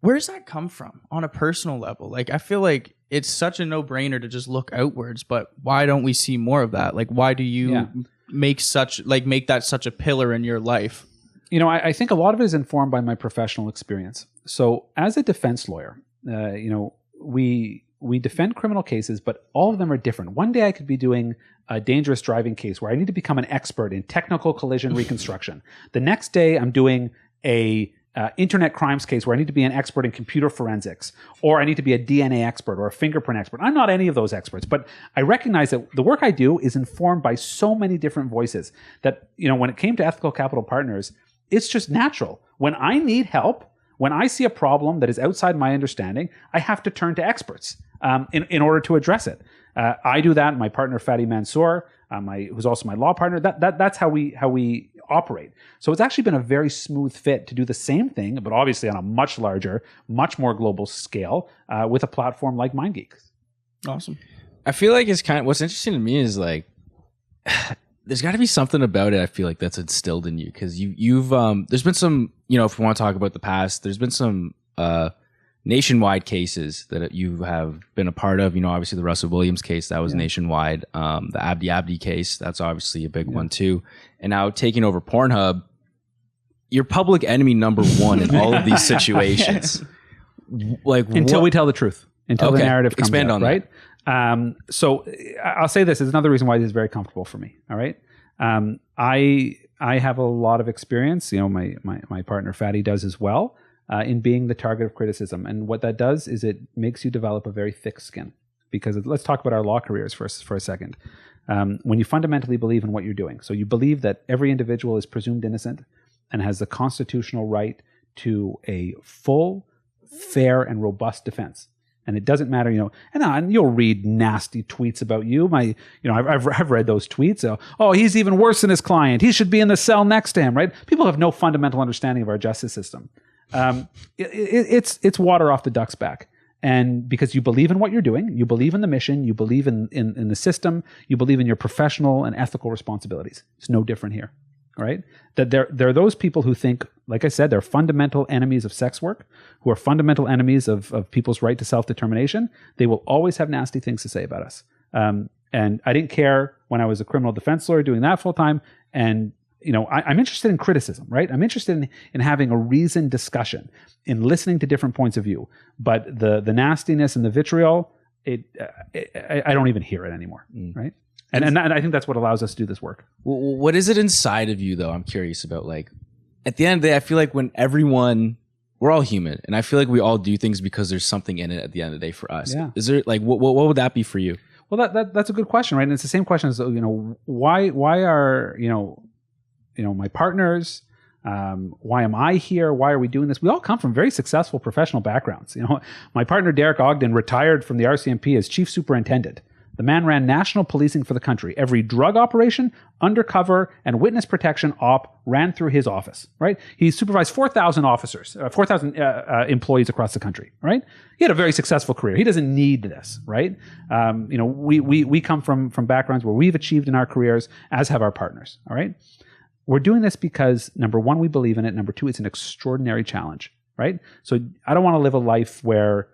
Where does that come from on a personal level? I feel like it's such a no-brainer to just look outwards, but why don't we see more of that? Why do you make that such a pillar in your life? I think a lot of it is informed by my professional experience. So as a defense lawyer, we defend criminal cases, but all of them are different. One day I could be doing a dangerous driving case where I need to become an expert in technical collision reconstruction. The next day I'm doing a internet crimes case where I need to be an expert in computer forensics, or I need to be a DNA expert or a fingerprint expert. I'm not any of those experts, but I recognize that the work I do is informed by so many different voices that, when it came to Ethical Capital Partners, it's just natural. When I need help, when I see a problem that is outside my understanding, I have to turn to experts in order to address it. I do that. My partner, Fadi Mansour, who's also my law partner, that's how we operate. So it's actually been a very smooth fit to do the same thing, but obviously on a much larger, much more global scale with a platform like MindGeek. Awesome. I feel like it's what's interesting to me is there's got to be something about it. I feel like that's instilled in you because you've there's been some, if we want to talk about the past, there's been some nationwide cases that you have been a part of. Obviously the Russell Williams case, that was nationwide. The Abdi case, that's obviously a big one too. And now taking over Pornhub, you're public enemy number one in all of these situations. Until we tell the truth, until the narrative comes Expand out, on right? So I'll say this is another reason why this is very comfortable for me. All right. I have a lot of experience, my partner Fadi does as well, in being the target of criticism. And what that does is it makes you develop a very thick skin, because let's talk about our law careers for a second. When you fundamentally believe in what you're doing, so you believe that every individual is presumed innocent and has the constitutional right to a full, fair, and robust defense. And it doesn't matter, and you'll read nasty tweets about you. I've read those tweets. Oh, he's even worse than his client. He should be in the cell next to him, right? People have no fundamental understanding of our justice system. It's water off the duck's back. And because you believe in what you're doing, you believe in the mission, you believe in the system, you believe in your professional and ethical responsibilities. It's no different here, right? That there are those people who think, like I said, they're fundamental enemies of sex work, who are fundamental enemies of people's right to self-determination. They will always have nasty things to say about us. And I didn't care when I was a criminal defense lawyer doing that full time. And I'm interested in criticism, right? I'm interested in having a reasoned discussion, in listening to different points of view. But the nastiness and the vitriol, I don't even hear it anymore, right? And I think that's what allows us to do this work. What is it inside of you, though? I'm curious about. Like, at the end of the day, I feel like we're all human, and I feel like we all do things because there's something in it at the end of the day for us. Yeah. Is there like what would that be for you? Well, that's a good question, right? And it's the same question as why are my partners, why am I here? Why are we doing this? We all come from very successful professional backgrounds. My partner, Derek Ogden, retired from the RCMP as chief superintendent. The man ran national policing for the country. Every drug operation, undercover, and witness protection op ran through his office, right? He supervised 4,000 officers, 4,000 employees across the country, right? He had a very successful career. He doesn't need this, right? We come from backgrounds where we've achieved in our careers, as have our partners, all right? We're doing this because, number one, we believe in it. Number two, it's an extraordinary challenge, right? So I don't want to live a life where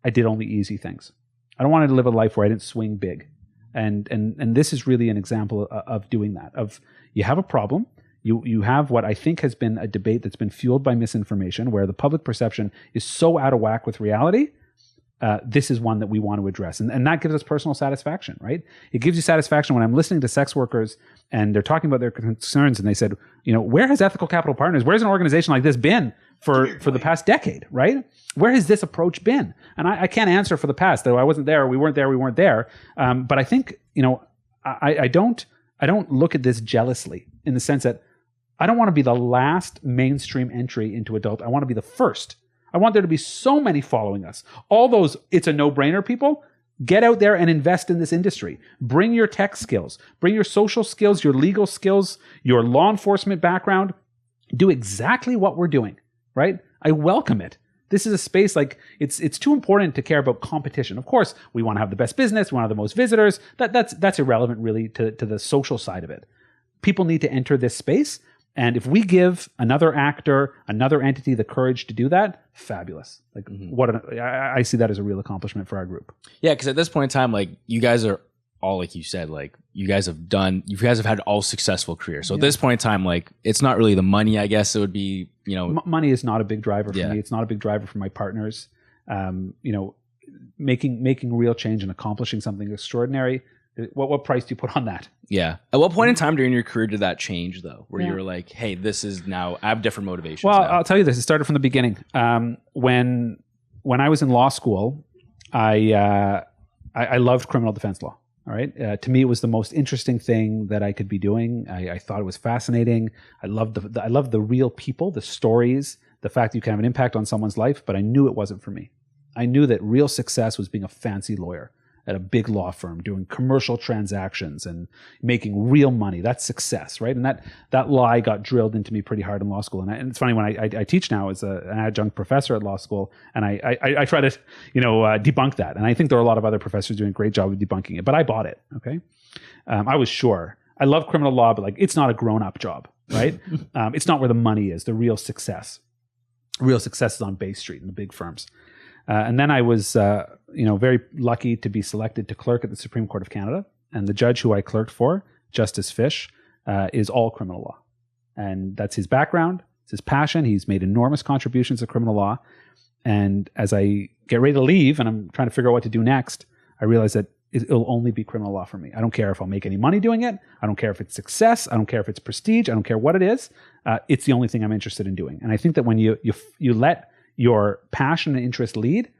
I did only easy things. I don't want to live a life where I didn't swing big. And this is really an example of doing that. Of you have a problem. You have what I think has been a debate that's been fueled by misinformation, where the public perception is so out of whack with reality. This is one that we want to address. And that gives us personal satisfaction, right? It gives you satisfaction when I'm listening to sex workers and they're talking about their concerns and they said, where has Ethical Capital Partners, where's an organization like this been for the past decade, right? Where has this approach been? And I can't answer for the past, though I wasn't there, we weren't there. But I think, I don't look at this jealously in the sense that I don't want to be the last mainstream entry into adult. I want to be the first. I want there to be so many following us. All those it's a no-brainer people, get out there and invest in this industry. Bring your tech skills, bring your social skills, your legal skills, your law enforcement background. Do exactly what we're doing, right? I welcome it. This is a space like it's too important to care about competition. Of course, we want to have the best business, we want to have the most visitors. That's irrelevant really to the social side of it. People need to enter this space. And if we give another actor, another entity the courage to do that, fabulous. Like I see that as a real accomplishment for our group. Yeah, because at this point in time, like you guys are all, like you said, like you guys have had all successful careers. So at this point in time, like it's not really the money, I guess it would be, money is not a big driver for me. It's not a big driver for my partners. Making real change and accomplishing something extraordinary. What price do you put on that? Yeah. At what point in time during your career did that change, though? Where you were like, hey, this is now, I have different motivations. Well, now. I'll tell you this. It started from the beginning. When I was in law school, I loved criminal defense law. All right. To me, it was the most interesting thing that I could be doing. I thought it was fascinating. I loved the real people, the stories, the fact that you can have an impact on someone's life, but I knew it wasn't for me. I knew that real success was being a fancy lawyer at a big law firm, doing commercial transactions and making real money. That's success, right? And that lie got drilled into me pretty hard in law school. And it's funny, when I teach now as an adjunct professor at law school, and I try to debunk that. And I think there are a lot of other professors doing a great job of debunking it. But I bought it, okay? I was sure. I love criminal law, but it's not a grown-up job, right? It's not where the money is, the real success. Real success is on Bay Street in the big firms. And then I was, very lucky to be selected to clerk at the Supreme Court of Canada. And the judge who I clerked for, Justice Fish, is all criminal law. And that's his background. It's his passion. He's made enormous contributions to criminal law. And as I get ready to leave and I'm trying to figure out what to do next, I realize that it'll only be criminal law for me. I don't care if I'll make any money doing it. I don't care if it's success. I don't care if it's prestige. I don't care what it is. It's the only thing I'm interested in doing. And I think that when you let your passion and interest lead,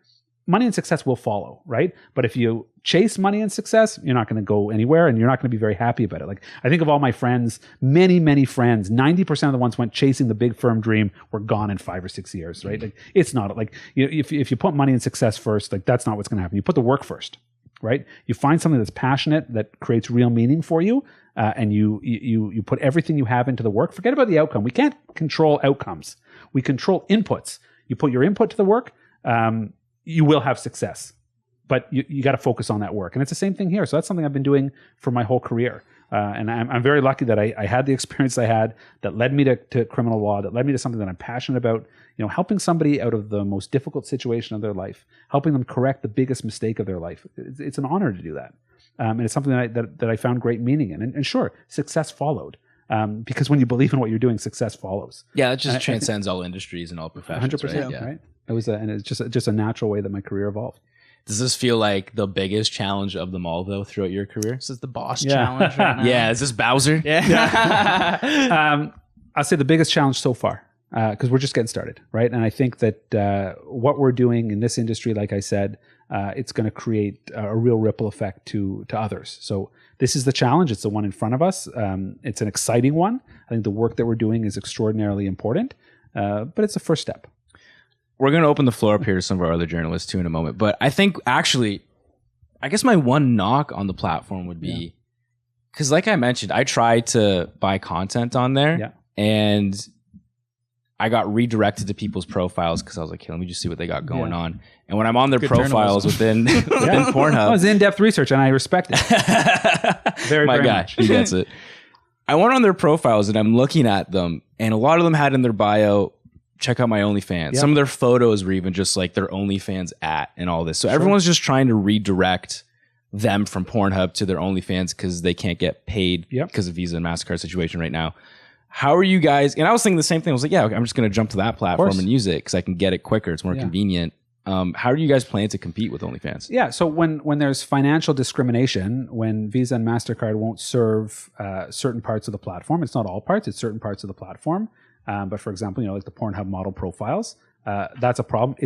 money and success will follow, right? But if you chase money and success, you're not going to go anywhere, and you're not going to be very happy about it. Like, I think of all my friends, many friends, 90% of the ones went chasing the big firm dream were gone in 5 or 6 years, right? Like, it's not like, if you put money and success first, like, that's not what's going to happen. You put the work first, right? You find something that's passionate, that creates real meaning for you, and you put everything you have into the work. Forget about the outcome. We can't control outcomes. We control inputs. You put your input to the work, you will have success. But you got to focus on that work. And it's the same thing here. So that's something I've been doing for my whole career. And I'm very lucky that I had the experience I had that led me to criminal law, that led me to something that I'm passionate about, helping somebody out of the most difficult situation of their life, helping them correct the biggest mistake of their life. It's an honor to do that. And it's something that I found great meaning in. And sure, success followed. Because when you believe in what you're doing, success follows. Yeah, it just transcends all industries and all professions. 100%, right? It was, and it's just a natural way that my career evolved. Does this feel like the biggest challenge of them all, though, throughout your career? This is the boss challenge right now. Yeah, is this Bowser? Yeah. I'll say the biggest challenge so far, because we're just getting started, right? And I think that what we're doing in this industry, like I said, it's going to create a real ripple effect to others. So this is the challenge. It's the one in front of us. It's an exciting one. I think the work that we're doing is extraordinarily important, but it's a first step. We're going to open the floor up here to some of our other journalists too in a moment. But I think actually, I guess my one knock on the platform would be, because like I mentioned, I tried to buy content on there and I got redirected to people's profiles because I was like, hey, let me just see what they got going on. And when I'm on their profiles within Pornhub. That was in-depth research and I respect it. very my guy, much. He gets it. I went on their profiles and I'm looking at them and a lot of them had in their bio, check out my OnlyFans. Some of their photos were even just like their OnlyFans and all this. So everyone's just trying to redirect them from Pornhub to their OnlyFans because they can't get paid because of Visa and MasterCard situation right now. How are you guys? And I was thinking the same thing. I was like, yeah, I'm just going to jump to that platform and use it because I can get it quicker. It's more convenient. How are you guys planning to compete with OnlyFans? Yeah, so when there's financial discrimination, when Visa and MasterCard won't serve certain parts of the platform, it's not all parts, it's certain parts of the platform. But for example, like the Pornhub model profiles, that's a problem.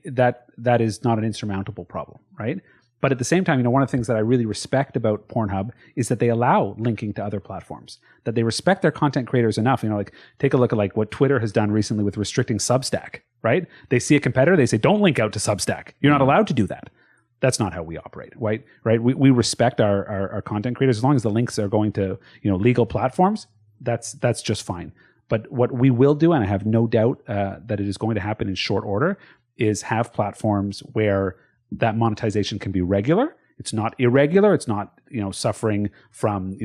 That is not an insurmountable problem, right? But at the same time, one of the things that I really respect about Pornhub is that they allow linking to other platforms, that they respect their content creators enough. Like take a look at like what Twitter has done recently with restricting Substack, right? They see a competitor, they say, don't link out to Substack. You're not allowed to do that. That's not how we operate, right? We respect our content creators as long as the links are going to legal platforms. That's just fine. But what we will do, and I have no doubt that it is going to happen in short order, is have platforms where that monetization can be regular. It's not irregular. It's not suffering from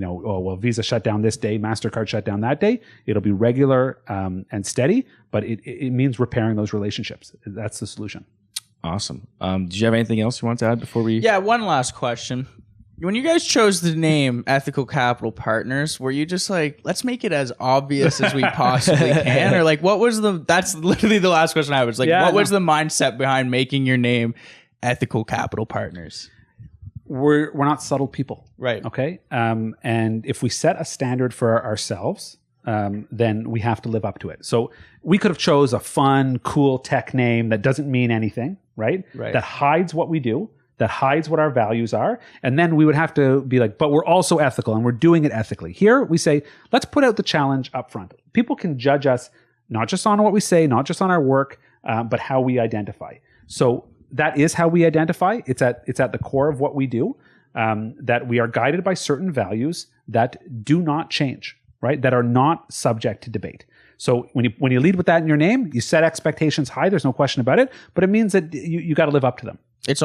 Visa shut down this day, MasterCard shut down that day. It'll be regular and steady, but it means repairing those relationships. That's the solution. Awesome. Did you have anything else you want to add before we? Yeah, one last question. When you guys chose the name Ethical Capital Partners, were you just like, let's make it as obvious as we possibly can? Or like, that's literally the last question I had was like, what was the mindset behind making your name Ethical Capital Partners? We're not subtle people. Right. Okay. And if we set a standard for ourselves, then we have to live up to it. So we could have chose a fun, cool tech name that doesn't mean anything, right? That hides what we do, that hides what our values are. And then we would have to be like, but we're also ethical and we're doing it ethically. Here we say, let's put out the challenge up front. People can judge us not just on what we say, not just on our work, but how we identify. So that is how we identify. It's at the core of what we do, that we are guided by certain values that do not change, right? That are not subject to debate. So when you lead with that in your name, you set expectations high. There's no question about it, but it means that you got to live up to them. It's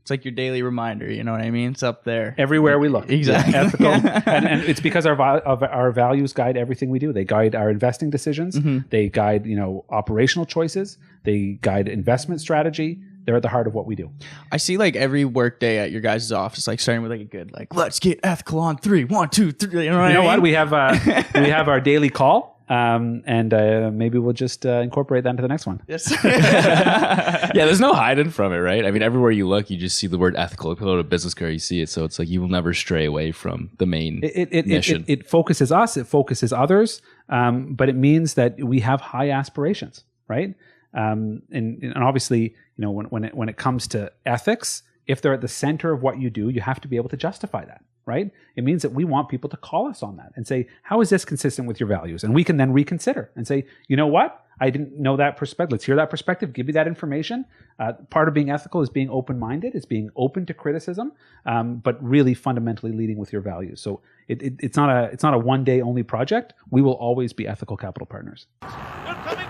like your daily reminder. You know what I mean? It's up there everywhere we look. Exactly. Ethical, and it's because our values guide everything we do. They guide our investing decisions. Mm-hmm. They guide operational choices. They guide investment strategy. They're at the heart of what we do. I see like every work day at your guys' office, like starting with like a good let's get ethical on 3, 1, 2, 3. You know what? We have our daily call. And maybe we'll just incorporate that into the next one. Yes. Yeah, there's no hiding from it, right? I mean, everywhere you look, you just see the word ethical. If you go to a business card, you see it. So it's like you will never stray away from the main mission. It focuses us. It focuses others. But it means that we have high aspirations, right? And obviously, when it comes to ethics, if they're at the center of what you do, you have to be able to justify that, right? It means that we want people to call us on that and say, how is this consistent with your values? And we can then reconsider and say, you know what? I didn't know that perspective. Let's hear that perspective. Give me that information. Part of being ethical is being open-minded. It's being open to criticism, but really fundamentally leading with your values. So it's not a one-day only project. We will always be ethical capital partners. Good coming